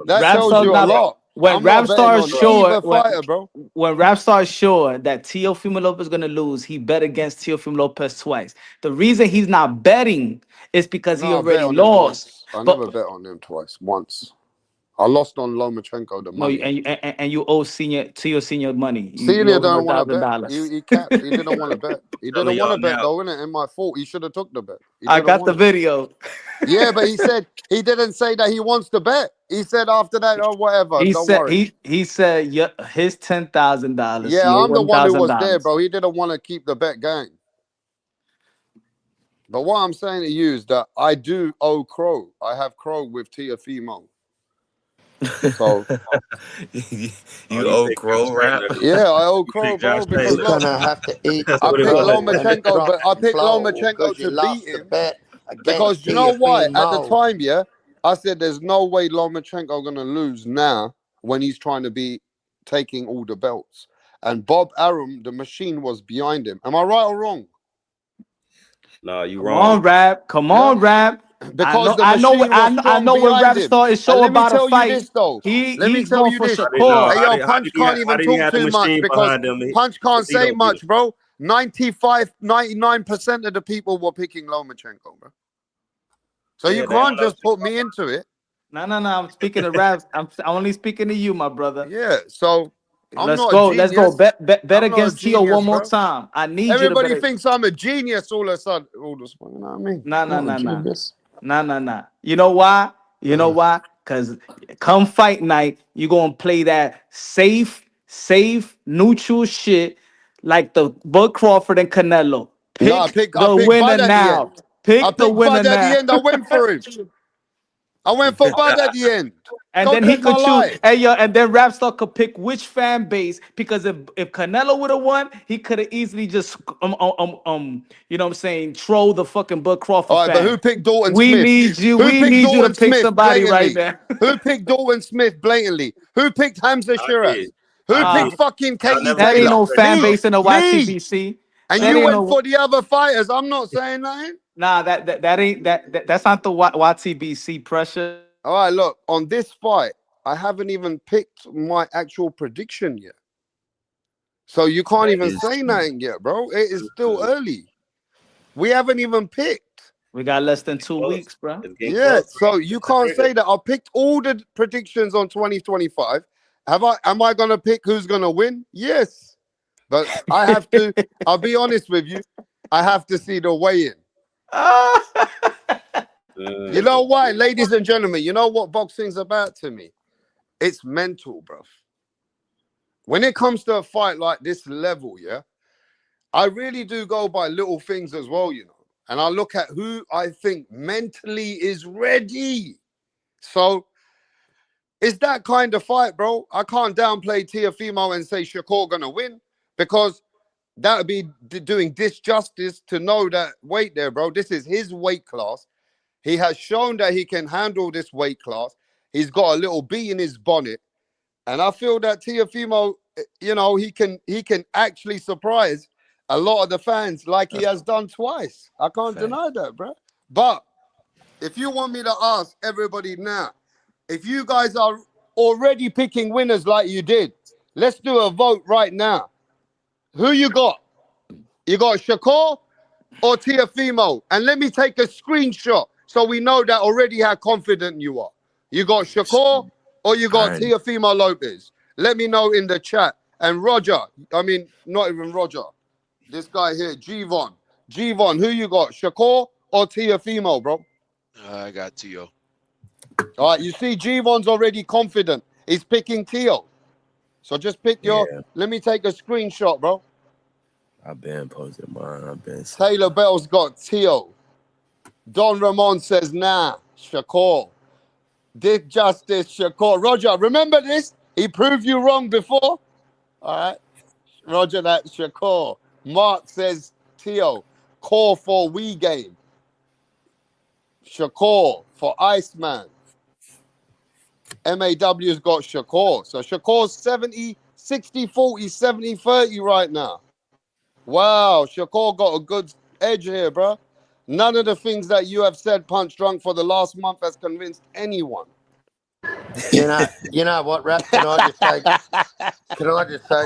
That tells you a lot. When Rapstar is sure, bro. When Rapstar is sure that Teofimo Lopez is gonna lose, he bet against Teofimo Lopez twice. The reason he's not betting is because he already lost. I never bet on him twice. Once. I lost on Lomachenko the money. No, and you owe Tio Senior money. Senior don't want to bet. He capped. He didn't want to bet. He didn't want to bet though, innit? And my fault. He should have took the bet. I got the video. Yeah, but he said he didn't say that he wants to bet. He said after that, oh whatever. Don't worry. He said his $10,000. Yeah, I'm the one who was there, bro. He didn't want to keep the bet going. But what I'm saying to you is that I do owe Crow. I have Crow with Teofimo. So you owe Crow rap? Yeah, I owe Crow, bro, because he's gonna have to eat. I picked Lomachenko, but I picked Lomachenko to beat him because you know why? At the time, I said there's no way Lomachenko gonna lose now when he's trying to be taking all the belts. And Bob Arum, the machine, was behind him. Am I right or wrong? No, you wrong. Come on, Rap. Because I know when Rapstar is sure about a fight. Let me tell you this. Hey, yo, Punch can't even talk too much because Punch can't say much, bro. 99% of the people were picking Lomachenko, bro. So Yeah, you they don't can't know just put me into it. No. I'm speaking to raps. I'm only speaking to you, my brother. Yeah. So I'm Let's not a go. Let's go. genius. Bet I'm not a against Tio genius, one more bro. time. I need you to Everybody bet. thinks I'm a genius all of a sudden. All this, you know what I mean? Nah. Not a genius. Nah. You know why? You know why? Because come fight night, you're going to play that safe, neutral shit like the Bud Crawford and Canelo. No, I Pick the picked winner Bud at the end. now. I Pick the picked winner Bud at the now. end. I went for him. I went for Bud at the end. And Don't then he take my could choose. life. Hey yo, and then Rapstar could pick which fan base, because if Canelo would have won, he could have easily just you know what I'm saying, troll the fucking Bud Crawford All right, but fan. who picked Dalton We Smith? need you. Who We picked need you to Dalton pick Smith somebody right blatantly? now. Who picked Dalton Smith blatantly? Who picked Hamza I Shiraz? did. Who I picked did. fucking Y'all Katie never That picked ain't Taylor? no fan Alfredo. base in the Me. YTBC. And That you ain't went no. for the other fighters. I'm not saying nothing. Nah, that ain't that's not the YTBC pressure. All right, look, on this fight, I haven't even picked my actual prediction yet. So you can't That even is say true. nothing yet, bro. It is still early. We haven't even picked. We got less than 2 Close. weeks, bro. It's getting Yeah, close, bro. so you It's the can't trigger. say that. I picked all the predictions on 2025. Am I gonna pick who's gonna win? Yes. But I have to, I'll be honest with you, I have to see the weigh-in. You know why, ladies and gentlemen? You know what boxing's about to me? It's mental, bro. When it comes to a fight like this level, yeah, I really do go by little things as well, you know. And I look at who I think mentally is ready. So it's that kind of fight, bro. I can't downplay Teofimo and say Shakur gonna win, because that would be doing disjustice to know that weight there, bro. This is his weight class. He has shown that he can handle this weight class. He's got a little bee in his bonnet. And I feel that Teofimo, you know, he can actually surprise a lot of the fans like he has done twice. I can't deny that, bro. But if you want me to ask everybody now, if you guys are already picking winners like you did, let's do a vote right now. Who you got? You got Shakur or Teofimo? And let me take a screenshot so we know that already how confident you are. You got Shakur or you got Alright. Teofimo Lopez? Let me know in the chat. And Roger, I mean, not even Roger. This guy here, Gvon. Gvon, who you got? Shakur or Teofimo, bro? I got Tio. All right, you see, Gvon's already confident. He's picking Teo. So just pick your, let me take a screenshot, bro. I've been posting mine. I've been Taylor Bell's got Teo. Don Ramon says, nah, Shakur. Dick Justice, Shakur. Roger, remember this? He proved you wrong before. All right. Roger that, Shakur. Mark says, Teo. Call for we game. Shakur for Iceman. MAW's got Shakur. So Shakur's 70, 60, 40, 70, 30 right now. Wow, Shakur got a good edge here, bro. None of the things that you have said, Punch Drunk, for the last month has convinced anyone. You know what, Rap? Can I just say,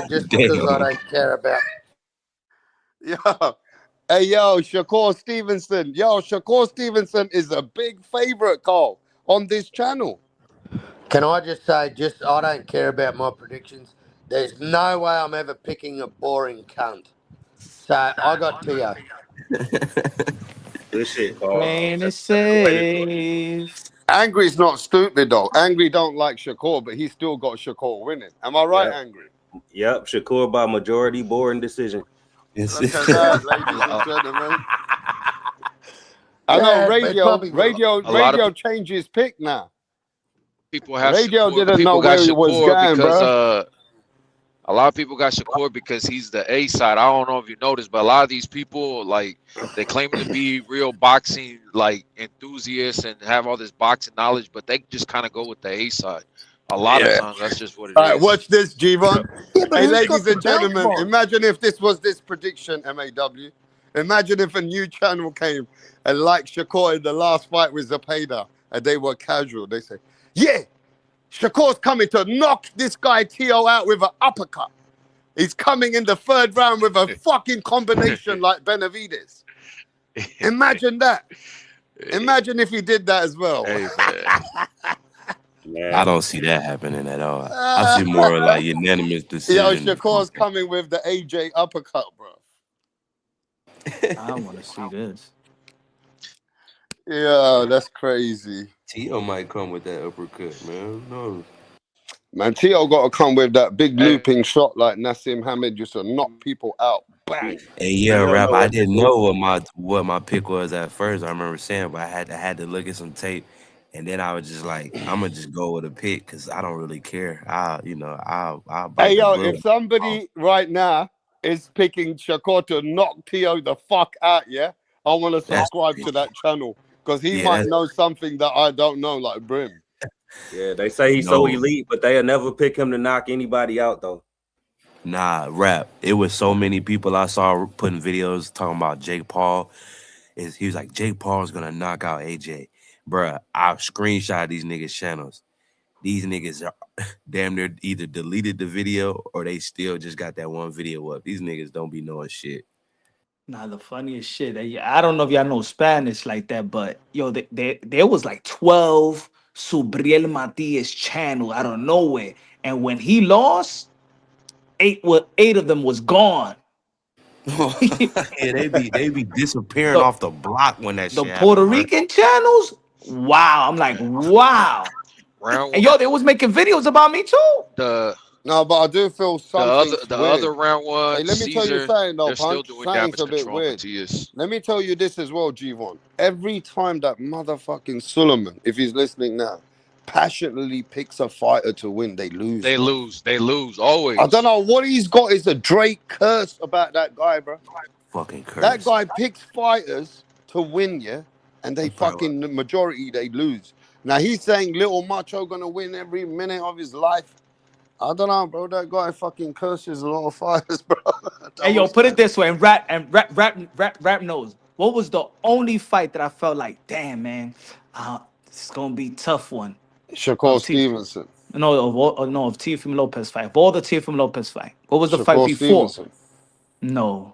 just because I don't care about. Yo, hey, yo, Shakur Stevenson. Yo, Shakur Stevenson is a big favorite, Carl, on this channel. Can I just say, I don't care about my predictions. There's no way I'm ever picking a boring cunt. So I got Tio. Good shit, Carl. Playing it That's the way to do it. safe. Angry's not stupid, though. Angry don't like Shakur, but he still got Shakur winning. Am I right, Yep. Angry? Yep, Shakur by majority boring decision. Look at that, ladies and gentlemen. I Yeah, know it Radio probably will. A lot of changed his pick now. people have Radio Shakur. didn't People know got where he was Shakur going, because bro. a lot of people got Shakur because he's the A side. I don't know if you noticed, but a lot of these people, like, they claim to be real boxing like enthusiasts and have all this boxing knowledge, but they just kind of go with the A side. A lot of times, that's just what it All right, is. watch this, Gvon. Yeah, but Hey, who's got ladies the and belt, gentlemen, Von? imagine if this was this prediction, MAW. Imagine if a new channel came and, like Shakur in the last fight with Zepeda, and they were casual. They say, yeah, Shakur's coming to knock this guy Tio out with an uppercut. He's coming in the third round with a fucking combination like Benavides. Imagine that. Imagine if he did that as well. Hey, man. I don't see that happening at all. I see more like unanimous Yo, decision. Shakur's coming with the AJ uppercut, bro. I want to see this. Yeah, that's crazy. Tio might come with that uppercut, man. No. Man, Tio got to come with that big Hey. looping shot like Nassim Hamid used to knock people out. Bang. Hey, yeah, don't Rap. know I what didn't to know what my pick was at first. I remember saying, but I had to look at some tape, and then I was just like, I'm gonna just go with a pick because I don't really care. I'll Hey, bite the yo, bullet. if somebody right now is picking Shakur to knock Tio the fuck out, yeah, I want to That's subscribe to that channel because he yeah, might that's know something that I don't know, like Brim. Yeah, they say he's so no, elite, but they'll never pick him to knock anybody out though. nah, Rap. It was so many people I saw putting videos talking about Jake Paul. He was like, Jake Paul's gonna knock out AJ. Bruh, I screenshot these niggas' channels. These niggas are damn near either deleted the video or they still just got that one video up. These niggas don't be knowing shit. Nah, the funniest shit. I don't know if y'all know Spanish like that, but yo, there was like 12 Subriel Matias channel out of nowhere, and when he lost, eight of them was gone. Yeah, they be disappearing the off the block when that the shit Puerto happen, bro. Rican channels. Wow, I'm like, wow. Round And yo, they was making videos about me too. the No, but I do feel something's the weird. other round one, Hey, let me tell you Caesar, something though, they're still Punch. doing Something's damage a bit control, weird. Matias. Let me tell you this as well, G1. Every time that motherfucking Suleiman, if he's listening now, passionately picks a fighter to win, they lose. They bro. lose. They lose always. I don't know what he's got. Is a Drake curse about that guy, bro. Fucking curse. That guy picks fighters to win, yeah, and they fucking the majority they lose. Now he's saying Little Macho gonna win every minute of his life. I don't know, bro. That guy fucking curses a lot of fighters, bro. Hey yo, put it this way, and rap knows. What was the only fight that I felt like, damn man, this is gonna be a tough one. Shakur Stevenson. Of Teofimo Lopez fight. Of all the Teofimo Lopez fight, what was the fight Shakur before? Stevenson. No,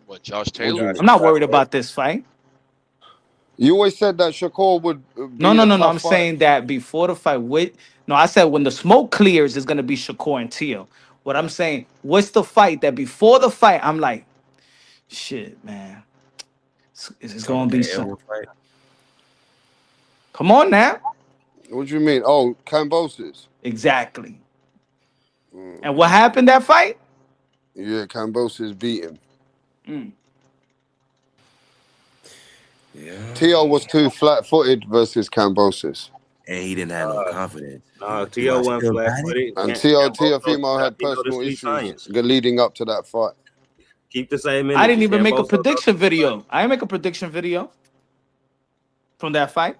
What, Josh Taylor? I'm not worried about this fight. You always said that Shakur would be No. a tough I'm fight. saying that before the fight I said when the smoke clears, it's gonna be Shakur and Teo. What I'm saying, what's the fight that before the fight, I'm like, shit, man, it's gonna be some. Come on now. What do you mean? Oh, Cambosis. Exactly. And what happened that fight? Yeah, Cambosis beat him. Yeah. Tio was too flat-footed versus Cambosis. And he didn't have no confidence. Tio wasn't flat-footed. And Teofimo had personal issues leading up to that fight. Keep the same energy. I didn't even make a prediction video. I didn't make a prediction video from that fight.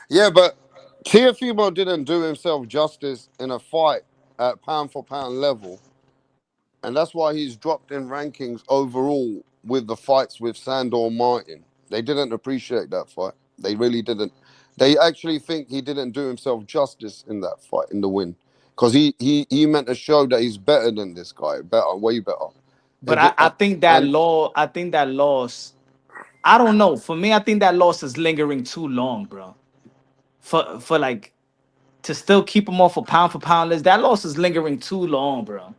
Yeah, but Teofimo didn't do himself justice in a fight at pound-for-pound level. And that's why he's dropped in rankings overall with the fights with Sandor Martin. They didn't appreciate that fight. They really didn't. They actually think he didn't do himself justice in that fight, in the win. Because he meant to show that he's better than this guy. Better, way better. But I think that loss, I don't know. For me, I think that loss is lingering too long, bro. For like to still keep him off a pound for pound list, that loss is lingering too long, bro.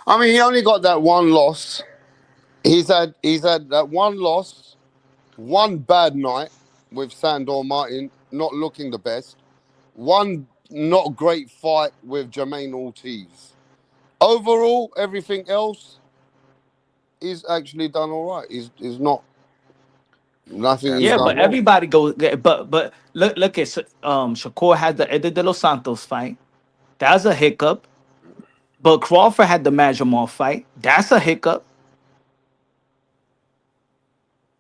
I mean, he only got that one loss. He's had that one loss, one bad night with Sandor Martin not looking the best, one not great fight with Jermaine Ortiz. Overall, everything else, he's actually done all right. He's not nothing. Yeah, he's but done everybody goes. But look at Shakur had the Eddie De Los Santos fight. That's a hiccup. But Crawford had the Majamor fight. That's a hiccup.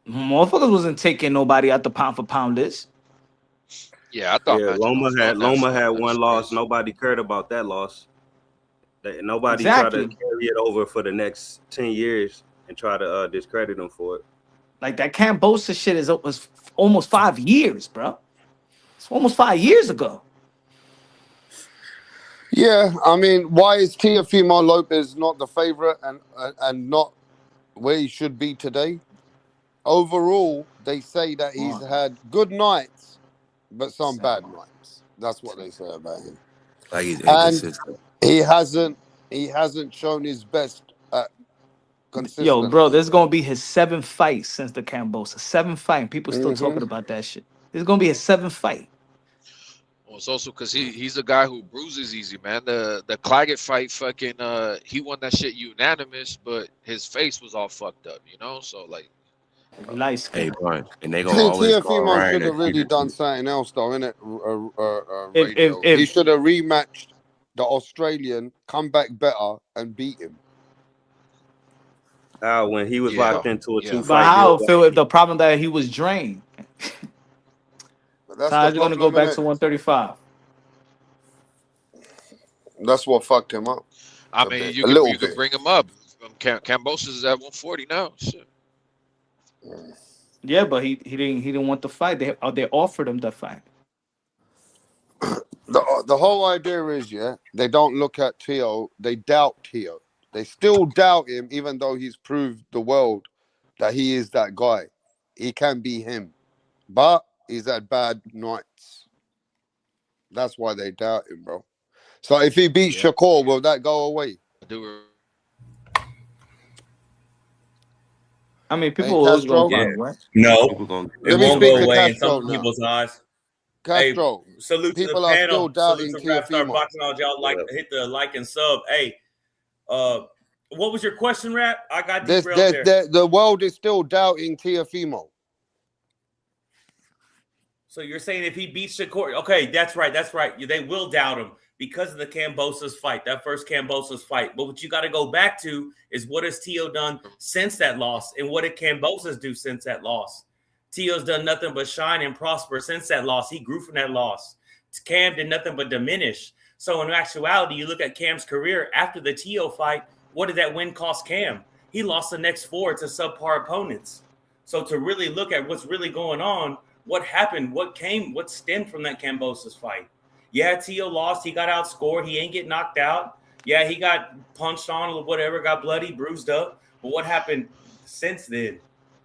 Motherfuckers wasn't taking nobody out the pound for pound list. Yeah, I thought Loma had one loss. Nobody cared about that loss. Nobody tried to carry it over for the next 10 years and try to discredit him for it. Like that Cambosa shit was almost 5 years, bro. It's almost 5 years ago. Yeah, I mean, why is Teofimo Lopez not the favorite and not where he should be today? Overall, they say that he's on. had good nights, but some bad nights. That's what they say about him. Like he's And inconsistent. he hasn't shown his best Yo, bro, consistency. this is gonna be his 7th fight since the Cambosa. 7th fight, and people still Hmm talking about that shit. This is gonna be his 7th fight. Well, it's also because he's the guy who bruises easy, man. The Claggett fight, fucking, he won that shit unanimous, but his face was all fucked up, you know. So like, Light Hey, skin. bro, and they gonna always go Teofimo around should that have really season. done something else, though, innit? If Radio. He if should have rematched the Australian, come back better, and beat him. When he was yeah, locked into a yeah. but two-fight how deal. Phil? If the problem that he was drained, But so that's the how's he gonna go problem, back innit? to 135? That's what fucked him up I a mean, bit, you a could little bit. bring him up. Cambosis is at 140 now. Shit. Yeah, but he didn't want the fight. They offered him the fight. The whole idea is, yeah, they don't look at Teo, they doubt Teo. They still doubt him, even though he's proved the world that he is that guy. He can be him, but he's had bad nights. That's why they doubt him, bro. So if he beats Yeah. Shakur, will that go away? I do. I mean, people Hey, always gonna Castro, Yeah. find right. No, People gonna it let me won't speak go to away in Castro some now. people's eyes. Hey, Castro, salute to the people are still panel. Salute doubting to Rap Star Teofimo. Boxing Knowledge. Y'all like hit the like and sub. Hey, what was your question, Rap? I got derailed there. The world is still doubting Teofimo. So you're saying if he beats Shakur, okay, that's right. They will doubt him because of the Cambosa's fight, that first Cambosa's fight. But what you got to go back to is what has Teo done since that loss, and what did Cambosa's do since that loss? Teo's done nothing but shine and prosper since that loss. He grew from that loss. Cam did nothing but diminish. So in actuality, you look at Cam's career after the Teo fight. What did that win cost Cam? He lost the next 4 to subpar opponents. So to really look at what's really going on, what happened, what stemmed from that Cambosa's fight? Yeah, Teo lost. He got outscored. He ain't get knocked out. Yeah, he got punched on or whatever, got bloody, bruised up. But what happened since then?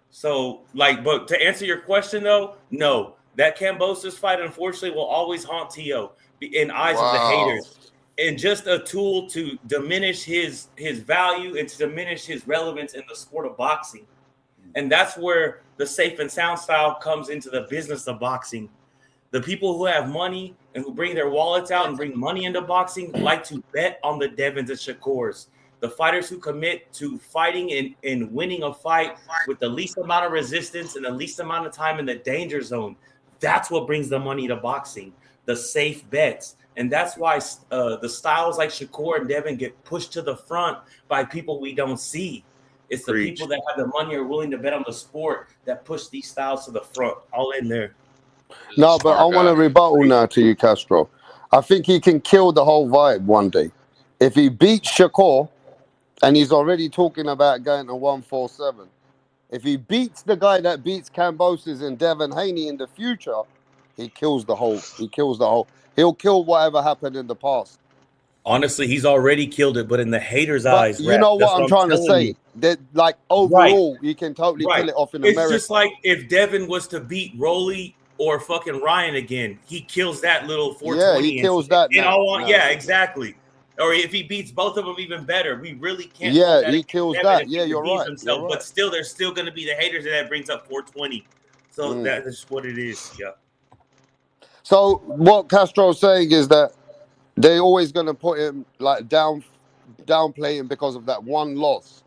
So, but to answer your question, though, no. That Cambosa's fight, unfortunately, will always haunt Teo in eyes of the haters. And just a tool to diminish his value and to diminish his relevance in the sport of boxing. And that's where the safe and sound style comes into the business of boxing. The people who have money and who bring their wallets out and bring money into boxing like to bet on the Devins and Shakurs. The fighters who commit to fighting and winning a fight with the least amount of resistance and the least amount of time in the danger zone. That's what brings the money to boxing, the safe bets. And that's why the styles like Shakur and Devin get pushed to the front by people we don't see. It's the people that have the money or willing to bet on the sport that push these styles to the front. All in there. No, but I want to rebuttal now to you, Castro. I think he can kill the whole vibe one day. If he beats Shakur, and he's already talking about going to 147, if he beats the guy that beats Cambosis and Devin Haney in the future, he kills the whole. He'll kill whatever happened in the past. Honestly, he's already killed it, but in the haters' But eyes, you know that's what I'm trying to say? you. That like overall, you can totally kill it off in America. It's just like if Devin was to beat Rolly or fucking Ryan again, he kills that little 420. Yeah, he kills that. Yeah, exactly. Or if he beats both of them, even better. We really can't. Yeah, he kills Devin that. if Yeah, he you're redeems right. himself. You're right. But still, there's still going to be the haters that brings up 420. So that's what it is. Yeah. So what Castro's saying is that they're always going to put him like downplay him because of that one loss,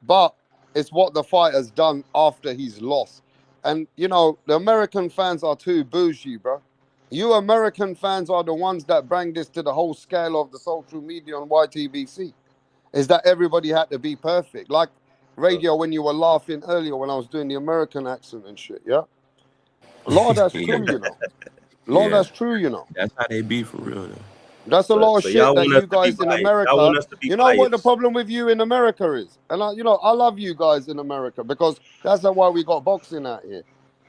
but it's what the fighter's done after he's lost. And you know the American fans are too bougie, bro. You American fans are the ones that bring this to the whole scale of the social media on YTBC. Is that everybody had to be perfect? Like radio when you were laughing earlier when I was doing the American accent and shit. Yeah, Lord, that's true, you know. Lord, that's true, you know. That's how they be for real, though. That's a lot of shit that you guys in America. You know what the problem with you in America is, and I love you guys in America because that's why we got boxing out here.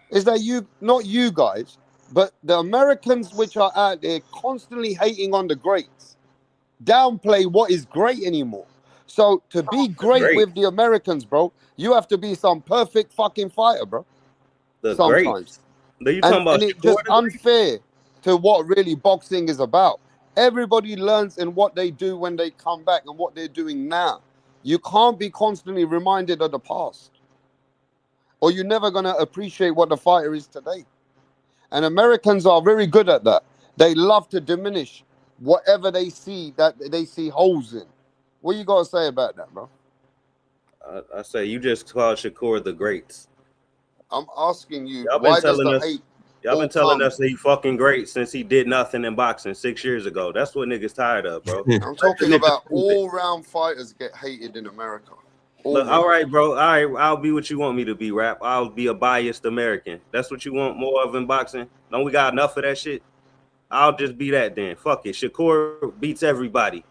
Is that not you guys, but the Americans which are out there constantly hating on the greats, downplay what is great anymore. So to be great with the Americans, bro, you have to be some perfect fucking fighter, bro. The sometimes. greats. Are you talking about And it's Shakur just the Great? unfair to what really boxing is about. Everybody learns in what they do when they come back and what they're doing now. You can't be constantly reminded of the past, or you're never going to appreciate what the fighter is today. And Americans are very good at that. They love to diminish whatever they see that they see holes in. What you got to say about that, bro? I say you just called Shakur the greats. I'm asking you, Y'all been why does telling the us. hate Y'all all been telling come? us that he fucking great since he did nothing in boxing 6 years ago. That's what niggas tired of, bro. I'm Let the talking niggas about prove it. all-round fighters get hated in America. Look, all right, bro. All right, I'll be what you want me to be, Rap. I'll be a biased American. That's what you want more of in boxing? Don't we got enough of that shit? I'll just be that then. Fuck it. Shakur beats everybody.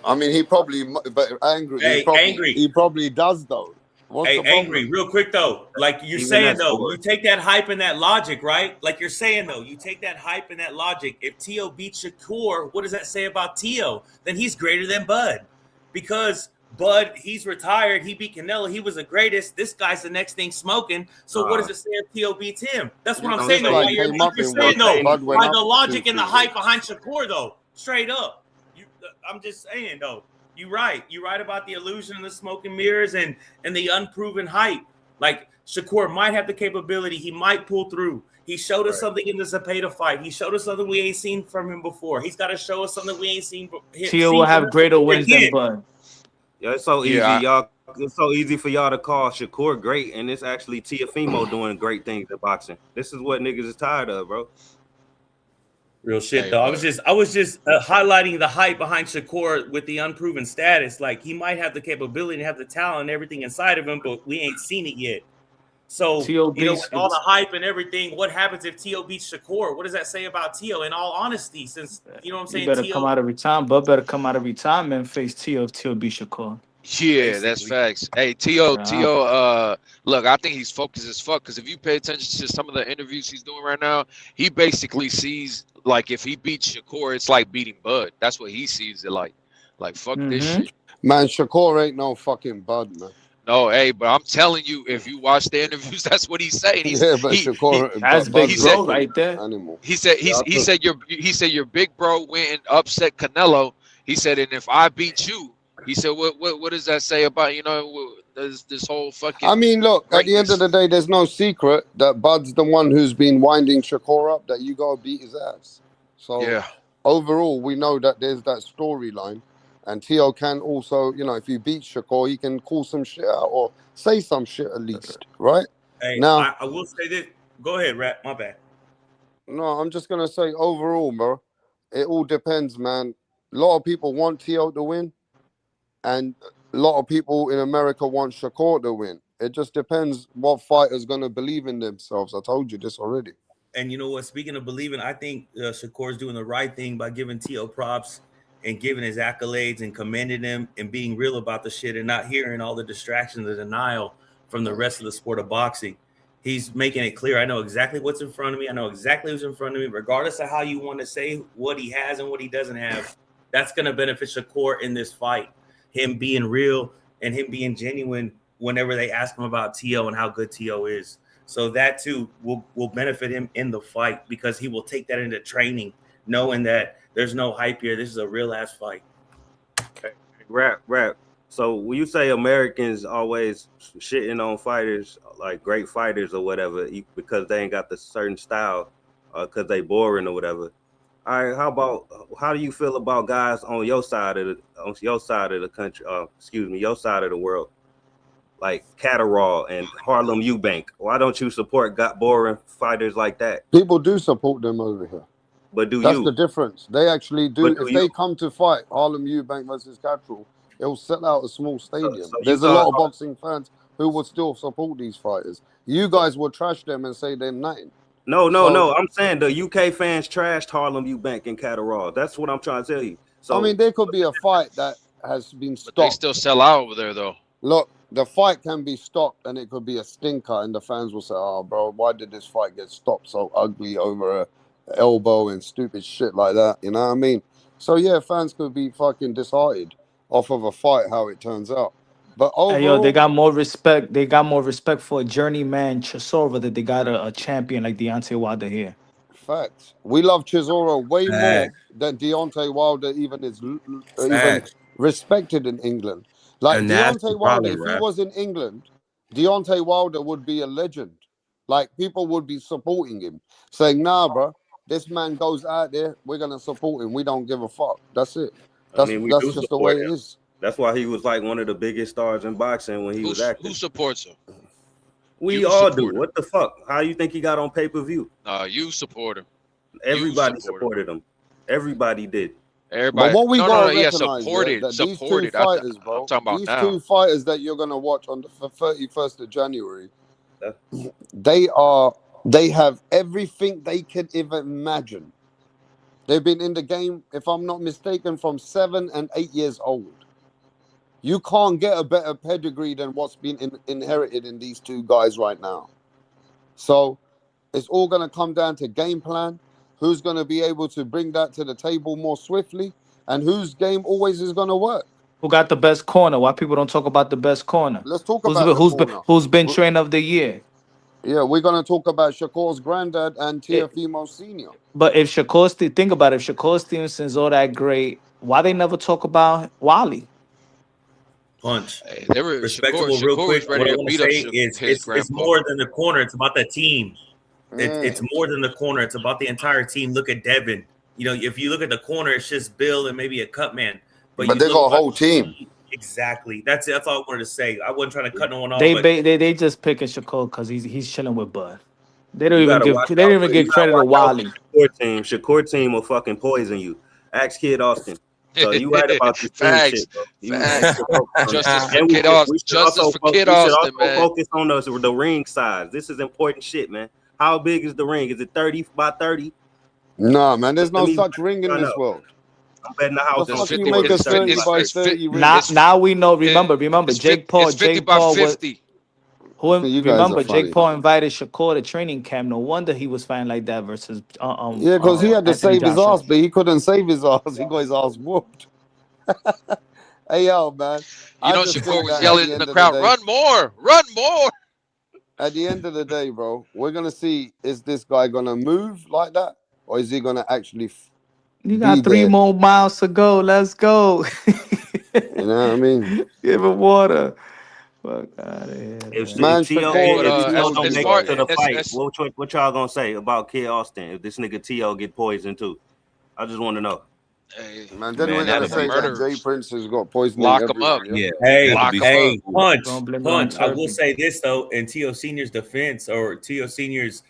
I mean, he probably, but angry. Hey, angry. He probably does though. What's Hey, the problem? angry, real quick though. Like you're Even saying that's though, boring. you take that hype and that logic, right? Like you're saying though, you take that hype and that logic. If Tio beats Shakur, what does that say about Tio? Then he's greater than Bud, because Bud, he's retired. He beat Canelo. He was the greatest. This guy's the next thing smoking. So what does it say if Tio beats him? That's what I'm This saying though. guy Why you're came up in saying weight. though, Bud went by up the logic 2-3 and the hype weights. behind Shakur though, straight up. I'm just saying though. You're right. You're right about the illusion of the smoke and mirrors and the unproven hype. Like Shakur might have the capability. He might pull through. He showed us something in the Zapata fight. He showed us something we ain't seen from him before. He's got to show us something we ain't seen. Tio will have greater wins than Bud. Yeah, it's so easy, Yeah, y'all. It's so easy for y'all to call Shakur great, and it's actually Teofimo doing great things in boxing. This is what niggas is tired of, bro. Real shit, Hey, though. but- I was just highlighting the hype behind Shakur with the unproven status. Like he might have the capability and have the talent and everything inside of him, but we ain't seen it yet. So Tio you know, beats with all the hype and everything, what happens if Tio beats Shakur? What does that say about Tio? In all honesty, since you know what I'm You saying, better Tio. come out of retirement. Bud better come out of retirement and face Tio if Tio beat Shakur. Yeah, that's Basically. facts. Hey, Tio, Yeah. look, I think he's focused as fuck, because if you pay attention to some of the interviews he's doing right now, he basically sees, like, if he beats Shakur, it's like beating Bud. That's what he sees it like. Like, fuck this shit. Man, Shakur ain't no fucking Bud, man. No, hey, but I'm telling you, if you watch the interviews, that's what he's saying. Yeah, but Shakur, That's Bud big is bro a right there. animal. He said he said your big bro went and upset Canelo. He said, and if I beat you, he said, what does that say about, you know, this whole fucking I mean, look, at the end of greatness? the day, there's no secret that Bud's the one who's been winding Shakur up, that you gotta beat his ass. So Yeah. overall, we know that there's that storyline. And Tio can also, you know, if you beat Shakur, he can call some shit out or say some shit at least, right? Hey, Now, I will say this. Go ahead, Rat. My bad. no, I'm just gonna say overall, bro, it all depends, man. A lot of people want Tio to win, and a lot of people in America want Shakur to win. It just depends what fighter's gonna believe in themselves. I told you this already. And you know what? Speaking of believing, I think Shakur's doing the right thing by giving Tio props and giving his accolades and commending him and being real about the shit and not hearing all the distractions and denial from the rest of the sport of boxing. He's making it clear. I know exactly what's in front of me. I know exactly who's in front of me, regardless of how you want to say what he has and what he doesn't have. That's going to benefit Shakur in this fight. Him being real and him being genuine whenever they ask him about Tio and how good Tio is. So that too will benefit him in the fight, because he will take that into training, knowing that there's no hype here. This is a real ass fight. Rap. So when you say Americans always shitting on fighters, like great fighters or whatever, because they ain't got the certain style, because they boring or whatever. All right, how do you feel about guys on your side of the country? Your side of the world, like Catterall and Harlem Eubank? Why don't you support boring fighters like that? People do support them over here. But That's the difference. They actually do. But If they come to fight Harlem Eubank versus Catterall, it'll sell out a small stadium. so There's a lot of boxing fans who will still support these fighters. You guys will trash them and say they're nothing. No. I'm saying the UK fans trashed Harlem Eubank and Catterall. That's what I'm trying to tell you. So I mean, there could be a fight that has been stopped. But they still sell out over there, though. Look, the fight can be stopped and it could be a stinker, and the fans will say, "Oh, bro, why did this fight get stopped so ugly over a elbow and stupid shit like that?" You know what I mean? So yeah, fans could be fucking disheartened off of a fight, how it turns out. But Hey, yo, they overall, got more respect. They got more respect for a journeyman Chisora than they got a champion like Deontay Wilder here. facts. We love Chisora way more Facts. than Deontay Wilder even is even Facts. respected in England. Like And that's the Deontay Wilder, problem, if he right? was in England, Deontay Wilder would be a legend. Like people would be supporting him, saying, "Nah, bro, this man goes out there. We're gonna support him. We don't give a fuck. That's it. I mean, we That's do just the way support it him. is." That's why he was like one of the biggest stars in boxing when he was Who active. supports him? We You all do. support him. What the fuck? How you think he got on pay-per-view? You support him. Everybody support supported him. Everybody did. Everybody. But what we No, gotta yeah, recognize, yeah, that these two supported. fighters, I'm bro, talking about these now. two fighters that you're gonna watch on the 31st of January, That- they have everything they could even imagine. They've been in the game, if I'm not mistaken, from 7 and 8 years old. You can't get a better pedigree than what's been inherited in these two guys right now. So it's all going to come down to game plan. Who's going to be able to bring that to the table more swiftly, and whose game always is going to work. Who got the best corner? Why people don't talk about the best corner? Let's talk about the corner. Who's been trainer of the year? Yeah, we're going to talk about Shakur's granddad and It, Teofimo Sr. but if think about it, if Shakur Stevenson's all that great, why they never talk about Wally? Punch. Hey, they were Respectable, real Shakur quick. was What ready I to want to beat up say is his it's grandpa. more than the corner. It's about the team. It's more than the corner. It's about the entire team. Look at Devin. You know, if you look at the corner, it's just Bill and maybe a cut man. But they got a whole team. Exactly. That's it. That's all I wanted to say. I wasn't trying to cut no one off. They just picking Shakur because he's chilling with Bud. They don't You even gotta give watch they don't out even for- give you gotta credit to watch out for Wally. Shakur team will fucking poison you. Ask Kid Austin. So you right about this team Facts. shit, bro. Facts. Justice for And we Kid should- Austin. we should Justice also for fo- Kid we should Austin, also man. focus on the ring size. This is important shit, man. How big is the ring? Is it 30 by 30? Nah, man, there's no Let me such ring in find this out. world. I'm betting the The house There's on fuck you 50 make a it's 30 it's- by it's 30 ring? Now we know. Remember, it's Jake Paul. It's 50 Jake by Paul 50. You guys are Remember, funny. Jake Paul invited Shakur to training camp. No wonder he was fighting like that versus Yeah, because he had to Anthony save his Joshua. ass, but he couldn't save his ass. He got his ass whooped. Hey, yo, man. You know, just Shakur think was that yelling at the in the end of crowd, day- "Run more, run more!" At the end of the day, bro, we're gonna see, is this guy gonna move like that, or is he gonna actually You be got 3 there? more miles to go. Let's go. You know what I mean? Give him water. Fuck out of here, If Man, T.O. Shakur But, is don't healthy, make bro. it to the fight, as- what y'all gonna say about Kid Austin if this nigga T.O. get poisoned too? I just want to know. Hey, Man, then Man, we're gonna that'd say be that murderers. Jay Prince has got poisoning Lock 'em everyone. up. Yeah? Yeah. Hey, Lock 'em hey, up. punch, Don't blame it on punch. I will Turkey. say this though, in T.O. Senior's defense, or T.O. Senior's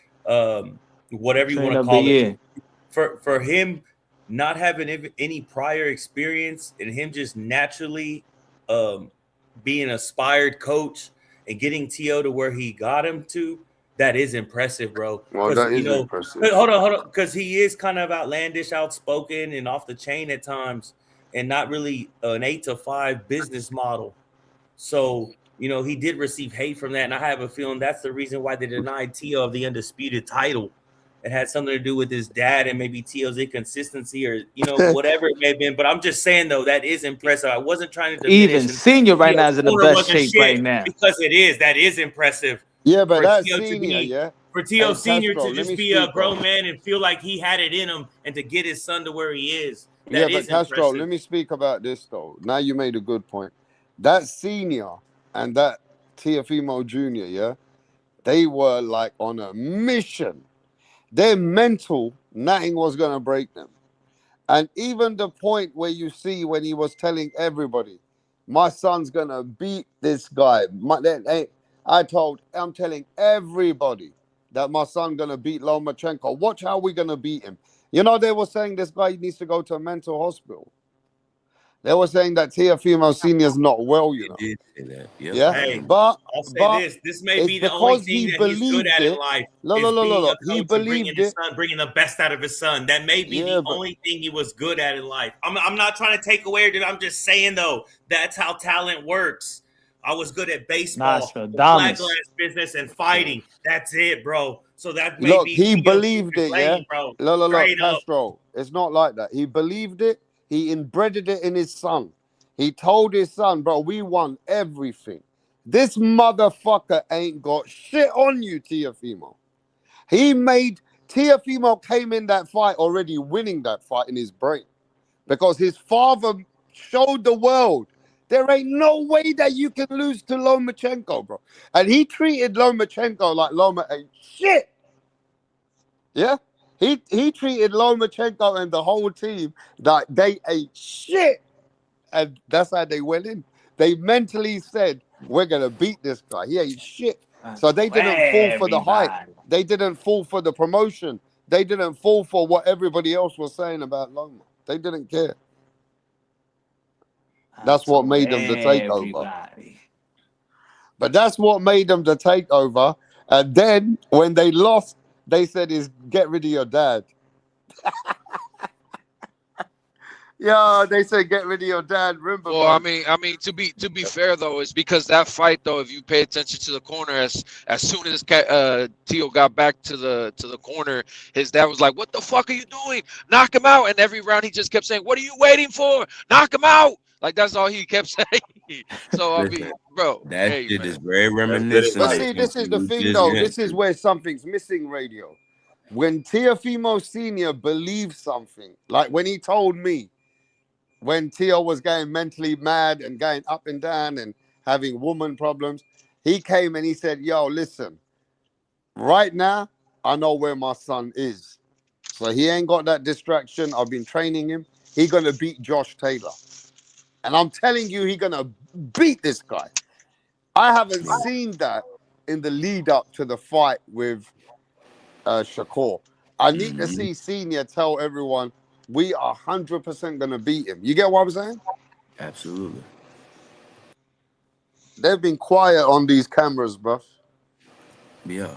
whatever you Train want to of the call it, year. for him not having any prior experience and him just naturally being an aspired coach and getting T.O. to where he got him to, that is impressive, bro. Well, 'Cause, that you is know, impressive. Hold on, because he is kind of outlandish, outspoken, and off the chain at times, and not really an 8 to 5 business model. So, you know, he did receive hate from that, and I have a feeling that's the reason why they denied T.O. of the undisputed title. It had something to do with his dad and maybe T.O.'s inconsistency, or whatever it may have been. But I'm just saying though, that is impressive. I wasn't trying to diminish. Even Senior right now is in the Corner best wasn't shape shit, right now. because that is impressive. Yeah, but For that's T.O. to senior, be- yeah. For T.O. Hey, Senior Castro, to let me just be a speak, grown bro. man and feel like he had it in him, and to get his son to where he is, Yeah, that but is Castro, impressive. let me speak about this though. Now you made a good point. That senior and that Teofimo Jr., yeah, they were like on a mission. Their mental, nothing was gonna break them. And even the point where you see when he was telling everybody, my son's gonna beat this guy. I'm telling everybody that my son gonna beat Lomachenko. Watch how we're gonna beat him. You know, they were saying this guy needs to go to a mental hospital. They were saying that Teofimo Senior's not well, you know. He did say that. Yep. Yeah, Hey, but I'll say this may it's be the only because thing he that he's good believed at in it. life. Look, is being a he coach and bringing believed his it. son, bringing the best out of his son. That may be Yeah, the but- only thing he was good at in life. I'm not trying to take away that. I'm just saying though, that's how talent works. I was good at baseball, the Nostradamus. flag glass business, and fighting. That's it, bro. So that may Look, be he T.O. believed it, playing, yeah. bro. Look, Straight up. Castro. It's not like that. He believed it. He inbred it in his son. He told his son, bro, we won everything. This motherfucker ain't got shit on you, Teofimo. Teofimo came in that fight already winning that fight in his brain because his father showed the world there ain't no way that you can lose to Lomachenko, bro. And he treated Lomachenko like Loma ain't shit. Yeah? He treated Lomachenko and the whole team like they ain't shit. And that's how they went in. They mentally said, we're going to beat this guy. He ain't shit. So they didn't fall for the hype. They didn't fall for the promotion. They didn't fall for what everybody else was saying about Loma. They didn't care. That's what made them the takeover. But that's what made them the takeover. And then when they lost, they said, "Is get rid of your dad." Yeah, they said get rid of your dad. Remember? Well, I mean, to be fair though, it's because that fight though, if you pay attention to the corner, as soon as Tio got back to the corner, his dad was like, "What the fuck are you doing? Knock him out!" And every round he just kept saying, "What are you waiting for? Knock him out!" Like that's all he kept saying. So I mean, bro, that shit is very reminiscent. But see, this is the thing though. This is where something's missing, radio. When Teofimo Senior believes something, like when he told me, when Tio was going mentally mad and going up and down and having woman problems, he came and he said, "Yo, listen, right now, I know where my son is. So he ain't got that distraction. I've been training him. He gonna beat Josh Taylor. And I'm telling you, he gonna beat this guy." I haven't seen that in the lead up to the fight with Shakur. I need to see Senior tell everyone, we are 100% going to beat him. You get what I'm saying? Absolutely. They've been quiet on these cameras, bro. Yeah,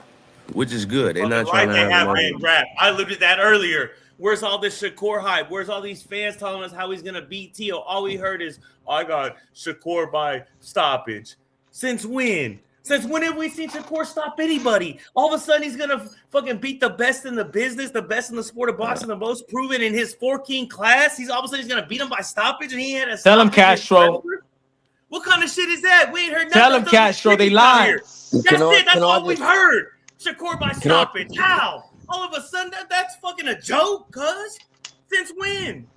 which is good. They're not Right, trying to they have have been rap. I looked at that earlier. Where's all this Shakur hype? Where's all these fans telling us how he's going to beat Tio? All we heard is, I got Shakur by stoppage. Since when? Since when have we seen Shakur stop anybody? All of a sudden, he's going to fucking beat the best in the business, the best in the sport of boxing, the most proven in his 4-king class. All of a sudden, he's going to beat him by stoppage, and he had a Tell him, Castro. What kind of shit is that? We ain't heard nothing. Tell him, Castro, they lying. That's it. That's all we've heard. Shakur by stoppage. How? All of a sudden, that's fucking a joke, cuz? Since when?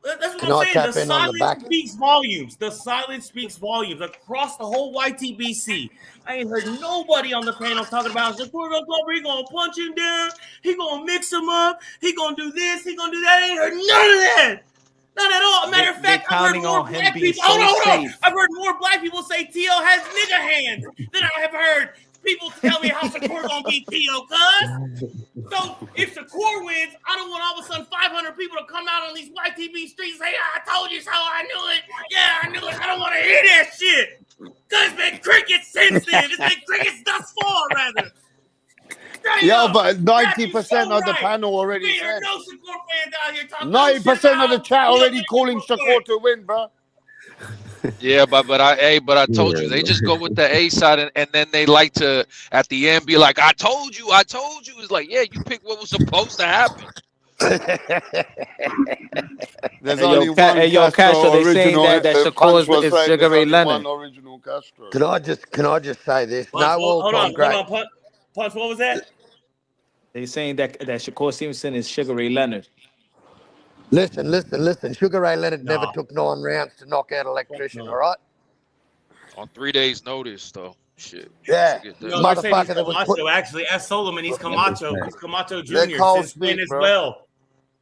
That's what I'm saying. The silence speaks volumes. The silence speaks volumes across the whole YTBC. I ain't heard nobody on the panel talking about Shakur gonna come, he gonna punch him down, he gonna mix him up, he gonna do this, he gonna do that. I ain't heard none of that. None at all. Matter of fact, I've heard more black people. Hold on. I've heard more black people say Tio has nigga hands than I have heard people tell me how Shakur gonna beat Tio, cuz. So if Shakur wins, I don't want all of a sudden 500 people to come out on these YTV streets and say, "I told you so, I knew it. Yeah, I knew it." I don't want to hear that shit. Because it's been crickets since then. It's been crickets thus far, rather. Yeah, but 90% of the panel already said. No Shakur fans out here talking 90% of the chat already calling Shakur to win, bro. Yeah, but I told you, they just go with the A side and then they like to at the end be like, I told you. It's like, yeah, you picked what was supposed to happen. There's only one Castro, they saying that Shakur is Sugar Ray Leonard. Original Castro. Can I just say this? Punch, hold on, Punch, what was that? They saying that Shakur Stevenson is Sugar Ray Leonard. Listen. Sugar Ray Leonard never took 9 rounds to knock out an electrician, all right? On 3 days' notice, though. Shit. Yeah. Motherfucker that was put... Actually, as Solomon, he's Camacho. He's Camacho Jr. Since when as well?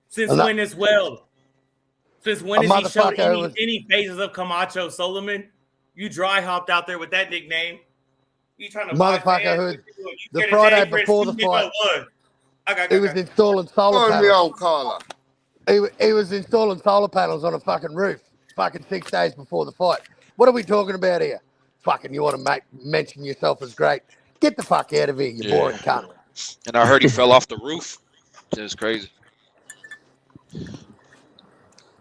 Since when as well? Since when has he showed any phases of Camacho, Solomon? You dry hopped out there with that nickname. You trying to motherfucker who the Friday before the fight. He was installing solar panels. He was installing solar panels on a fucking roof fucking 6 days before the fight. What are we talking about here? Fucking you want to mention yourself as great. Get the fuck out of here, you boring cunt. And I heard he fell off the roof. It's crazy.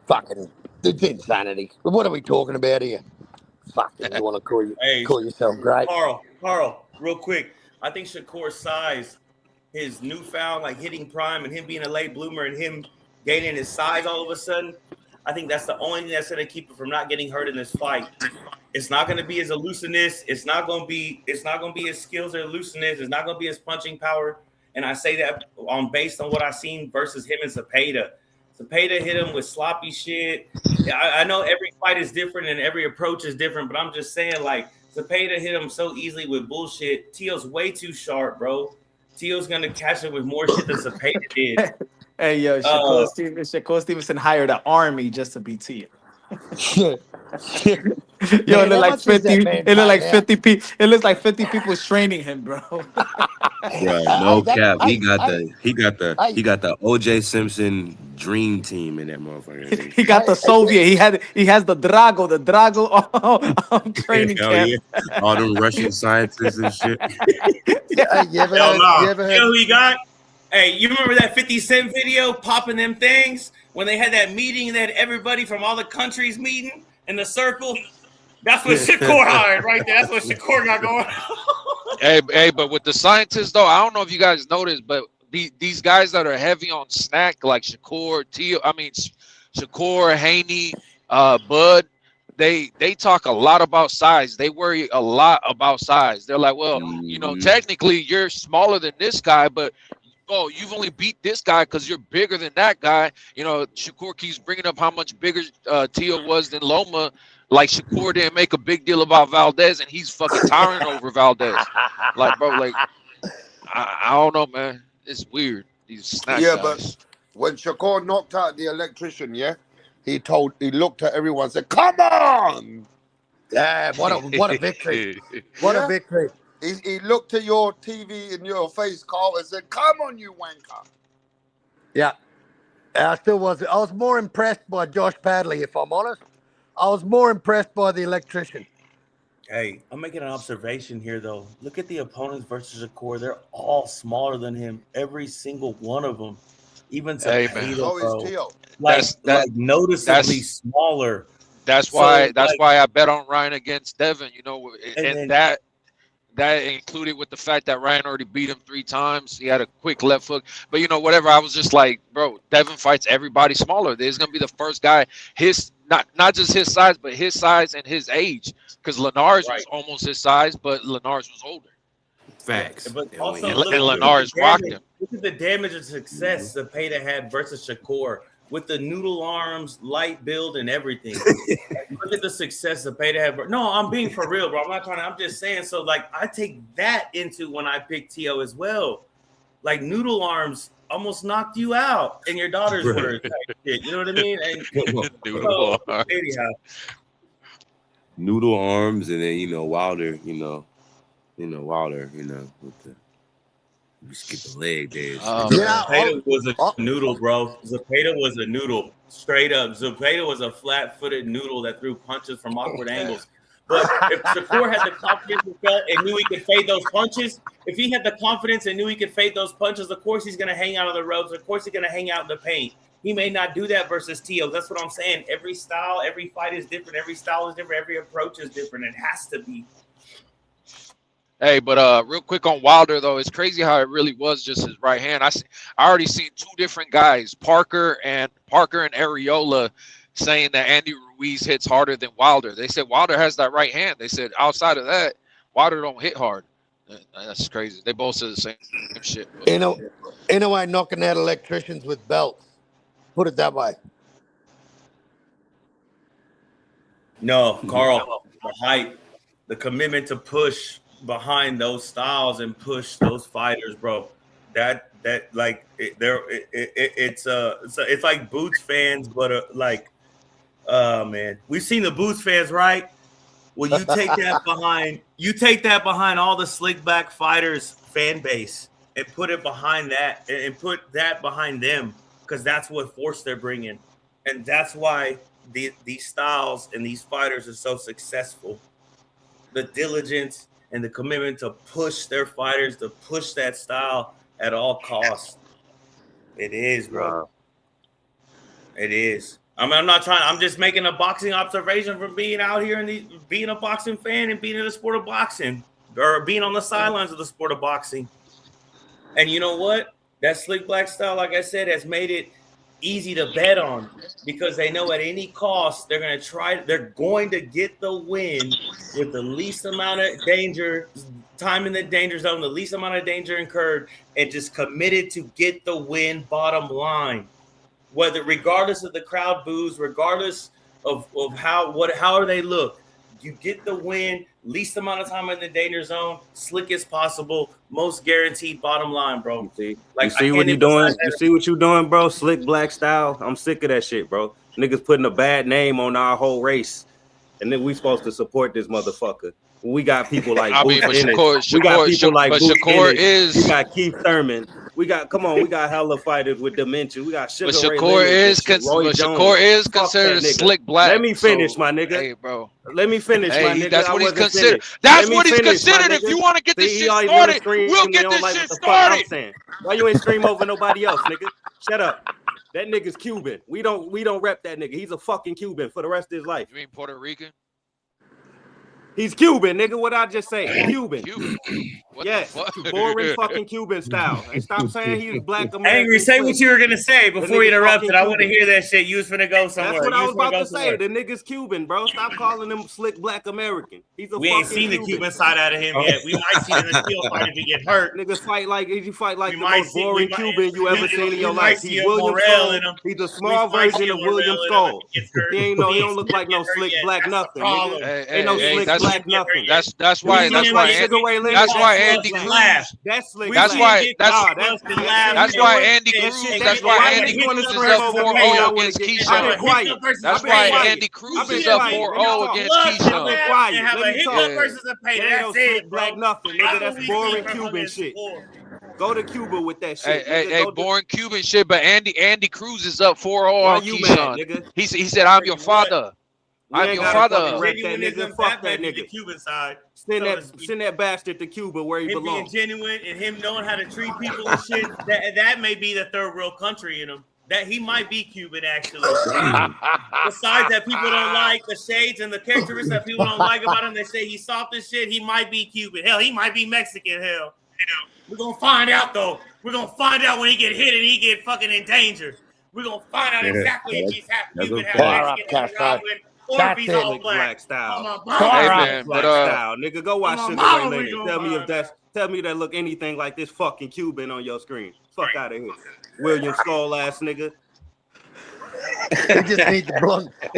Fucking, it's insanity. What are we talking about here? Fucking, you want to call yourself great? Carl, real quick. I think Shakur's size, his newfound like hitting prime and him being a late bloomer and him gaining his size all of a sudden, I think that's the only thing that's going to keep him from not getting hurt in this fight. It's not going to be his elusiveness. It's not going to be his skills or elusiveness. It's not going to be his punching power. And I say that based on what I've seen versus him and Zepeda. Zepeda hit him with sloppy shit. I know every fight is different and every approach is different, but I'm just saying, like, Zepeda hit him so easily with bullshit. Tio's way too sharp, bro. Tio's going to catch him with more shit than Zepeda did. Hey, yo, Shakur Stevenson hired an army just to beat Tio. Yo, it looked like 50. It looked like 50 people. It looks like 50 people training him, bro. Bro, no cap. He got the OJ Simpson dream team in that motherfucker. He got the Soviet. He has the Drago training camp. Yeah. All them Russian scientists and shit. You know who he got? Hey, you remember that 50 Cent video popping them things when they had that meeting and they had everybody from all the countries meeting in the circle? That's what Shakur hired right there. That's what Shakur got going on. Hey, but with the scientists though, I don't know if you guys noticed, but these guys that are heavy on snack like Shakur, Haney, Bud, they talk a lot about size. They worry a lot about size. They're like, well, you know, technically you're smaller than this guy, but oh, you've only beat this guy because you're bigger than that guy. You know, Shakur keeps bringing up how much bigger Tio was than Loma. Like, Shakur didn't make a big deal about Valdez, and he's fucking towering over Valdez. Like, bro, like, I don't know, man. It's weird. These snack guys. But when Shakur knocked out the electrician, he looked at everyone and said, "Come on!" Yeah, what a victory! What a victory! He looked at your TV in your face, Carl, and said, "Come on, you wanker." Yeah, I was more impressed by Josh Padley, if I'm honest. I was more impressed by the electrician. Hey, I'm making an observation here, though. Look at the opponents versus Shakur. They're all smaller than him. Every single one of them. Even Zepeda, like noticeably smaller. That's why I bet on Ryan against Devin, you know, and that included with the fact that Ryan already beat him 3 times. He had a quick left hook. But, you know, whatever, I was just like, bro, Devin fights everybody smaller. There's going to be the first guy, not just his size, but his size and his age. Because Lenars was almost his size, but Lenars was older. Facts. But also, and Lenars rocked him. Look at the damage and success Zepeda had versus Shakur with the noodle arms, light build, and everything. Look at the success Zepeda had. No, I'm being for real, bro. I'm just saying. So, like, I take that into when I pick Tio as well. Like, noodle arms almost knocked you out in your daughter's words. You know what I mean? And anyhow. Noodle arms, and then Wilder, Wilder, with the we skip the leg days. Zepeda was a noodle, bro. Zepeda was a noodle, straight up. Zepeda was a flat-footed noodle that threw punches from awkward angles. But if Shakur had the confidence and knew he could fade those punches, if he had the confidence and knew he could fade those punches, of course he's going to hang out on the ropes. Of course he's going to hang out in the paint. He may not do that versus Tio. That's what I'm saying. Every style, every fight is different. Every style is different. Every approach is different. It has to be. Hey, but real quick on Wilder, though, it's crazy how it really was just his right hand. I already seen 2 different guys, Parker and Areola, saying that Andy Ruiz hits harder than Wilder. They said Wilder has that right hand. They said outside of that, Wilder don't hit hard. That's crazy. They both said the same shit. Inoue knocking out electricians with belts. Put it that way. No, Carl, the hype, the commitment to push behind those styles and push those fighters, bro. It's like Boots fans, but man, we've seen the Boots fans, right? Well, you take that behind all the slick back fighters fan base and put it behind that and put that behind them, because that's what force they're bringing, and that's why these styles and these fighters are so successful. The diligence and the commitment to push their fighters, to push that style at all costs. It is, bro. It is. I mean, I'm not trying. I'm just making a boxing observation from being out here and being a boxing fan and being in the sport of boxing, or being on the sidelines of the sport of boxing. And you know what? That slick black style, like I said, has made it easy to bet on because they know at any cost they're going to get the win with the least amount of danger, time in the danger zone, the least amount of danger incurred, and just committed to get the win bottom line. Whether regardless of the crowd boos, regardless of how they look, you get the win, least amount of time in the danger zone, slick as possible, most guaranteed bottom line, bro. You see what you doing? You see what you doing, bro? Slick black style. I'm sick of that shit, bro. Niggas putting a bad name on our whole race, and then we supposed to support this motherfucker. We got people like we got people like Shakur is. We got Keith Thurman. We got hella fighters with dementia. We got Sugar Ray Shakur is considered slick black. Let me finish, my nigga. Hey, bro. Let me finish, my nigga. That's what he's considered. That's what he's considered. If you want to get this shit started, we'll get this shit started. Why you ain't stream over nobody else, nigga? Shut up. That nigga's Cuban. We don't rep that nigga. He's a fucking Cuban for the rest of his life. You mean Puerto Rican? He's Cuban, nigga. What I just say? Cuban. Yes, the boring fucking Cuban style. And stop saying he's black American. Angry, say what you were gonna say before you interrupted. I want to hear that shit. You was finna go somewhere. That's what I was about to say. The nigga's Cuban, bro. Stop calling him slick black American. He's a we fucking ain't seen Cuban. the Cuban side out of him yet. We might see it in the steel fight if he get hurt. Niggas fight like the most boring Cuban you ever seen in your life. He's William Skull. He's a small version of William Skull. He don't look like no slick black nothing. Ain't no slick black nothing. That's why Andy Cruz. That's slick. That's why Andy Cruz is up 4-0 against Keyshawn. That's why Andy Cruz is up 4-0 against Keyshawn. Have a hiccup versus a pay. That's it, black nothing, nigga. That's boring Cuban shit. Go to Cuba with that shit. Hey, boring Cuban shit. But Andy Cruz is up 4-0 on Keyshawn. He said, "I'm your father. I'm your father." Rep that nigga. Fuck that nigga. The Cuban side. Send that bastard to Cuba where he belongs. Being genuine and him knowing how to treat people and shit. That may be the third world country in him. That he might be Cuban actually. Besides that, people don't like the shades and the characteristics that people don't like about him. They say he's soft as shit. He might be Cuban. Hell, he might be Mexican. Hell, we're gonna find out though. We're gonna find out when he get hit and he get fucking endangered. We're gonna find out exactly if he's half Cuban, half Mexican, or if he's all black style. Hey man, black style, nigga. Go watch Sugar Ray Leonard. Tell me that look anything like this fucking Cuban on your screen. Fuck out of here, William Skull ass nigga. He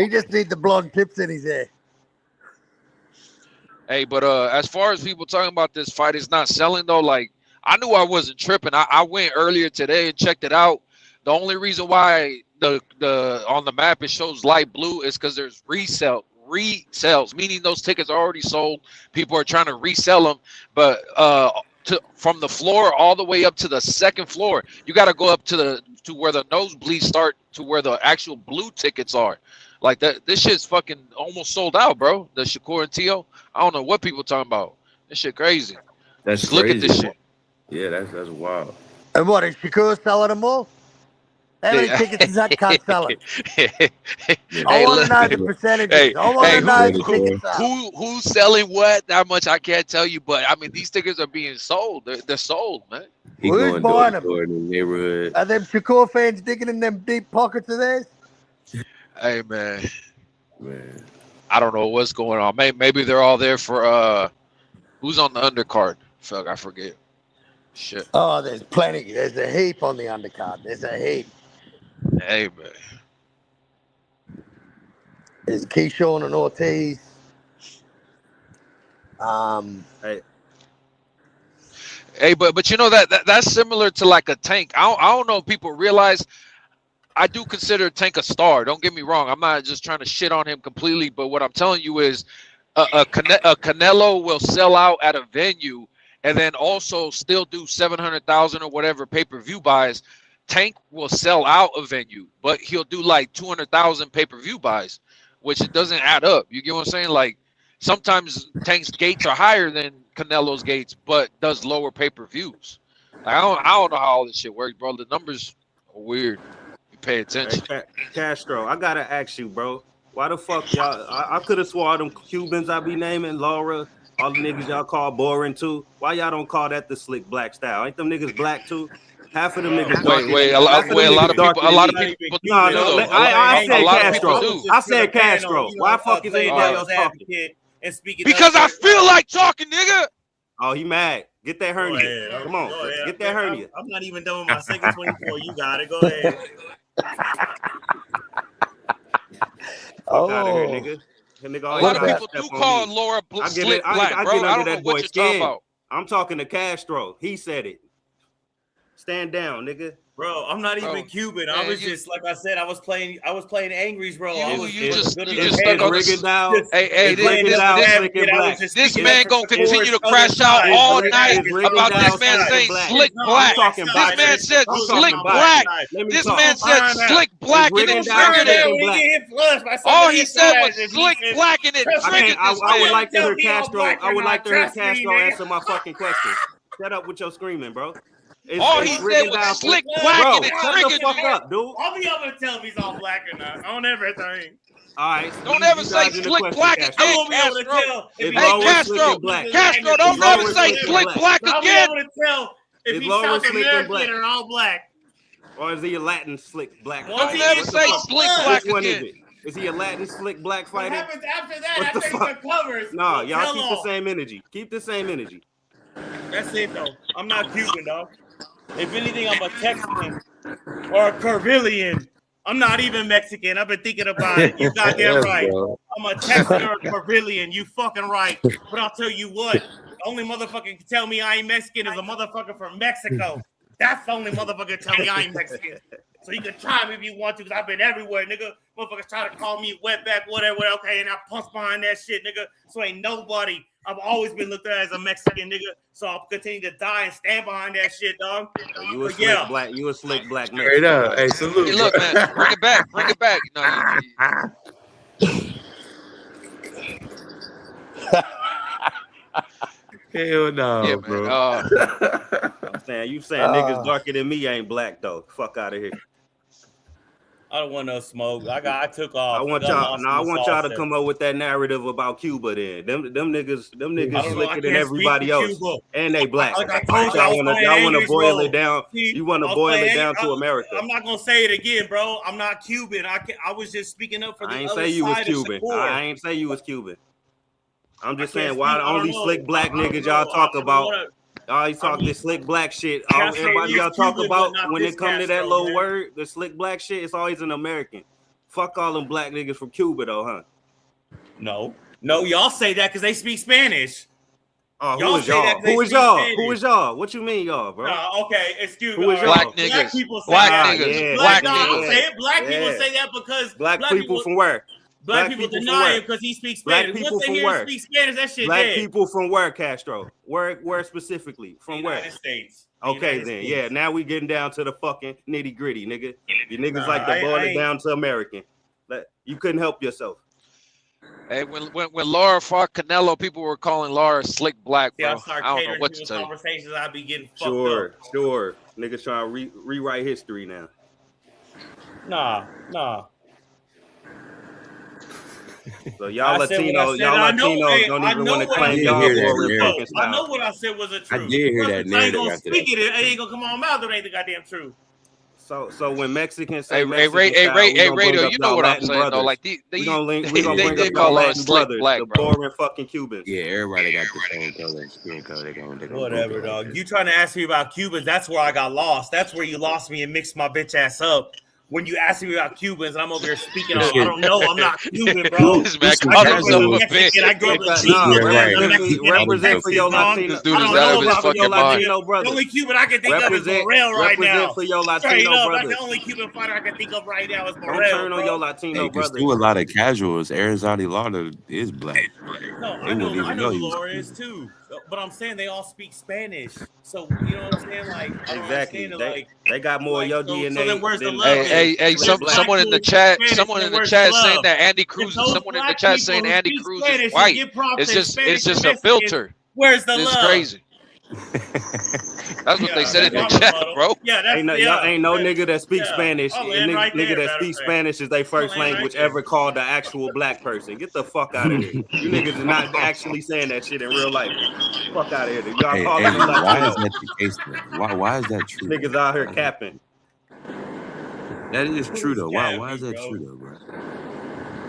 just need the blonde tips in his hair. Hey, but as far as people talking about this fight is not selling though, like I knew I wasn't tripping. I went earlier today and checked it out. The only reason why the on the map it shows light blue is because there's resales, meaning those tickets are already sold. People are trying to resell them, but from the floor all the way up to the second floor, you got to go up to where the nosebleeds start to where the actual blue tickets are. Like that, this shit's fucking almost sold out, bro. The Shakur and Tio. I don't know what people talking about. This shit crazy. Just look at this shit. Yeah, that's wild. And what is Shakur selling them all? How many tickets is that cunt selling? I want to know the percentages. I want to know the ticket sales. Who's selling what? How much I can't tell you, but I mean these tickets are being sold. They're sold, man. Who's buying them? In the neighborhood. Are them Shakur fans digging in them deep pockets of theirs? Hey man, I don't know what's going on. Maybe they're all there for who's on the undercard. Fuck, I forget. Shit. Oh, there's plenty. There's a heap on the undercard. There's a heap. Hey man. There's Keyshawn and Ortiz. Hey, but you know that's similar to like a Tank. I don't know if people realize. I do consider Tank a star. Don't get me wrong. I'm not just trying to shit on him completely, but what I'm telling you is a Canelo will sell out at a venue and then also still do 700,000 or whatever pay-per-view buys. Tank will sell out a venue, but he'll do like 200,000 pay-per-view buys, which it doesn't add up. You get what I'm saying? Like sometimes Tank's gates are higher than Canelo's gates, but does lower pay-per-views. Like, I don't know how all this shit works, bro. The numbers are weird. Pay attention. Hey, Castro, I gotta ask you, bro. Why the fuck y'all? I could have swore them Cubans I be naming, Laura, all the niggas y'all call boring too. Why y'all don't call that the slick black style? Ain't them niggas black too? Half of them niggas. Wait, a lot of people. No, I said Castro. I said Castro. Why fuck is anybody else talking? And speaking because I feel like talking, nigga. Oh, he mad. Get that hernia. Come on, get that hernia. I'm not even done with my second 24. You got it. Go ahead. Fuck out of here, nigga. A lot of people do call Laura slick black, bro. I don't know what you're talking about. I'm talking to Castro. He said it. Stand down, nigga. Bro, I'm not even Cuban. Man, I was just like I said. I was playing Angries, bro. You just stuck on this. Hey, this man gonna continue to crash out all night about this man saying slick black. This man said slick black. This man said slick black and it triggered him. All he said was slick black and it triggered this man. I would like to hear Castro. I would like to hear Castro answer my fucking question. Shut up with your screaming, bro. All he said was slick black and it triggered the fuck up, dude. I'll be able to tell if he's all black or not on everything. All right. Don't ever say slick black again, I won't be able to tell. Hey, Castro, don't ever say slick black again. I'll be able to tell if he's South American or all black. Or is he a Latin slick black? Don't ever say slick black again. Is he a Latin slick black fighter? What happens after that? I think the covers. No, y'all keep the same energy. Keep the same energy. That's it, though. I'm not Cuban, dog. If anything, I'm a Texan or a Carvillian. I'm not even Mexican. I've been thinking about it. You got that right. I'm a Texan or a Carvillian. You fucking right. But I'll tell you what. The only motherfucker can tell me I ain't Mexican is a motherfucker from Mexico. That's the only motherfucker tell me I ain't Mexican. So you can try me if you want to, because I've been everywhere, nigga. Motherfuckers try to call me wetback, whatever. Okay, and I punch behind that shit, nigga. So ain't nobody. I've always been looked at as a Mexican nigga, so I'll continue to die and stand behind that shit, dog. You a slick black, you a slick black man. Straight up. Hey, salute. Hey, look, man, bring it back. Hell no, yeah, bro. I'm saying, you saying niggas darker than me ain't black though. Fuck out of here. I don't want no smoke. I took off. I want y'all to come up with that narrative about Cuba. Then them niggas slicker than everybody else, and they black. Like I told y'all want to boil it down. You want to boil it down to America. I'm not gonna say it again, bro. I'm not Cuban. I was just speaking up for the other side of Shakur. I ain't say you was Cuban. I'm just saying why the only slick black niggas y'all talk about. Y'all talk this slick black shit. Everybody y'all talk about when it come to that little word, the slick black shit, it's always an American. Fuck all them black niggas from Cuba though, huh? No, y'all say that because they speak Spanish. Oh, who is y'all? Who is y'all? Who is y'all? What you mean, y'all, bro? Okay, excuse me. Who is black y'all? niggas. Black people say black that. niggas. Black people say that because black people from where? Black people deny him because he speaks Spanish. Black people from where? Speak Spanish, that shit black dead. People from where, Castro? Where specifically? From where? United States. Okay, then. Yeah, now we getting down to the fucking nitty gritty, nigga. You niggas like to boil it down to American. You couldn't help yourself. Hey, when Laura fought Canelo, people were calling Laura slick black, bro. I don't know what to tell you. Conversations I'd be getting fucked up. Sure. Niggas trying to rewrite history now. Nah. So y'all Latinos don't even want to claim y'all fucking style. I know what I said was the truth. I did hear that narrative. I ain't gonna speak it. It ain't gonna come on my mouth. It ain't the goddamn truth. So when Mexicans say radio, you know what I'm saying though. Like they call us slick black, the boring fucking Cubans. Yeah, everybody got the same color, skin color. Whatever, dog. You trying to ask me about Cubans? That's where I got lost. That's where you lost me and mixed my bitch ass up. When you ask me about Cubans, and I'm over here speaking, I don't know. I'm not Cuban, bro. I grew up in represent for your Latino. The only Cuban I can think of is Morel right now. Represent for your Latino brothers. The only Cuban fighter I can think of right now is Morel. Don't turn on your Latino brothers. Do a lot of casuals. Arizona Lauder is black. No, I know who Laura is too. But I'm saying they all speak Spanish. So, you know what I'm saying? Like, exactly. They got more of your DNA. So then where's the love? Hey, someone in the chat saying that Andy Cruz, someone in the chat saying Andy Cruz is white. It's just a filter. Where's the love? It's crazy. That's what they said in the that's my chat, rebuttal. bro. Yeah, that's Y'all ain't no nigga that speaks Spanish. I'll And land right nigga there, that matter of speaks fact. Spanish is their first I'll land language right there. ever called the actual black person. Get the fuck out of here. You niggas is not actually saying that shit in real life. Fuck out of here. Y'all Hey, calling me why Latino. is that the case though? Why is that true? Niggas out here capping. That is true though. Why Capping, is that bro. true though, bro?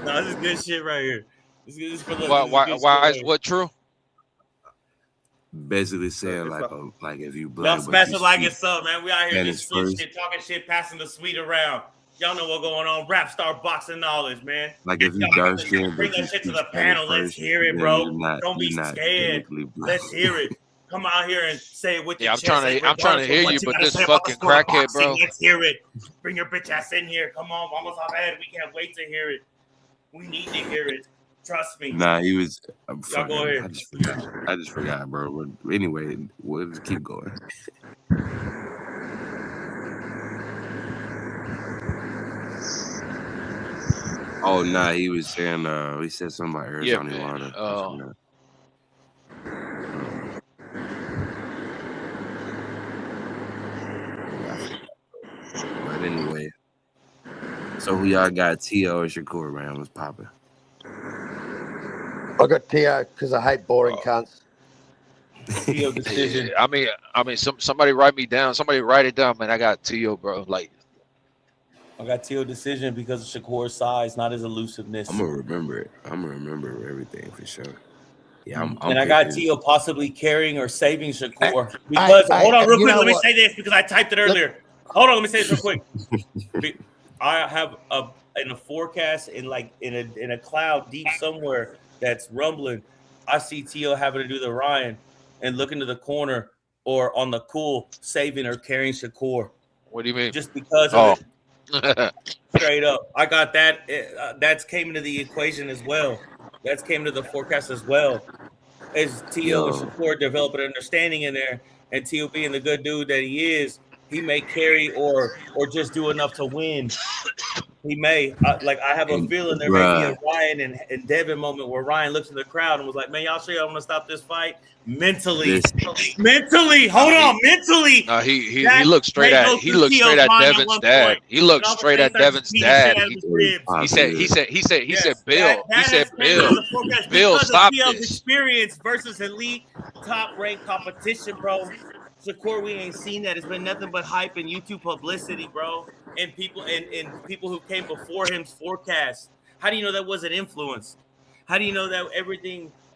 No, this is good shit right here. This is for the Why is what true? Basically saying like if you black, Y'all smash but it you like speak it's up, man. We out here just Spanish switch first. shit, talking shit, passing the sweet around. Y'all know what's going on. Rap star boxing knowledge, man. Like if you Y'all dark got to skinned, bring but you that shit to speak the Spanish panel. Let's first, hear it, then bro. you're not Don't be scared. technically black. Let's hear it. Come out here and say it with your Yeah, chest. I'm trying to hear you, but this fucking crackhead, bro. Let's hear it. Bring your bitch ass in here. Come on, vamos a ver. We can't wait to hear it. We need to hear it. Trust me. Nah, he was. Y'all go ahead. I just forgot, bro. But anyway, we'll just keep going. Oh nah, he was saying. He said something about Arizona. Man. But anyway, so who y'all got? T.O. or Shakur, man? What's popping? I got T.O. because I hate boring cunts. T.O. decision. I mean, somebody write me down. Somebody write it down, man. I got T.O., bro. Like, I got T.O. decision because of Shakur's size, not his elusiveness. I'm gonna remember it. I'm gonna remember everything for sure. Yeah, I'm and I got T.O. possibly carrying or saving Shakur because hold on, real quick. Let me say this because I typed it earlier. Hold on, let me say this real quick. I have in a forecast in a cloud deep somewhere that's rumbling. I see T.O. having to do the Ryan and look into the corner or on the cool saving or carrying Shakur. What do you mean? Just because of it. Straight up. I got that. That's came into the equation as well. That's came to the forecast as well. As T.O. and Shakur develop an understanding in there, and T.O. being the good dude that he is, he may carry or just do enough to win. He may. I have a feeling there may be a Ryan and Devin moment where Ryan looks at the crowd and was like, man, y'all sure y'all want to stop this fight? Mentally. Hold on. Mentally. He looked straight at Devin's dad. He looked straight at Devin's dad. He said, Bill. Bill, stop this. Experience versus elite top ranked competition, bro. Shakur, we ain't seen that. It's been nothing but hype and YouTube publicity, bro. And people who came before him's forecast. How do you know that wasn't influenced? How do you know that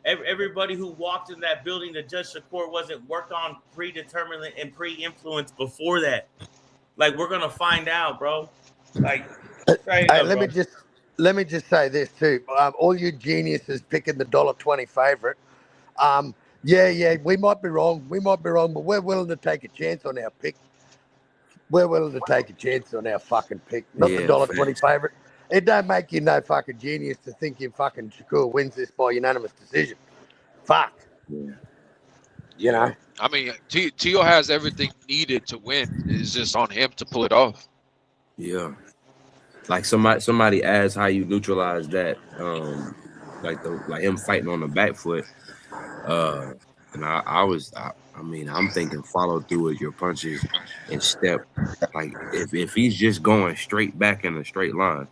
everybody who walked in that building to judge Shakur wasn't worked on predetermined and pre-influenced before that? Like, we're gonna find out, bro. Like, let me just say this too. All you geniuses picking the $1.20 favorite. Yeah, we might be wrong. But we're willing to take a chance on our pick. We're willing to take a chance on our fucking pick, not the $1.20 favorite. It don't make you no fucking genius to think you fucking Shakur wins this by unanimous decision. Fuck. Yeah. You know. I mean, T.O. has everything needed to win. It's just on him to pull it off. Yeah. Like somebody asked how you neutralize that, like him fighting on the back foot. And I'm thinking follow through with your punches and step. Like if he's just going straight back in a straight line,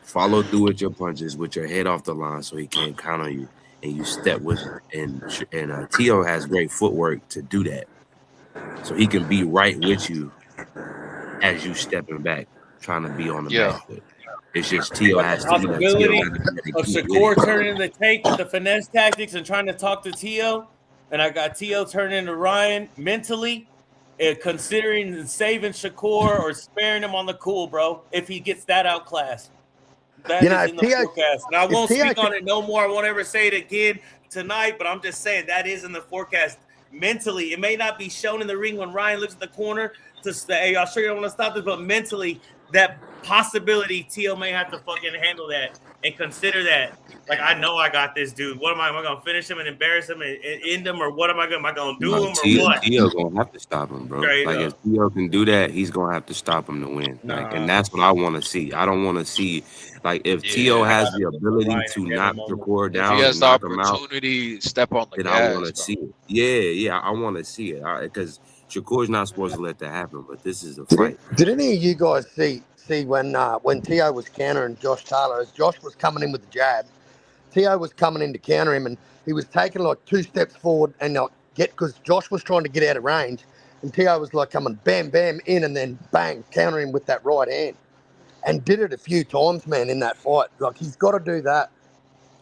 follow through with your punches with your head off the line so he can't count on you, and you step with him. And T.O. has great footwork to do that, so he can be right with you as you stepping back, trying to be on the back foot. It's just T.O. has to possibility of Shakur turning the tank with the finesse tactics and trying to talk to T.O. And I got T.O. turning into Ryan mentally, considering saving Shakur or sparing him on the cool, bro. If he gets that outclassed, that is in the forecast. And I won't speak on it no more. I won't ever say it again tonight. But I'm just saying that is in the forecast mentally. It may not be shown in the ring when Ryan looks at the corner to say, "Hey, y'all sure you don't want to stop this?" But mentally, that possibility Tio may have to fucking handle that and consider that. Like, I know I got this dude. What am I going to finish him and embarrass him and end him, or what am I going to do him, or what? Tio gonna have to stop him, bro. Straight like up. if Tio can do that, he's gonna have to stop him to win. Like, and that's what I want to see. I don't want to see like if Tio has the ability to knock Shakur down, If he has the knock him out, opportunity, step on the then I want gas, to see it. Yeah, I want to see it because Shakur's not supposed to let that happen. But this is a fight. Did any of you guys see when Tio was countering Josh Taylor, as Josh was coming in with the jab, Tio was coming in to counter him, and he was taking like 2 steps forward and because Josh was trying to get out of range, and Tio was like coming bam, bam in, and then bang, countering him with that right hand, and did it a few times, man, in that fight. Like, he's got to do that.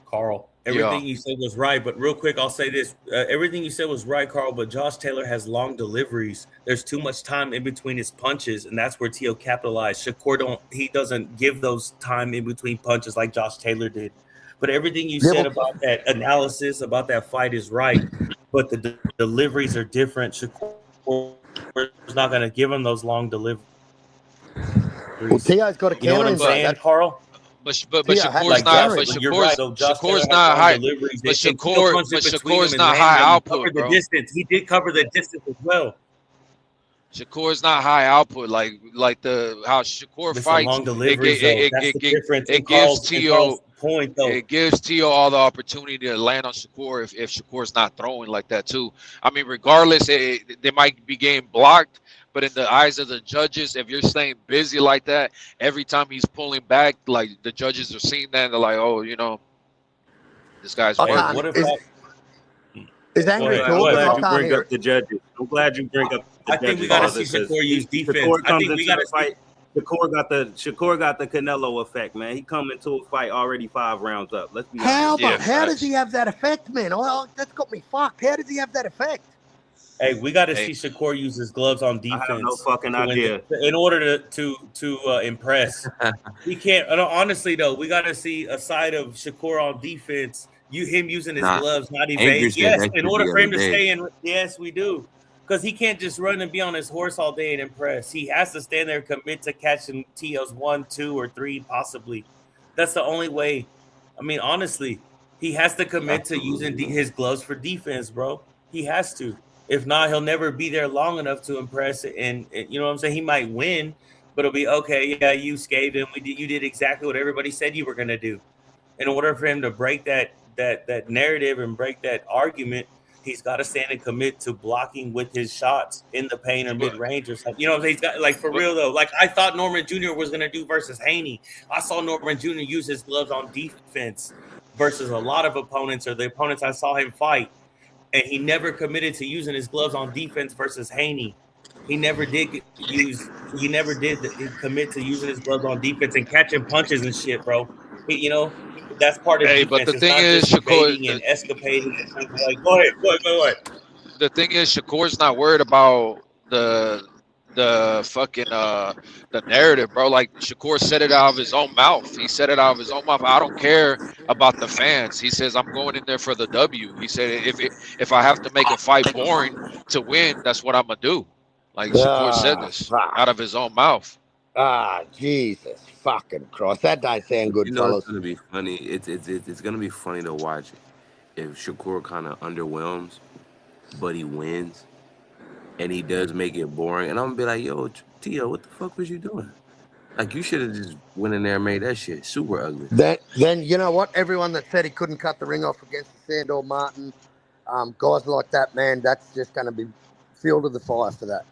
Carl, everything you said was right, but real quick, I'll say this. Everything you said was right, Carl, but Josh Taylor has long deliveries. There's too much time in between his punches, and that's where Tio capitalized. Shakur doesn't give those time in between punches like Josh Taylor did. But everything you said about that analysis, about that fight is right, but the deliveries are different. Shakur is not going to give him those long deliveries. Well, Tio's got to counter You know what I'm saying, Carl? But Shakur's not. But Shakur's not high. But Shakur's not high output, bro. He did cover the distance as well. Shakur's not high output like how Shakur fights. It gives Tio point though. It gives Tio all the opportunity to land on Shakur if Shakur's not throwing like that too. I mean, regardless, they might be getting blocked, but in the eyes of the judges, if you're staying busy like that, every time he's pulling back, like the judges are seeing that and they're like, oh, this guy's working. Is angry I'm glad you bring up the judges. I'm glad you bring up the judges. I think we got to see Shakur use defense. I think we got to fight. Shakur got the Canelo effect, man. He come into a fight already 5 rounds up. Let's be honest. How does he have that effect, man? That's got me fucked. How does he have that effect? Hey, we got to see Shakur use his gloves on defense. I have no fucking idea. In order to impress, he can't. Honestly, though, we got to see a side of Shakur on defense. Him using his gloves, not evade. Yes, in order for him to stay in. Yes, we do. Because he can't just run and be on his horse all day and impress. He has to stand there and commit to catching Tio's 1, 2, or 3, possibly. That's the only way. I mean, honestly, he has to commit to using his gloves for defense, bro. He has to. If not, he'll never be there long enough to impress. And you know what I'm saying? He might win, but it'll be, okay, yeah, you scathed him. You did exactly what everybody said you were going to do. In order for him to break that narrative and break that argument, he's got to stand and commit to blocking with his shots in the paint or mid-range or something. You know what I'm saying? He's got, like, for real, though. Like, I thought Norman Jr. was going to do versus Haney. I saw Norman Jr. use his gloves on defense versus a lot of opponents or the opponents I saw him fight. And he never committed to using his gloves on defense versus Haney. He never did commit to using his gloves on defense and catching punches and shit, bro. That's part of defense. But the thing is, Shakur and escapading. Like, go ahead. The thing is, Shakur's not worried about the fucking the narrative, bro. Like, Shakur said it out of his own mouth. He said it out of his own mouth. I don't care about the fans. He says, I'm going in there for the W. He said, if I have to make a fight boring to win, that's what I'm gonna do. Like, Shakur said this out of his own mouth. Jesus fucking Christ. That don't sound good, fellas. It's gonna be funny. It's gonna be funny to watch if Shakur kind of underwhelms, but he wins, and he does make it boring. And I'm gonna be like, yo, Tio, what the fuck was you doing? Like, you should have just went in there and made that shit super ugly. Then you know what? Everyone that said he couldn't cut the ring off against Sandor Martin, guys like that, man, that's just gonna be fuel to the fire for that.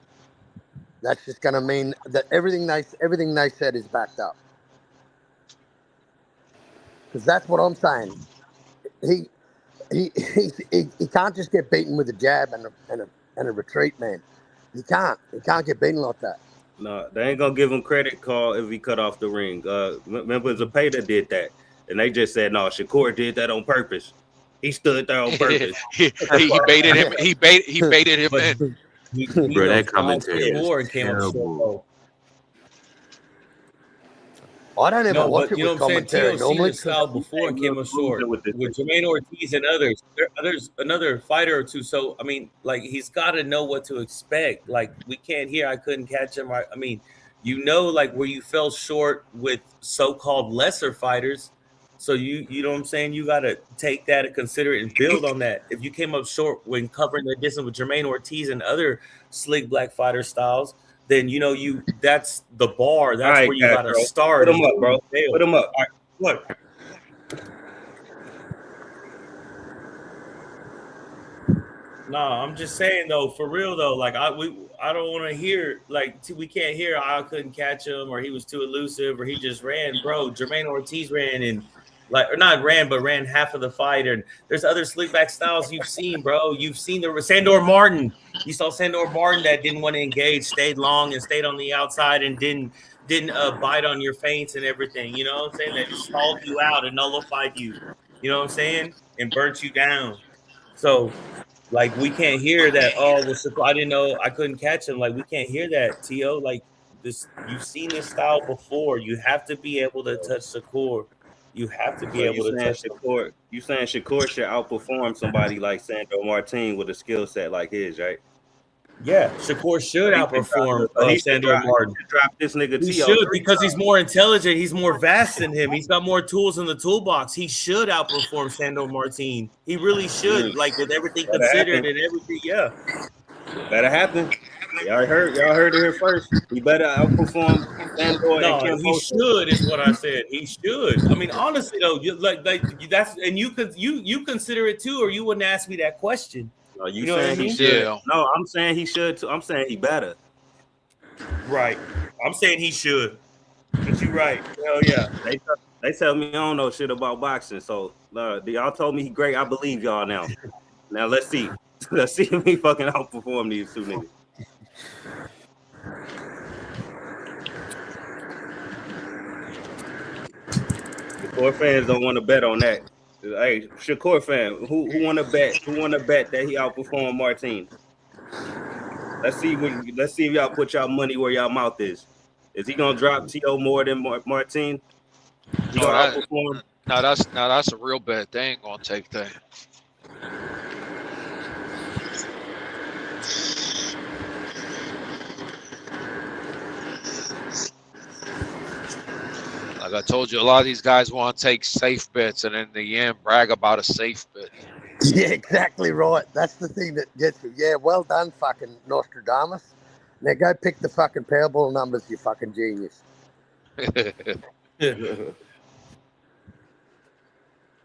That's just going to mean that everything they said is backed up. Because that's what I'm saying. He can't just get beaten with a jab and a retreat, man. He can't get beaten like that. No, they ain't gonna give him credit, Carl, if he cut off the ring. Remember, Zapata did that, and they just said, no, Shakur did that on purpose. He stood there on purpose. he baited him. He baited him in. Bro, that commentary is terrible. I don't ever watch it with commentary. Normally, style before and came up short with Jermaine Ortiz and others. Another fighter or two. So I mean, like, he's got to know what to expect. Like, we can't hear. I couldn't catch him. I mean, you know, like where you fell short with so-called lesser fighters. So you know what I'm saying? You got to take that and consider it and build on that. If you came up short when covering the distance with Jermaine Ortiz and other slick black fighter styles, then you know that's the bar. All That's right, where you got to Castro. start. Put Is him up, where bro. you fail. Put him up. All right, look. No, I'm just saying though, for real though, like I don't want to hear like we can't hear I couldn't catch him or he was too elusive or he just ran, bro. Jermaine Ortiz ran and like or not ran, but ran half of the fight. And there's other slick back styles you've seen, bro. You've seen the Sandor Martin. You saw Sandor Martin that didn't want to engage, stayed long and stayed on the outside and didn't bite on your feints and everything. You know what I'm saying? That stalled you out and nullified you. You know what I'm saying? And burnt you down. So like we can't hear that. Oh, well, I didn't know I couldn't catch him. Like we can't hear that, T.O. Like this, you've seen this style before. You have to be able to touch Shakur. You have to be So able to touch Shakur? You saying Shakur should outperform somebody like Sandor Martin with a skill set like his, right? Yeah, Shakur should outperform Sandor Martin. Drop this nigga He T.O. should because he's more intelligent. He's more vast than him. He's got more tools in the toolbox. He should outperform Sandor Martin. He really should. Like with everything considered and everything. Yeah, better happen. Y'all heard it here first. He better outperform Sandor and Kim. He should is what I said. He should. I mean, honestly though, like that's and you consider it too, or you wouldn't ask me that question. No, you know saying what I mean? he should? Yeah. No, I'm saying he should too. I'm saying he better. Right. I'm saying he should. But you're right. Hell yeah. They tell me I don't know shit about boxing. So y'all told me he great. I believe y'all now. Now let's see. Let's see if he fucking outperform these two niggas. Shakur fans don't want to bet on that. Hey, Shakur fan, who want to bet? Who want to bet that he outperformed Martin? Let's see if y'all put y'all money where y'all mouth is. Is he gonna drop T.O. more than Martin? He gonna outperform? Now that's a real bet. They ain't gonna take that. Like I told you, a lot of these guys want to take safe bets and in the end brag about a safe bet. Yeah, exactly right. That's the thing that gets me. Yeah, well done, fucking Nostradamus. Now go pick the fucking Powerball numbers, you fucking genius. And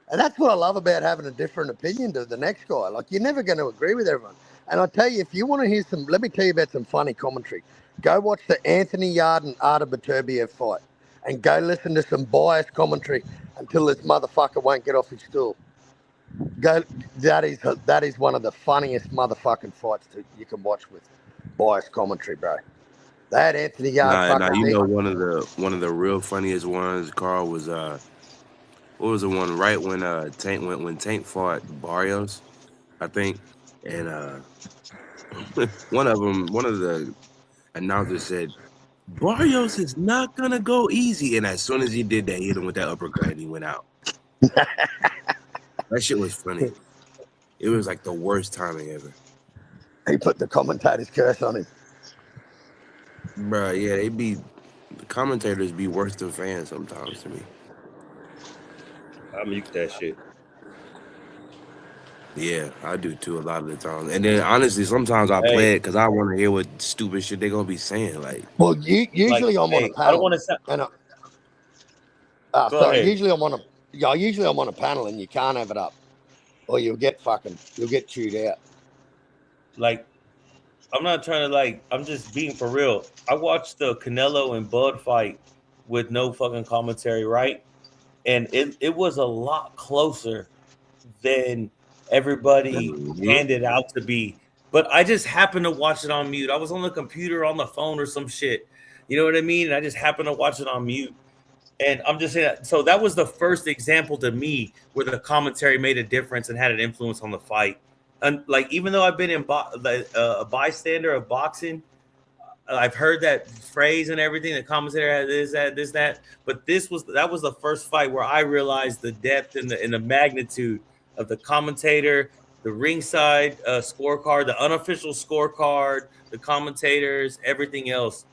that's what I love about having a different opinion to the next guy. Like, you're never going to agree with everyone. And I tell you, if you want to hear some, let me tell you about some funny commentary. Go watch the Anthony Yarde and Artur Beterbiev fight. And go listen to some biased commentary until this motherfucker won't get off his stool. That is one of the funniest motherfucking fights you can watch with biased commentary, bro. That Anthony Yarde. You know one of the real funniest ones, Carl, was what was the one right when Tank fought Barrios, I think, and one of the announcers said Barrios is not gonna go easy, and as soon as he did that, he hit him with that uppercut and he went out. That shit was funny. It was like the worst timing ever. He put the commentator's curse on him. Bruh, yeah, the commentators be worse than fans sometimes to me. I mute that shit. Yeah, I do too a lot of the time. And then honestly, sometimes I play it because I want to hear what stupid shit they're gonna be saying. Like, well, usually I'm on a panel. I don't want to sound. Usually I'm on a panel, and you can't have it up, or you'll get chewed out. Like, I'm not trying to I'm just being for real. I watched the Canelo and Bud fight with no fucking commentary, right? And it was a lot closer than everybody handed out to be. But I just happened to watch it on mute. I was on the computer, on the phone, or some shit. You know what I mean? And I just happened to watch it on mute. And I'm just saying, so that was the first example to me where the commentary made a difference and had an influence on the fight. And even though I've been a bystander of boxing, I've heard that phrase and everything. The commentator had this, that. But that was the first fight where I realized the depth and the magnitude of the commentator, the ringside scorecard, the unofficial scorecard, the commentators, everything else.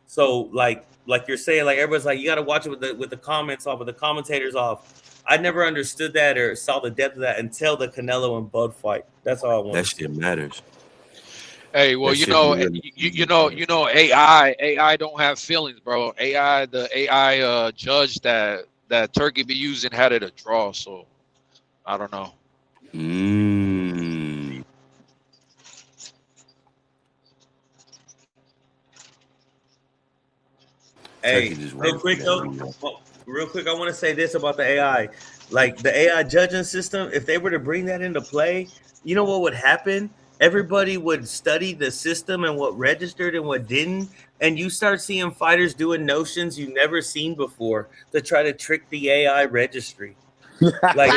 So like you're saying, like everybody's like, you got to watch it with the comments off, with the commentators off. I never understood that or saw the depth of that until the Canelo and Bud fight. That's all I want. That shit matters. Hey, well, That you shit know, be really- you know, AI don't have feelings, bro. The AI judge that Turkey be using had it a draw, so I don't know. Mm. Hey, Turkey just real waiting for quick that though, rematch. real quick, I want to say this about the AI. Like the AI judging system, if they were to bring that into play, you know what would happen? Everybody would study the system and what registered and what didn't, and you start seeing fighters doing notions you've never seen before to try to trick the AI registry. Like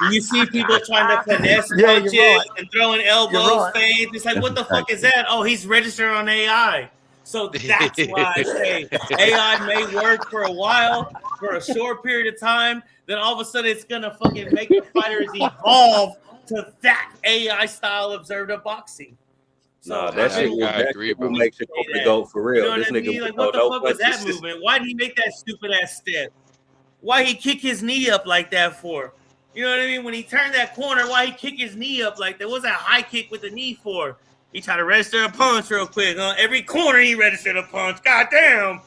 you see people trying to finesse Yeah, punches you're right. and throwing You're elbows, right. fades. It's like, That's what the a fuck fact. is that? Oh, he's registered on AI. So that's why I say AI may work for a while, for a short period of time. Then all of a sudden, it's gonna fucking make the fighters evolve to that AI style observed boxing. So Nah, I've that shit been will I agree, bro. make Shakur say the that. GOAT for You real. know This what I nigga mean? would Like, what throw the no fuck was that punches. movement? Why did he make that stupid ass step? Why he kick his knee up like that for? You know what I mean? When he turned that corner, why he kick his knee up like that? What's that high kick with the knee for? He tried to register a punch real quick. Every corner he registered a punch. God damn.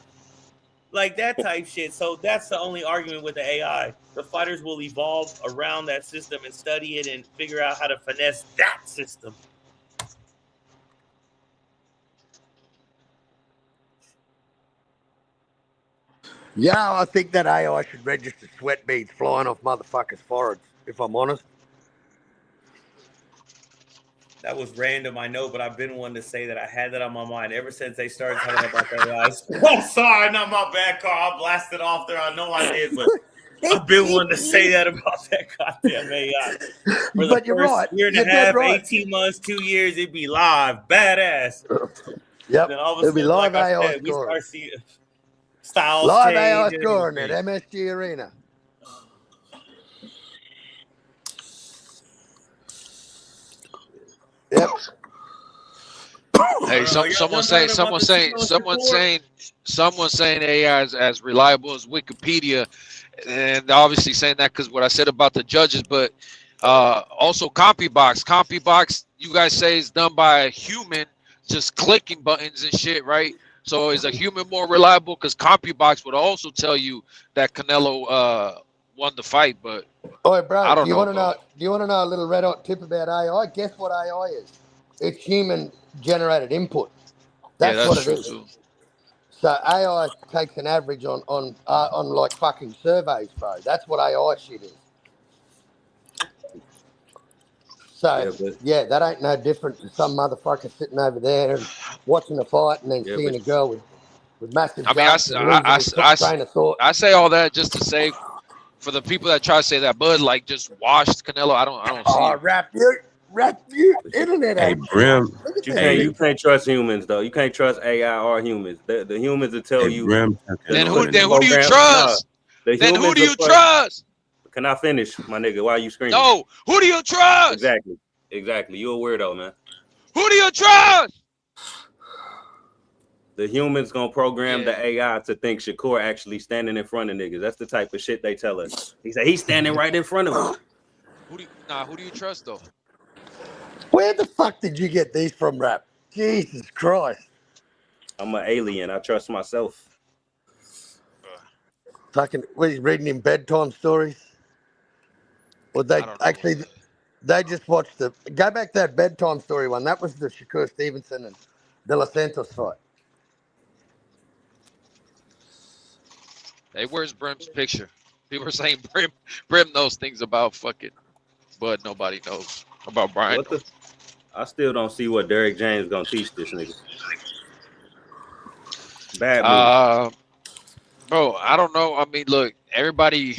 Like that type shit. So that's the only argument with the AI. The fighters will evolve around that system and study it and figure out how to finesse that system. Yeah, I think that AI should register sweat beads flying off motherfuckers' foreheads, if I'm honest. That was random, I know, but I've been one to say that I had that on my mind ever since they started talking about that AI. I'm sorry, not my bad car. I blasted off there. I know I did, but I've been one to say that about that goddamn AI. For the But you're first right. year and You're a dead half, right. 18 months, 2 years, it'd be live, badass. Yep. Then all of a It'll be sudden, live like I AI said, we scoring. start seeing styles Live change AI and scoring at everything. MSG Arena. Yep. Hey, Y'all someone done talking about the someone saying AI is as reliable as Wikipedia, and obviously saying that because what I said about the judges, but also CopyBox, you guys say is done by a human, just clicking buttons and shit, right? So is a human more reliable? Because CopyBox would also tell you that Canelo won the fight, but Oi, bro, I do don't you know, want to bro. know? Do you want to know a little red hot tip about AI? Guess what AI is? It's human generated input. Yeah, That's that's what it true is. too. So AI takes an average on like fucking surveys, bro. That's what AI shit is. So Yeah, but that ain't no different to some motherfucker sitting over there and watching a fight and then yeah, seeing but a girl with massive I mean, jumps and losing his train of thought. I say all that just to say for the people that try to say that Bud like just washed Canelo, I don't see Oh, it. rap you, internet Hey, action. Brim. Look at you that can't Hey, you picture. can't trust humans though. You can't trust AI or humans. The humans will tell hey, you Brim took it the, Then on the, in the who there. do you program. Nah, trust? the Then who humans do are you first. trust? Can I finish, my nigga? Why are you screaming? No, who do you trust? Exactly. You a weirdo, man. Who do you trust? The humans gonna program Yeah. the AI to think Shakur actually standing in front of niggas. That's the type of shit they tell us. He said he's standing right in front of him. Who do you trust though? Where the fuck did you get these from, rap? Jesus Christ. I'm an alien. I trust myself. Fucking, what are you reading in bedtime stories? Or I don't know. they just watched go back to that bedtime story one. That was the Shakur Stevenson and De Los Santos fight. Hey, where's Brim's picture? People are saying Brim knows things about fucking Bud nobody knows. About Brian What the? I still don't see what Derek James gonna teach this nigga. Bad move. Bro, I don't know. I mean, look, everybody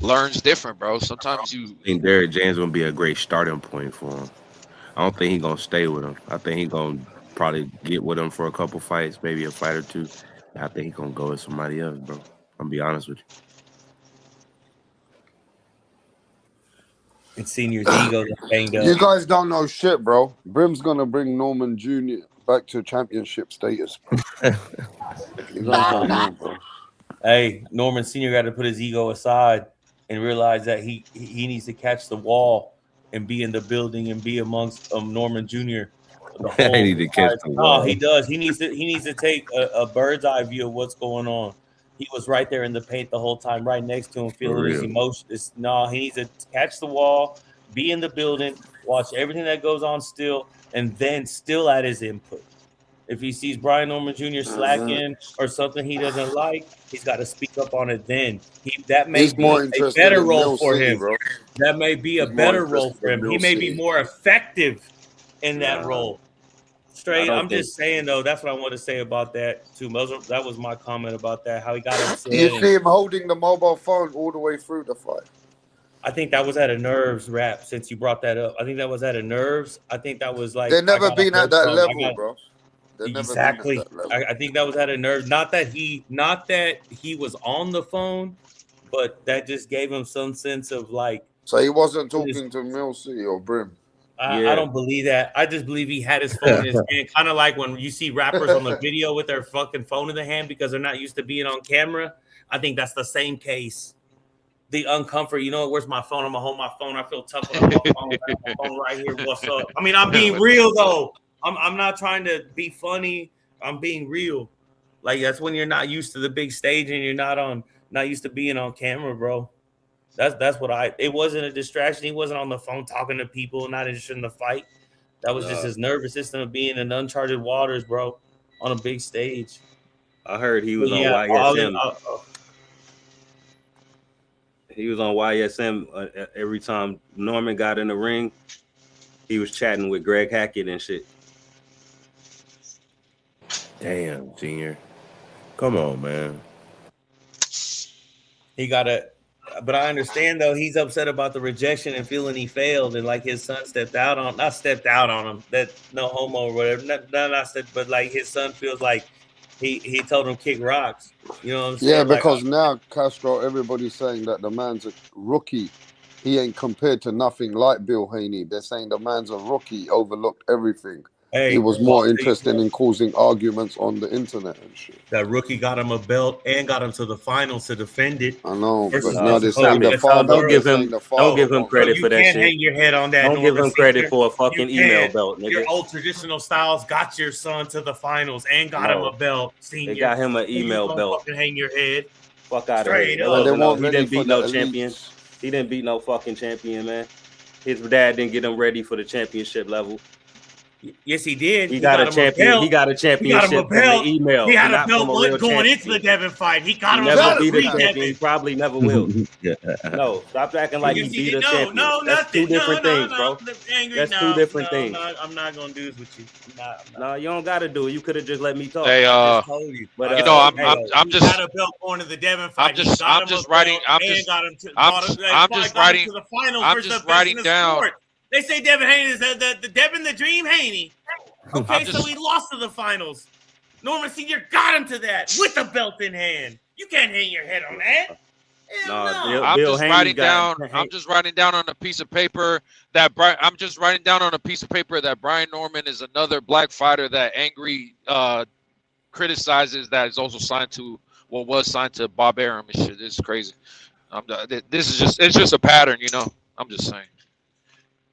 learns different, bro. Sometimes you I think Derrick James gonna be a great starting point for him. I don't think he's gonna stay with him. I think he's gonna probably get with him for a couple fights, maybe a fight or two. I think he's gonna go with somebody else, bro. I'm gonna be honest with you. And Senior's ego banged up. You guys don't know shit, bro. Brim's gonna bring Norman Jr. back to championship status, bro. You guys don't know, bro. Hey, Norman Sr. got to put his ego aside and realize that he needs to catch the wall and be in the building and be amongst Norman Jr. The I whole need to catch the no, wall. he does. He needs to take a bird's eye view of what's going on. He was right there in the paint the whole time, right next to him, feeling his real. emotions. No, he needs to catch the wall, be in the building, watch everything that goes on still, and then still add his input. If he sees Brian Norman Jr. slacking or something he doesn't like, he's got to speak up on it then. That may He's be more a interested better in role Mill for City, him. bro. That may be a He's more better role interested for him. in He Mill may be City. more effective in that Nah. role. I Straight, don't I'm think- just saying, though, that's what I want to say about that, too. That was my comment about that, how he got upset. You see him holding the mobile phone all the way through the fight. I think that was at a nerves rap, since you brought that up. I think that was at a nerves. I think that was like... They've never I got a been at hold that from- level, bro. They've never Exactly. been at that level. I think that was at a nerve. Not that he was on the phone, but that just gave him some sense of like. So he wasn't talking to Mill City or Brim. I don't believe that. I just believe he had his phone in his hand, kind of like when you see rappers on the video with their fucking phone in the hand because they're not used to being on camera. I think that's the same case. The uncomfort, you know, where's my phone? I'm gonna hold my phone. I feel tough with my phone. I have my phone right here. What's up? I mean, I'm being real though. I'm not trying to be funny. I'm being real. Like that's when you're not used to the big stage and you're not used to being on camera, bro. That's what it wasn't a distraction. He wasn't on the phone talking to people, not interested in the fight. That was just his nervous system of being in uncharted waters, bro, on a big stage. I heard he was on YSM. He was on YSM every time Norman got in the ring. He was chatting with Greg Hackett and shit. Damn, Junior. Come on, man. But I understand though he's upset about the rejection and feeling he failed and like his son not stepped out on him. That no homo or whatever. But like his son feels like he told him kick rocks. You know what I'm saying? Yeah, because now Castro, everybody's saying that the man's a rookie. He ain't compared to nothing like Bill Haney. They're saying the man's a rookie, overlooked everything. Hey, he was more interested in causing arguments on the internet and shit. That rookie got him a belt and got him to the finals to defend it. I know, but Versus now they're saying the Kobe. father. Don't give him credit So for that you shit. can't hang your head on that. Don't give him Norman credit Senior. for a fucking You email can't. belt, nigga. Your old traditional styles got your son to the finals and got him a belt. Senior. They got him an email You belt. Fucking hang your head. Fuck out of Straight here. up. He didn't beat no champion. He didn't beat no fucking champion, man. His dad didn't get him ready for the championship level. Yes, he did. He got a champion. He got a championship from the email. He had a not belt from a real going into champion. the Devin fight. He got him Never a beat a belt. champion. He probably never will. No, stop acting like he beat a champion. That's two different things, bro. That's two different things. I'm not gonna do this with you. No, you don't gotta do it. You could have just let me talk. Hey, I just told you. But you know, I'm He just got a belt going to the Devin fight. I'm just writing down. They say Devin Haney is the Devin the Dream Haney. Okay, so he lost to the finals. Norman Senior got him to that with the belt in hand. You can't hang your head on that. I'm just writing down on a piece of paper that Brian Norman is another black fighter that Angry criticizes, that is also signed to was signed to Bob Arum and shit. This is crazy. It's just a pattern, you know. I'm just saying.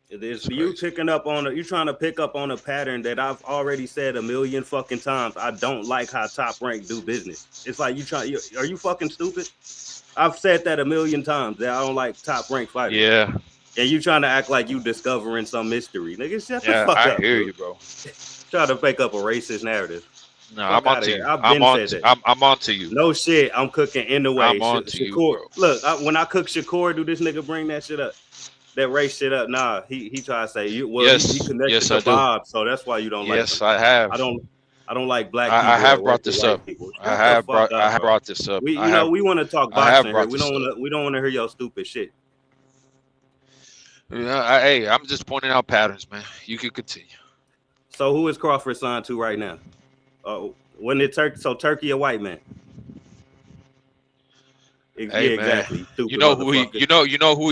It is you picking up on you trying to pick up on a pattern that I've already said a million fucking times. I don't like how Top Rank do business. It's like are you fucking stupid? I've said that a million times that I don't like Top Rank fighters. Yeah. And you trying to act like you discovering some mystery. Nigga, shut the fuck I up. hear you, bro. Try to fake up a racist narrative. No, I'm on to you. I'm on to you. No shit, I'm cooking in the way. I'm on to you, bro. Look, when I cook Shakur, do this nigga bring that shit up? That race shit up? Nah, he try to say he connected to Bob, so that's why you don't like. Yes, I have. I don't like black people. I have brought this up. I have brought this up. We want to talk boxing here. We don't want to hear your stupid shit. Yeah, hey, I'm just pointing out patterns, man. You can continue. So who is Crawford signed to right now? When it Turkey? So Turkey a white man? Hey, yeah, exactly. Man. You know who he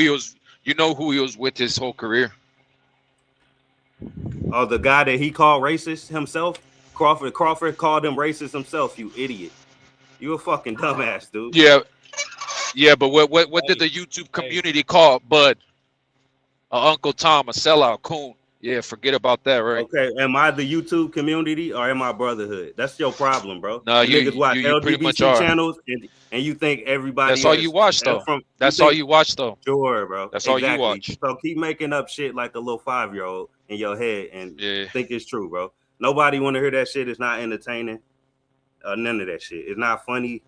was. You know who he was with his whole career. Oh, the guy that he called racist himself? Crawford called him racist himself, you idiot. You a fucking dumbass, dude. Yeah, but what did the YouTube community call Bud? Uncle Tom, a sellout, coon. Yeah, forget about that, right? Okay, am I the YouTube community or am I brotherhood? That's your problem, bro. No, you niggas watch you pretty much LGBT are. channels and you think everybody That's all you watch, though. That's all you watch, though. Sure, bro. That's all you watch. So keep making up shit like a little 5-year-old in your head and think it's true, bro. Nobody want to hear that shit. It's not entertaining. None of that shit. It's not funny.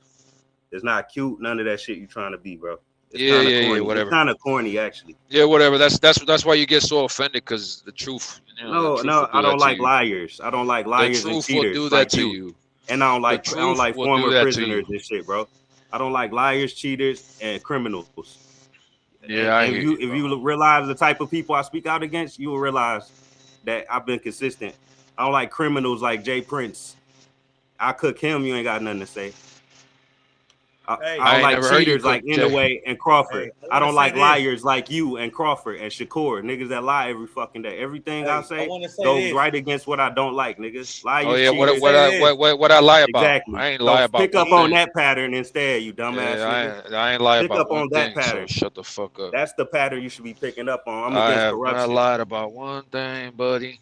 It's not cute. None of that shit you trying to be, bro. It's whatever. It's kind of corny, actually. Yeah, whatever. That's why you get so offended, because the truth. You know, No, I don't like liars. I don't like liars and cheaters. The truth will do that to you. And I don't like former prisoners and shit, bro. I don't like liars, cheaters, and criminals. Yeah, if you realize the type of people I speak out against, you will realize that I've been consistent. I don't like criminals like Jay Prince. I cook him, you ain't got nothing to say. I don't like cheaters like Inoue and Crawford. I don't like liars like you and Crawford and Shakur. Niggas that lie every fucking day. Everything I say goes right against what I don't like, niggas. Liars, cheaters, what I lie about? Exactly. I ain't lie about. Pick up on that pattern instead, you dumbass. Yeah, I ain't lie about. Pick up on that pattern. So shut the fuck up. That's the pattern you should be picking up on. I'm against corruption. I lied about one thing, buddy.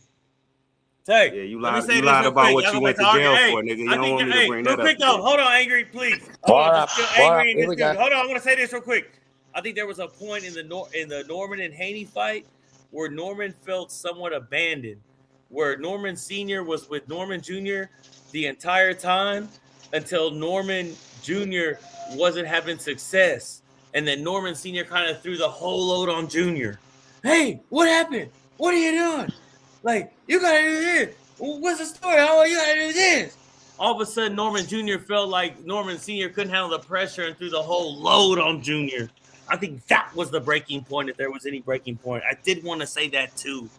Yeah, you lied about what you went to jail for, nigga. You don't want me to bring that up. Hold on, Angry, please. Hold on, I'm gonna say this real quick. I think there was a point in the Norman and Haney fight where Norman felt somewhat abandoned, where Norman Sr. was with Norman Jr. the entire time until Norman Jr. wasn't having success, and then Norman Sr. kind of threw the whole load on Jr. Hey, what happened? What are you doing? Like, you gotta do this. What's the story? Oh, you gotta do this. All of a sudden, Norman Jr. felt like Norman Sr. couldn't handle the pressure and threw the whole load on Jr. I think that was the breaking point, if there was any breaking point. I did want to say that too.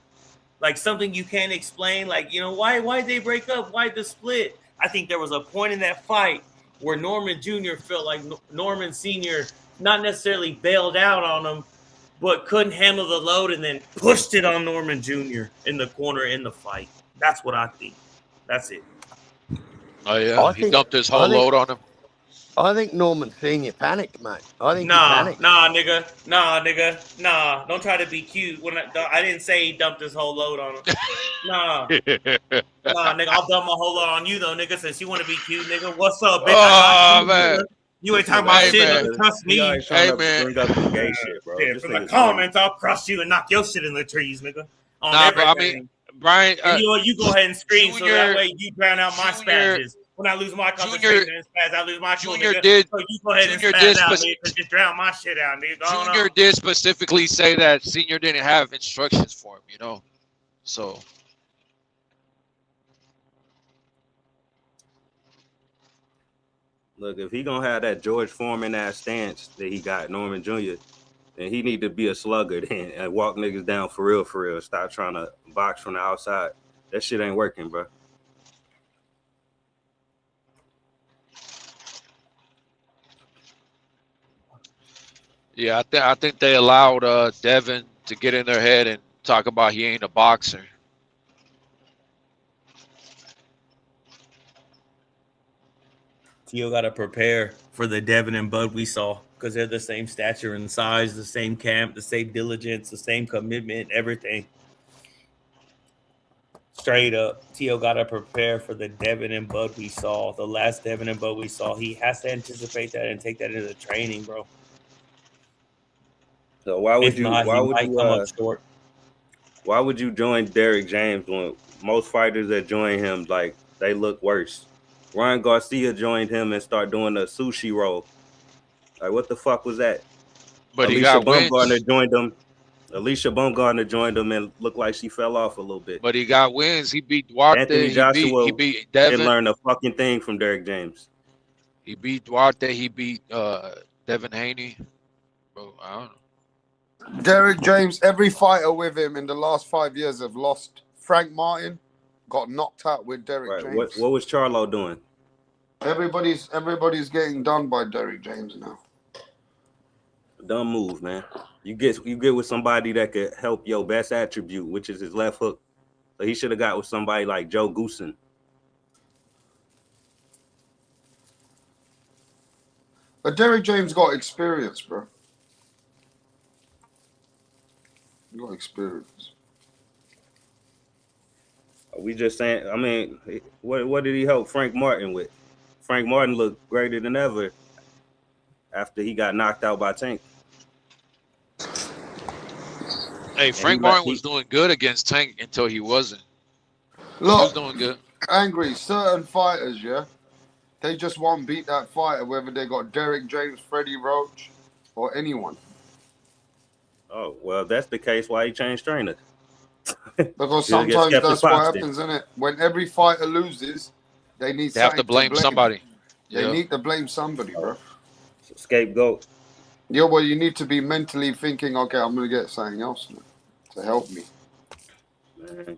Like something you can't explain, like, you know, why'd they break up? Why'd the split? I think there was a point in that fight where Norman Jr. felt like Norman Sr. not necessarily bailed out on him, but couldn't handle the load and then pushed it on Norman Jr. in the corner in the fight. That's what I think. That's it. Oh, yeah? He dumped his whole load on him? I think Norman Sr. panicked, mate. I think he panicked. Nah, nigga. Nah, don't try to be cute. When I didn't say he dumped his whole load on him. Nah, nigga, I'll dump my whole load on you, though, nigga, since you want to be cute, nigga. What's up, bitch? Oh, man. You ain't talking about shit. Nigga. Trust me. Hey, man. Bring up the gay shit, bro. Yeah, from the comments, I'll crush you and knock your shit in the trees, nigga. Nah, but I mean, Brian. You go ahead and scream so that way you drown out my spazzes. When I lose my concentration and spaz, I lose my cool, nigga. So you go ahead and spaz out, nigga, because you drown my shit out, nigga. Junior did specifically say that Senior didn't have instructions for him, you know? So. Look, if he gonna have that George Foreman ass stance that he got, Norman Jr., then he need to be a slugger then and walk niggas down for real. Stop trying to box from the outside. That shit ain't working, bro. Yeah, I think they allowed Devin to get in their head and talk about he ain't a boxer. Tio got to prepare for the Devin and Bud we saw, because they're the same stature and size, the same camp, the same diligence, the same commitment, everything. Straight up, Tio got to prepare for the Devin and Bud we saw, the last Devin and Bud we saw. He has to anticipate that and take that into the training, bro. So why would you join Derrick James when most fighters that join him, like, they look worse? Ryan Garcia joined him and started doing a sushi roll. Like, what the fuck was that? But he got wins. Alicia Baumgartner joined him and looked like she fell off a little bit. But he got wins. He beat Duarte. Anthony Joshua he beat Devin. Didn't learn a fucking thing from Derrick James. He beat Duarte. He beat Devin Haney. Bro, I don't know. Derrick James, every fighter with him in the last 5 years have lost. Frank Martin got knocked out with Derrick James. What was Charlo doing? Everybody's getting done by Derrick James now. Dumb move, man. You get with somebody that could help your best attribute, which is his left hook. So he should have got with somebody like Joe Goosen. But Derek James got experience, bro. He got experience. We just saying. I mean, what did he help Frank Martin with? Frank Martin looked greater than ever after he got knocked out by Tank. Hey, Frank Martin was doing good against Tank until he wasn't. Look, he was doing good. Angry, certain fighters, yeah, they just won't beat that fighter, whether they got Derek James, Freddie Roach, or anyone. Oh, well, if that's the case, why he changed trainer? Because sometimes that's what happens, isn't it? When every fighter loses, they have to blame somebody. They need to blame somebody, bro. Scapegoat. Yeah, well, you need to be mentally thinking, okay, I'm going to get something else now to help me. Man,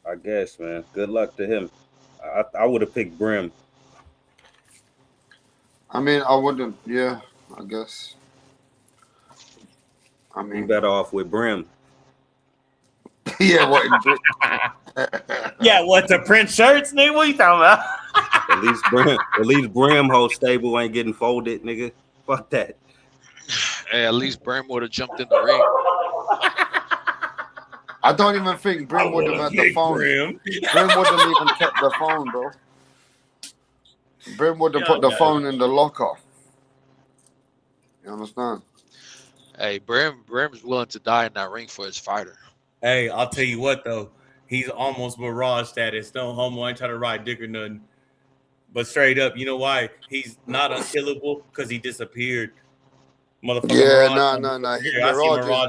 I guess, man. Good luck to him. I would have picked Brim. I mean, I wouldn't. Yeah, I guess. I mean, you better off with Brim. Yeah, what? Yeah, what, the print shirts, nigga? What you talking about? At least Brim whole stable ain't getting folded, nigga. Fuck that. Hey, at least Brim would have jumped in the ring. I don't even think Brim would have had the phone. Brim wouldn't even kept the phone, bro. Brim would have put the phone in the locker. You understand? Hey, Brim's willing to die in that ring for his fighter. Hey, I'll tell you what, though. He's almost Mirage status. No homo, I ain't trying to ride dick or nothing. But straight up, you know why? He's not unkillable? Because he disappeared. Motherfucker. Yeah, Mirage, no.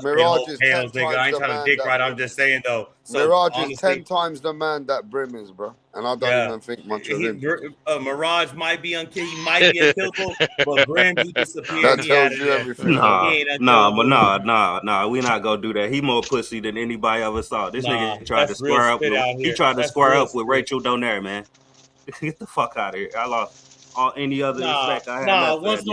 Mirage is 10 times nigga. I ain't the trying to dick ride. I'm just saying, though. So, Mirage honestly, is 10 times the man that Brim is, bro. And I don't even think much of him. Mirage might be unkillable. He might be unkillable, but Brim, he disappeared. That tells you everything. Nah. We not gonna do that. He more pussy than anybody ever saw. This nigga tried to square up. He tried to square up with Rachel Donaire, man. Get the fuck out of here. I lost all any other respect I had. Once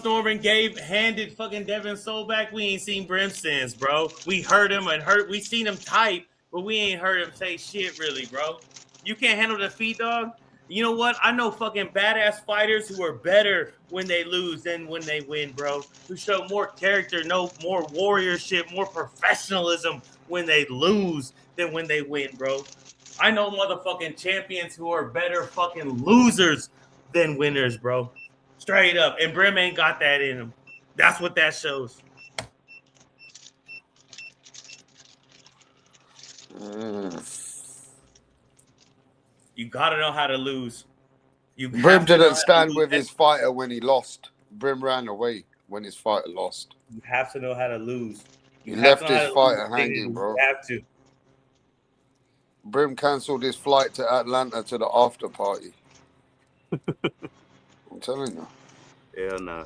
Norman handed fucking Devin Soul back, we ain't seen Brim since, bro. We heard him we seen him type, but we ain't heard him say shit really, bro. You can't handle defeat, dog. You know what? I know fucking badass fighters who are better when they lose than when they win, bro. Who show more character, more warriorship, more professionalism when they lose than when they win, bro. I know motherfucking champions who are better fucking losers than winners, bro. Straight up. And Brim ain't got that in him. That's what that shows. You gotta know how to lose. Brim didn't stand with his fighter when he lost. Brim ran away when his fighter lost. You have to know how to lose. He left his fighter hanging, bro. You have to. Brim cancelled his flight to Atlanta to the after party. I'm telling you. Hell no.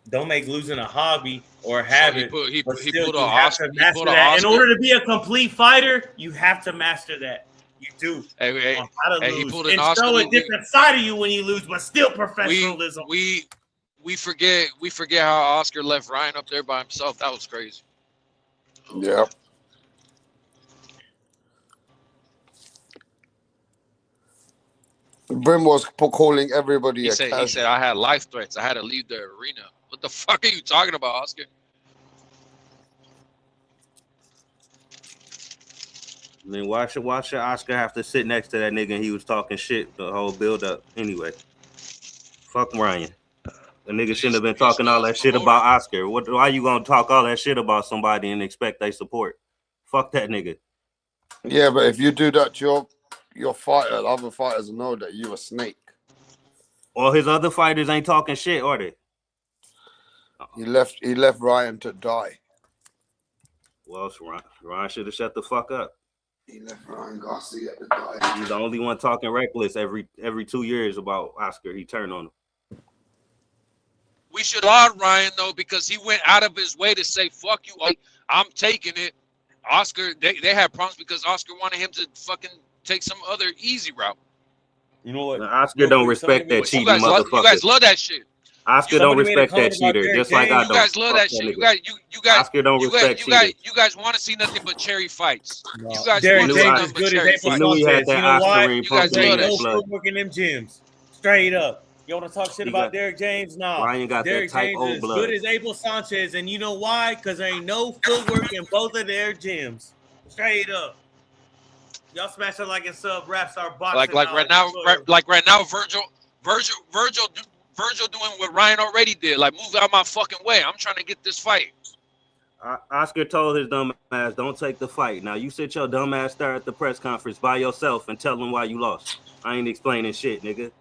Don't make losing a hobby or habit. He but put still, a you have to master that. In order to be a complete fighter, you have to master that. You do. Hey, how to he lose. pulled an And Oscar. show a different side of you when you lose, but still professionalism. We forget how Oscar left Ryan up there by himself. That was crazy. Yeah. Brim was calling everybody He said I had life threats. I had to leave the arena. What the fuck are you talking about, Oscar? I mean, why should Oscar have to sit next to that nigga and he was talking shit the whole build up anyway? Fuck Ryan. The nigga shouldn't have been talking all that shit about Oscar. Why you gonna talk all that shit about somebody and expect they support? Fuck that nigga. Yeah, but if you do that to your fighter, the other fighters know that you a snake. All his other fighters ain't talking shit, are they? He left Ryan to die. Well, Ryan should have shut the fuck up. He left Ryan Garcia to die. He's the only one talking reckless every 2 years about Oscar. He turned on him. We should laud Ryan though because he went out of his way to say "fuck you." I'm taking it. Oscar, they had problems because Oscar wanted him to fucking take some other easy route. You know what? Now, Oscar don't respect that cheating motherfucker. You guys love that shit. Oscar don't respect that cheater, just like I don't. You guys love that shit. You guys. Oscar don't respect cheaters. You guys want to see nothing but cherry fights. No. You guys Derek want to see James nothing but good cherry as fights. Knew he had that you know why? Oscar You guys love that shit. Working them gyms. Straight up. You want to talk shit He about got- Derrick James? No. Ryan got Derrick that type James old is as blood. good as Abel Sanchez, and you know why? Because there ain't no footwork in both of their gyms. Straight up. Y'all smash it like it's rap star boxing. Like right now, Virgil doing what Ryan already did. Like, move out my fucking way. I'm trying to get this fight. Oscar told his dumb ass, don't take the fight. Now you sit your dumb ass there at the press conference by yourself and tell them why you lost. I ain't explaining shit, nigga.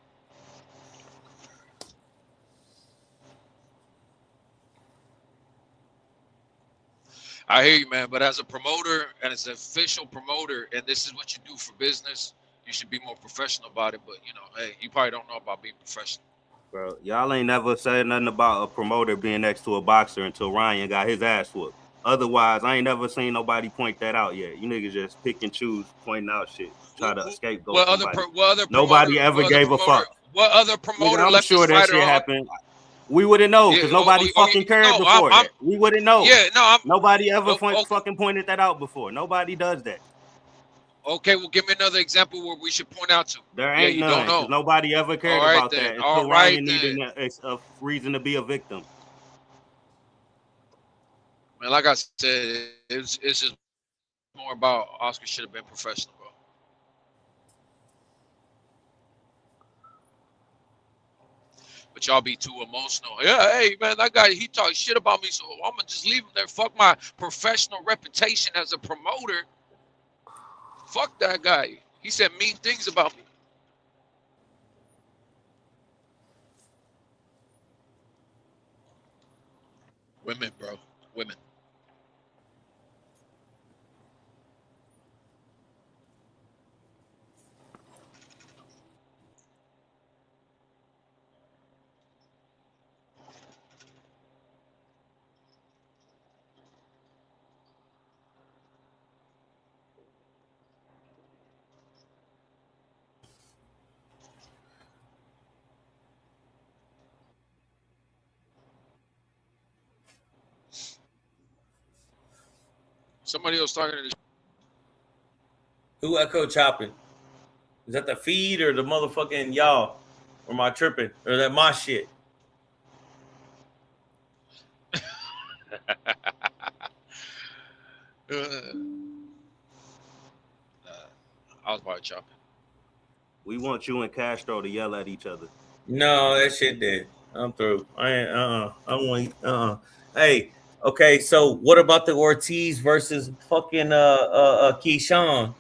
I hear you, man. But as a promoter and as an official promoter, and this is what you do for business, you should be more professional about it. But, you know, hey, you probably don't know about being professional. Bro, y'all ain't never said nothing about a promoter being next to a boxer until Ryan got his ass whooped. Otherwise, I ain't never seen nobody point that out yet. You niggas just pick and choose, pointing out shit, try to scapegoat somebody. Nobody ever gave a fuck. What other promoter I'm left sure his that fighter shit on? happened. We wouldn't know because nobody fucking cared before that. We wouldn't know. Yeah, no, nobody ever fucking pointed that out before. Nobody does that. Okay, well, give me another example where we should point out to. There ain't you none. don't know. Nobody ever cared All right, about then. that All until right, Ryan needed then. a reason to be a victim. Man, like I said, it's just more about Oscar should have been professional, bro. But y'all be too emotional. Yeah, hey, man, that guy, he talks shit about me, so I'm going to just leave him there. Fuck my professional reputation as a promoter. Fuck that guy. He said mean things about me. Women, bro. Women. Somebody else talking to this. Who echo chopping? Is that the feed or the motherfucking y'all? Or am I tripping? Or that my shit? I was probably chopping. We want you and Castro to yell at each other. No, that shit dead. I'm through. I ain't. I want. Hey. Okay. So what about the Ortiz versus fucking Keyshawn?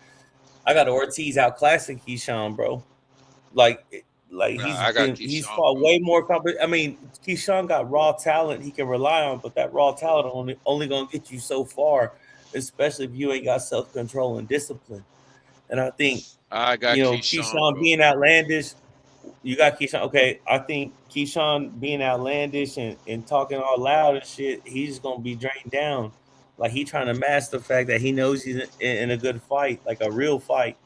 I got Ortiz outclassing Keyshawn, bro. Like I got he's Keyshawn, fought bro. way more I mean, Keyshawn got raw talent he can rely on, but that raw talent only gonna get you so far, especially if you ain't got self-control and discipline. And I think I got Keyshawn being outlandish. You got Keyshawn. Okay, I think Keyshawn being outlandish and talking all loud and shit, he's gonna be drained down. Like he trying to mask the fact that he knows he's in a good fight, like a real fight.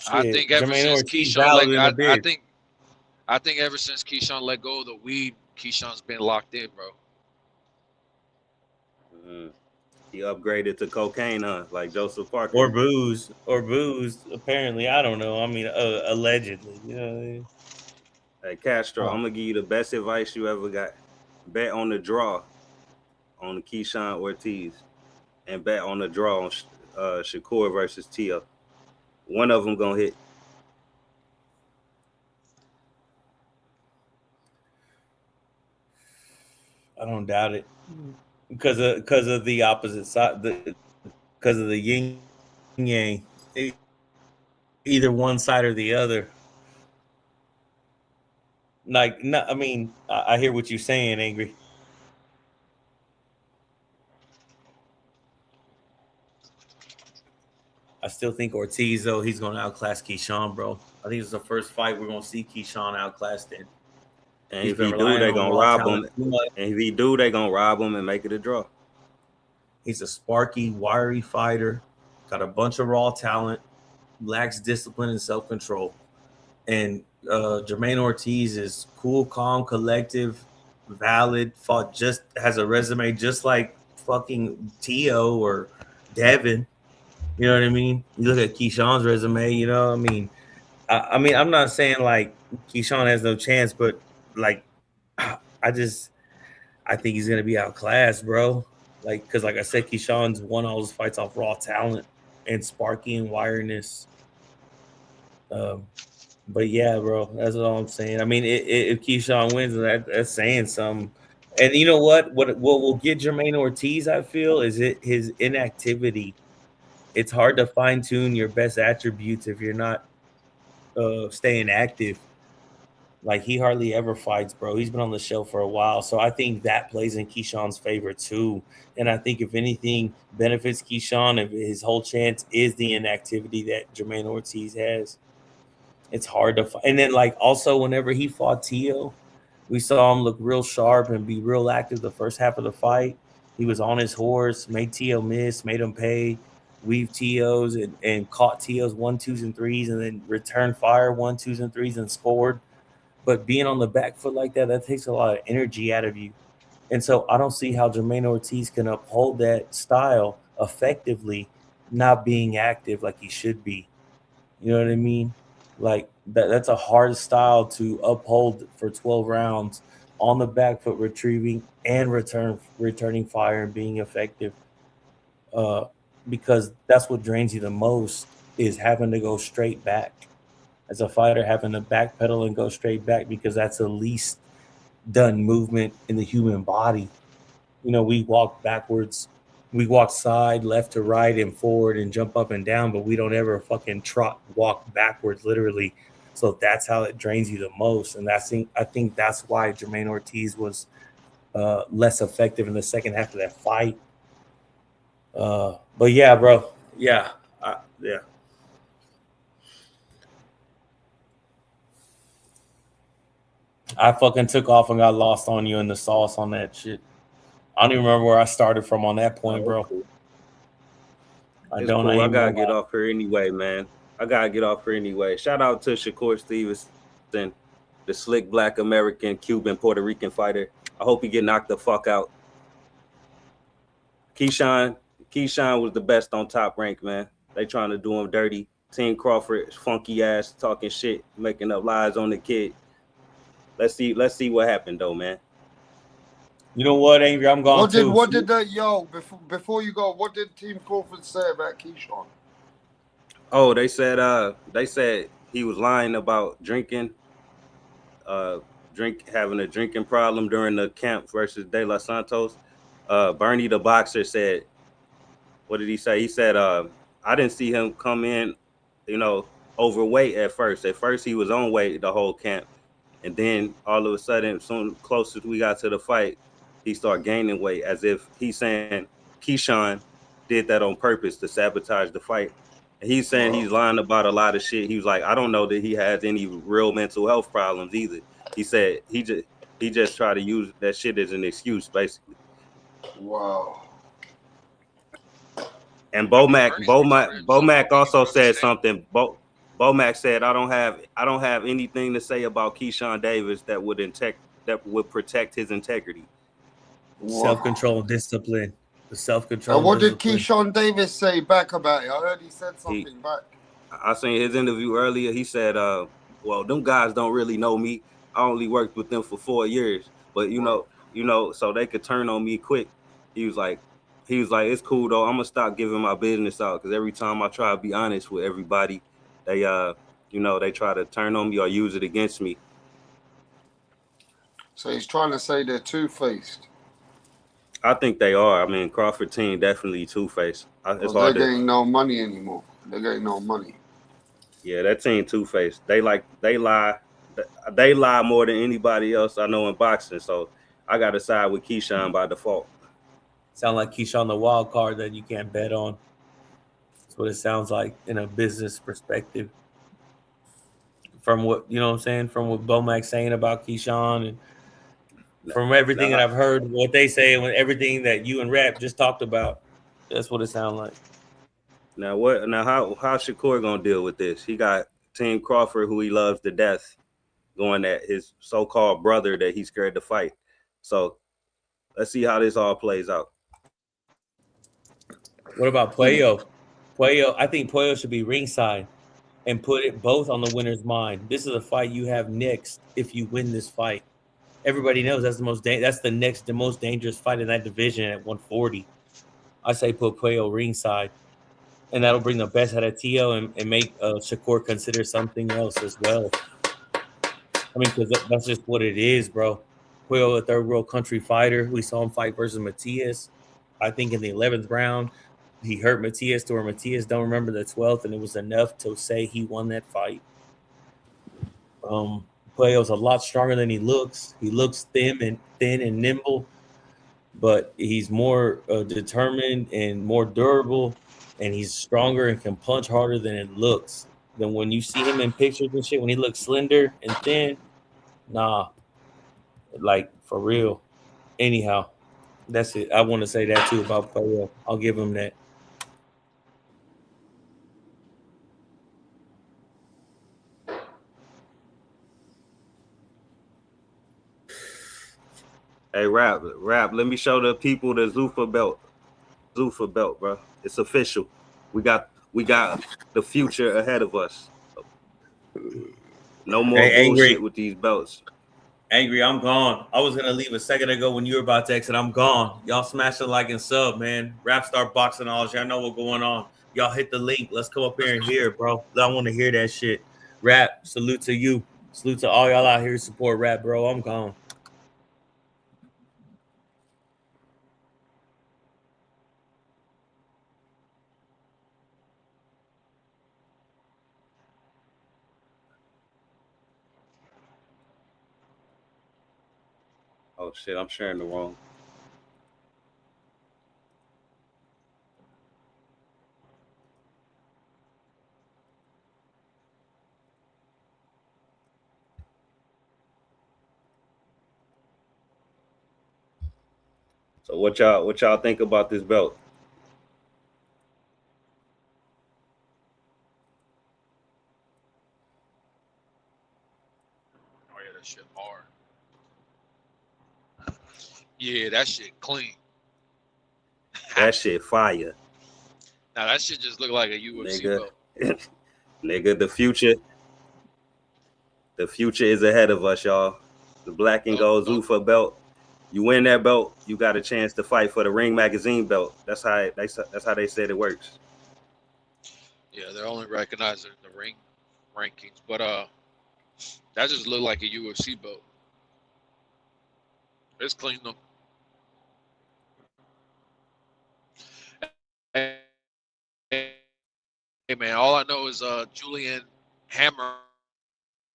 Shit, I think ever Jermaine since Ortiz Keyshawn, valid in a bid. I think ever since Keyshawn let go of the weed, Keyshawn's been locked in, bro. He upgraded to cocaine, like Joseph Parker. Or booze. Apparently, I don't know. I mean, allegedly. You know what I mean? Hey, Castro, I'm gonna give you the best advice you ever got. Bet on the draw on Keyshawn Ortiz, and bet on the draw on Shakur versus Tio. One of them gonna hit. I don't doubt it because of the opposite side, because of the yin yang, either one side or the other. Like, no, I mean, I hear what you're saying, Angry. I still think Ortiz, though, he's going to outclass Keyshawn, bro. I think it's the first fight we're going to see Keyshawn outclassed in. And if he do, they gonna rob him. And if he do, they gonna rob him and make it a draw. He's a sparky, wiry fighter, got a bunch of raw talent, lacks discipline and self-control. And Jermaine Ortiz is cool, calm, collective, valid, has a resume just like fucking Tio or Devin. You know what I mean? You look at Keyshawn's resume, you know what I mean? I mean, I'm not saying like Keyshawn has no chance. But like, I think he's gonna be outclassed, bro. Like, because like I said, Keyshawn's won all his fights off raw talent and sparky and wireness. But yeah, bro, that's all I'm saying. I mean, if Keyshawn wins, that's saying something. And you know what? What will get Jermaine Ortiz, I feel, is his inactivity. It's hard to fine tune your best attributes if you're not staying active. Like he hardly ever fights, bro. He's been on the show for a while, so I think that plays in Keyshawn's favor too. And I think if anything benefits Keyshawn, if his whole chance is the inactivity that Jermaine Ortiz has. It's hard to fight. And then like also whenever he fought Tio, we saw him look real sharp and be real active the first half of the fight. He was on his horse, made Tio miss, made him pay, weave Tios and caught Tios 1, 2s, and 3s, and then return fire 1, 2s, and 3s and scored. But being on the back foot like that takes a lot of energy out of you. And so I don't see how Jermaine Ortiz can uphold that style effectively, not being active like he should be. You know what I mean? Like that's a hard style to uphold for 12 rounds on the back foot, retrieving and returning fire and being effective. Because that's what drains you the most is having to go straight back. As a fighter, having to backpedal and go straight back because that's the least done movement in the human body. You know, we walk backwards, we walk side, left to right, and forward, and jump up and down, but we don't ever fucking walk backwards, literally. So that's how it drains you the most, and I think that's why Jermaine Ortiz was less effective in the second half of that fight. But yeah, bro, yeah. I fucking took off and got lost on you in the sauce on that shit. I don't even remember where I started from on that point, bro. I gotta get off here anyway, man. Shout out to Shakur Stevenson, the slick black American, Cuban, Puerto Rican fighter. I hope he get knocked the fuck out. Keyshawn was the best on Top Rank, man. They trying to do him dirty. Team Crawford, funky ass, talking shit, making up lies on the kid. Let's see what happened though, man. You know what, Angry? I'm going to. What did before you go? What did Team Crawford say about Keyshawn? Oh, they said he was lying about drinking, having a drinking problem during the camp versus De Los Santos. Bernie the boxer said, what did he say? He said, I didn't see him come in, overweight at first. At first he was on weight the whole camp. And then all of a sudden, soon closer we got to the fight, he started gaining weight, as if he's saying Keyshawn did that on purpose to sabotage the fight. And he's saying he's lying about a lot of shit. He was like, I don't know that he has any real mental health problems either. He said he just tried to use that shit as an excuse, basically. Wow. And Bomac also said something. Bomac said, I don't have anything to say about Keyshawn Davis that would protect his integrity. Wow. Self-control, discipline. The self-control. And what did Keyshawn Davis say back about it? I heard he said something back. I seen his interview earlier. He said, well, them guys don't really know me. I only worked with them for 4 years. But so they could turn on me quick. He was like, it's cool though. I'm gonna stop giving my business out because every time I try to be honest with everybody, they they try to turn on me or use it against me. So he's trying to say they're two-faced. I think they are. I mean, Crawford team definitely two-faced. They're getting no money anymore. They're getting no money. Yeah, that team two-faced. They lie more than anybody else I know in boxing. So I got to side with Keyshawn by default. Sound like Keyshawn the wild card that you can't bet on. That's what it sounds like in a business perspective. From what I'm saying, from what Bomac's saying about Keyshawn, and from everything that I've heard, what they say, and everything that you and Rap just talked about, that's what it sounds like. Now how Shakur gonna deal with this? He got Team Crawford, who he loves to death, going at his so-called brother that he's scared to fight. So let's see how this all plays out. What about Puello? I think Puello should be ringside. and put it both on the winner's mind. This is a fight you have next if you win this fight. Everybody knows that's the most dangerous fight in that division at 140. I say put Puello ringside, and that'll bring the best out of Tio and make Shakur consider something else as well. I mean, because that's just what it is, bro. Puello, a third world country fighter. We saw him fight versus Matias, I think in the 11th round. He hurt Matias to where Matias don't remember the 12th, and it was enough to say he won that fight. Puello's a lot stronger than he looks. He looks thin and nimble, but he's more determined and more durable, and he's stronger and can punch harder than it looks. Then when you see him in pictures and shit, when he looks slender and thin, nah, like for real. Anyhow, that's it. I want to say that too about Puello. I'll give him that. Hey, rap. Let me show the people the Zuffa belt. Zuffa belt, bro. It's official. We got the future ahead of us. No more bullshit with these belts. Angry, I'm gone. I was gonna leave a second ago when you were about to exit. I'm gone. Y'all smash the like and sub, man. Rap Star Boxing Knowledge. Y'all know what's going on. Y'all hit the link. Let's come up here and hear it, bro. I want to hear that shit. Rap, salute to you. Salute to all y'all out here to support rap, bro. I'm gone. Oh shit, I'm sharing the wrong. So what y'all think about this belt? Oh yeah, that shit hard. Yeah, that shit clean. That shit fire. Now that shit just look like a UFC belt. Nigga, the future is ahead of us, y'all. The black and gold Zuffa belt. You win that belt, you got a chance to fight for the Ring Magazine belt. That's how they said it works. Yeah, they're only recognizing the ring rankings, but that just looked like a UFC belt. It's clean though. Hey man, all I know is Julian Hammer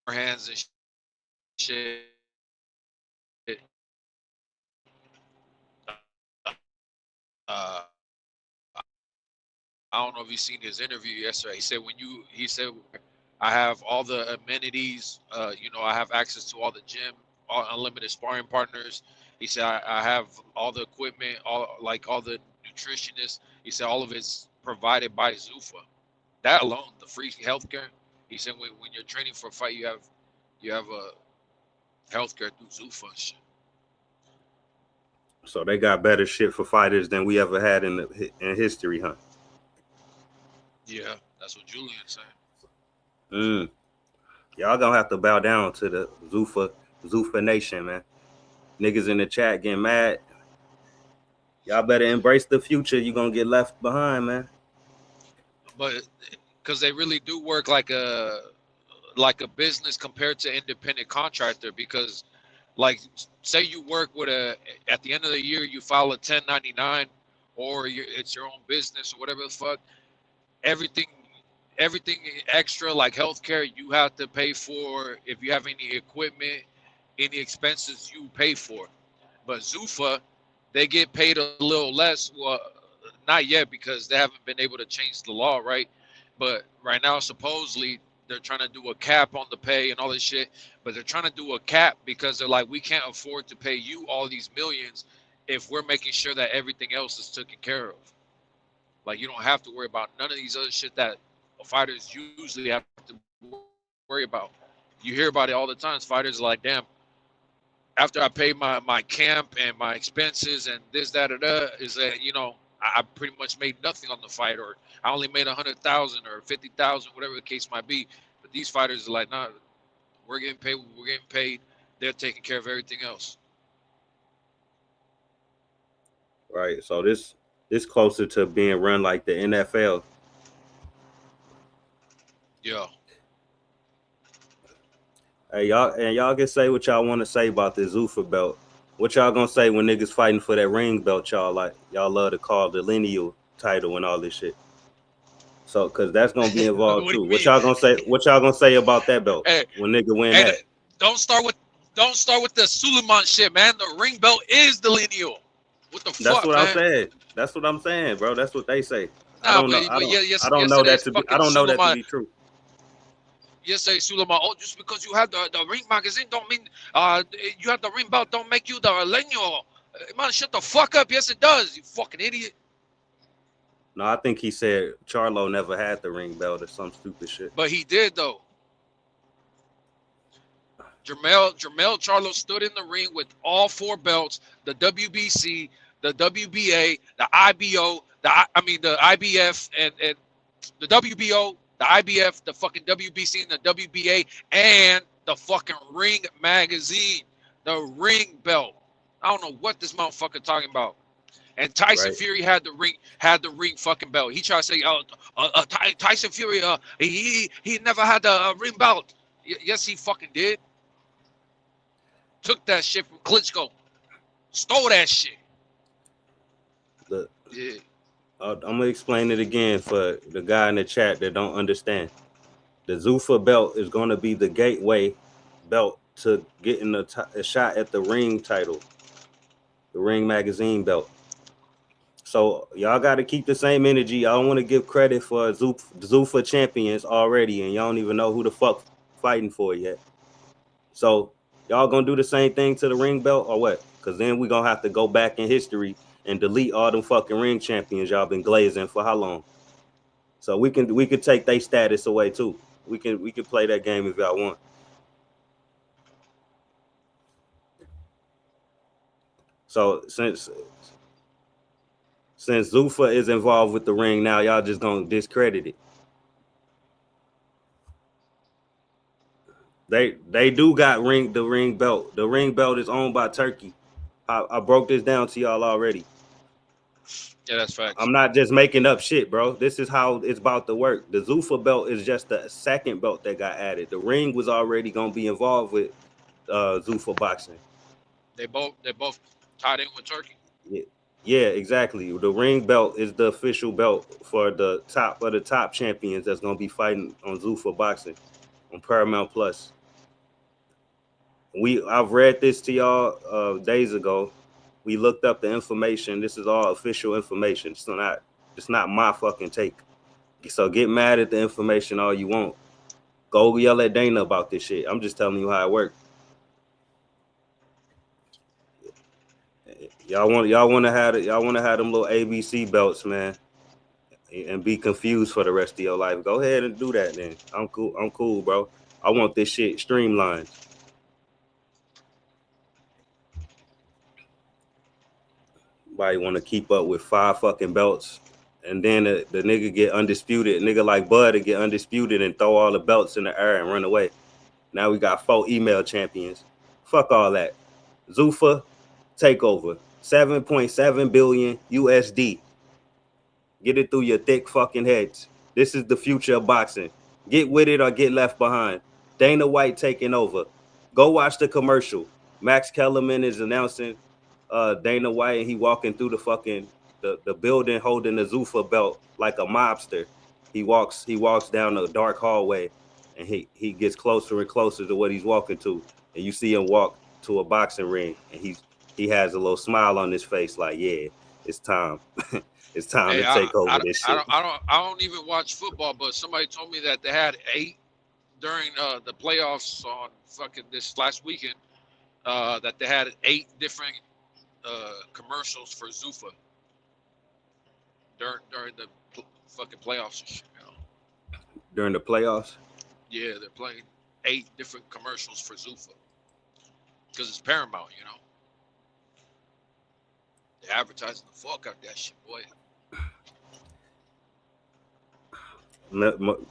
hands and shit. I don't know if you've seen his interview yesterday. He said I have all the amenities. I have access to all the gym, all unlimited sparring partners. He said I have all the equipment, all the nutritionists. He said all of it's provided by Zuffa. That alone, the free healthcare. He said when you're training for a fight, you have a healthcare through Zuffa. Shit. So they got better shit for fighters than we ever had in history, huh? Yeah, that's what Julian's saying. Y'all gonna have to bow down to the Zuffa Nation, man. Niggas in the chat getting mad. Y'all better embrace the future. You're gonna get left behind, man. But because they really do work like a business compared to independent contractor, because like say you work with at the end of the year you file a 1099 or it's your own business or whatever the fuck, everything extra like healthcare you have to pay for. If you have any equipment, any expenses, you pay for. But Zuffa, they get paid a little less. Well, not yet because they haven't been able to change the law, right? But right now, supposedly, they're trying to do a cap on the pay and all this shit. But they're trying to do a cap because they're like, we can't afford to pay you all these millions if we're making sure that everything else is taken care of. Like, you don't have to worry about none of these other shit that fighters usually have to worry about. You hear about it all the time. Fighters are like, damn, after I pay my camp and my expenses and this, that, or that, is that, I pretty much made nothing on the fight, or I only made 100,000 or 50,000, whatever the case might be. But these fighters are like, nah, we're getting paid. We're getting paid. They're taking care of everything else. Right. So this closer to being run like the NFL. Yeah. Hey, y'all can say what y'all want to say about the Zuffa belt. What y'all gonna say when niggas fighting for that ring belt? Y'all love to call the lineal title and all this shit. So, cause that's gonna be involved What do too. you What mean? y'all gonna say? What y'all gonna say about that belt Hey, when nigga win hey, that? don't start with the Suleiman shit, man. The ring belt is the lineal. What the That's fuck, what I'm man? saying. That's what I'm saying, bro. That's what they say. I Nah, don't know. but yeah, I don't know that yesterday's to be. I fucking don't know that to Suleiman. be true. Yesterday, Suleiman. Oh, just because you have the ring magazine don't mean you have the ring belt don't make you the lineal. Man, shut the fuck up. Yes, it does. You fucking idiot. No, I think he said Charlo never had the ring belt or some stupid shit. But he did though. Jermell Charlo stood in the ring with all 4 belts: the WBC, the WBA, the IBO, the IBF, and the WBO, the IBF, the fucking WBC, and the WBA, and the fucking ring magazine, the ring belt. I don't know what this motherfucker talking about. And Tyson Right. Fury had the ring fucking belt. He tried to say, Tyson Fury, he never had the ring belt. Yes, he fucking did. Took that shit from Klitschko. Stole that shit. Yeah. I'm gonna explain it again for the guy in the chat that don't understand. The Zuffa belt is gonna be the gateway belt to getting a shot at the ring title, the ring magazine belt. So y'all got to keep the same energy. Y'all don't want to give credit for Zuffa champions already, and y'all don't even know who the fuck fighting for yet. So y'all gonna do the same thing to the ring belt or what? Because then we gonna have to go back in history and delete all them fucking ring champions y'all been glazing for how long? So we could take their status away too. We can play that game if y'all want. So since Zuffa is involved with the ring now, y'all just gonna discredit it. They do got the ring belt. The ring belt is owned by Turkey. I broke this down to y'all already. Yeah, that's facts. I'm not just making up shit, bro. This is how it's about to work. The Zuffa belt is just the second belt that got added. The ring was already gonna be involved with Zuffa boxing. They both tied in with Turkey. Yeah, exactly. The ring belt is the official belt for the top of the top champions that's gonna be fighting on Zuffa boxing on Paramount Plus. I've read this to y'all days ago. We looked up the information. This is all official information. It's not my fucking take. So get mad at the information all you want. Go yell at Dana about this shit. I'm just telling you how it worked. Y'all want to have them little ABC belts, man, and be confused for the rest of your life. Go ahead and do that then. I'm cool, bro. I want this shit streamlined. Nobody want to keep up with 5 fucking belts, and then the nigga get undisputed. Nigga like Bud to get undisputed and throw all the belts in the air and run away. Now we got 4 email champions. Fuck all that. Zuffa takeover. 7.7 billion USD. Get it through your thick fucking heads. This is the future of boxing. Get with it or get left behind. Dana White taking over. Go watch the commercial. Max Kellerman is announcing Dana White, and he walking through the fucking the building holding the Zuffa belt like a mobster. He walks down a dark hallway, and he gets closer and closer to what he's walking to, and you see him walk to a boxing ring, and he has a little smile on his face, like, yeah, it's time. It's time to take over this shit. I don't even watch football, but somebody told me that they had 8 during the playoffs on fucking this last weekend. That they had 8 different commercials for Zuffa during the fucking playoffs and shit, you know. During the playoffs? Yeah, they're playing 8 different commercials for Zuffa because it's Paramount, you know. They're advertising the fuck out that shit, boy.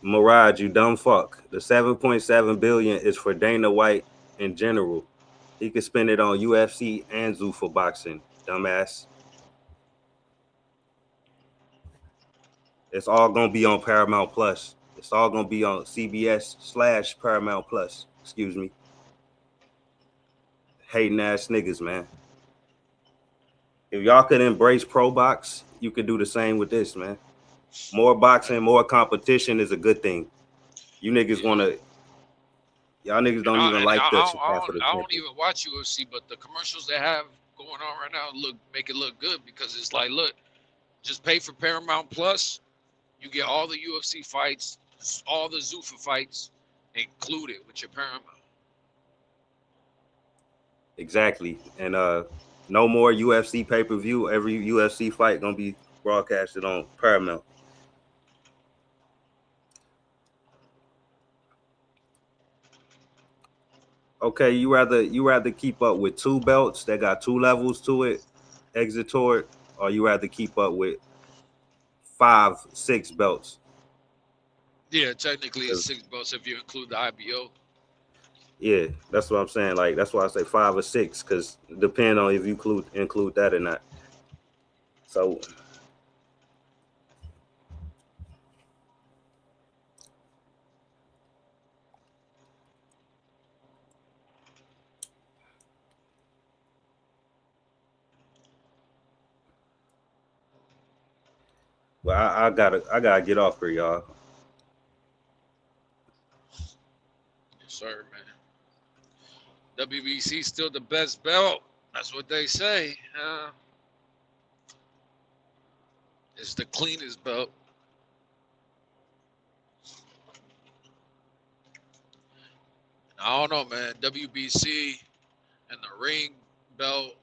Mirage, you dumb fuck. The 7.7 billion is for Dana White in general. He could spend it on UFC and Zuffa boxing, dumbass. It's all gonna be on Paramount Plus. It's all gonna be on CBS/Paramount Plus. Excuse me. Hating ass niggas, man. If y'all could embrace pro box, you could do the same with this, man. More boxing, more competition is a good thing. You niggas wanna, y'all niggas don't even like the half of the I don't country. even watch UFC, but the commercials they have going on right now make it look good because it's like, look, just pay for Paramount Plus, you get all the UFC fights, all the Zuffa fights included with your Paramount. Exactly. And no more UFC pay-per-view. Every UFC fight gonna be broadcasted on Paramount. Okay, you rather keep up with 2 belts that got 2 levels to it, Exitour, or you rather keep up with 5, 6 belts? Yeah, technically it's 6 belts if you include the IBO. Yeah, that's what I'm saying. Like that's why I say 5 or 6, because depending on if you include that or not. So well, I gotta get off here, y'all. Yes, sir, man. WBC still the best belt. That's what they say. It's the cleanest belt. I don't know, man. WBC and the ring belt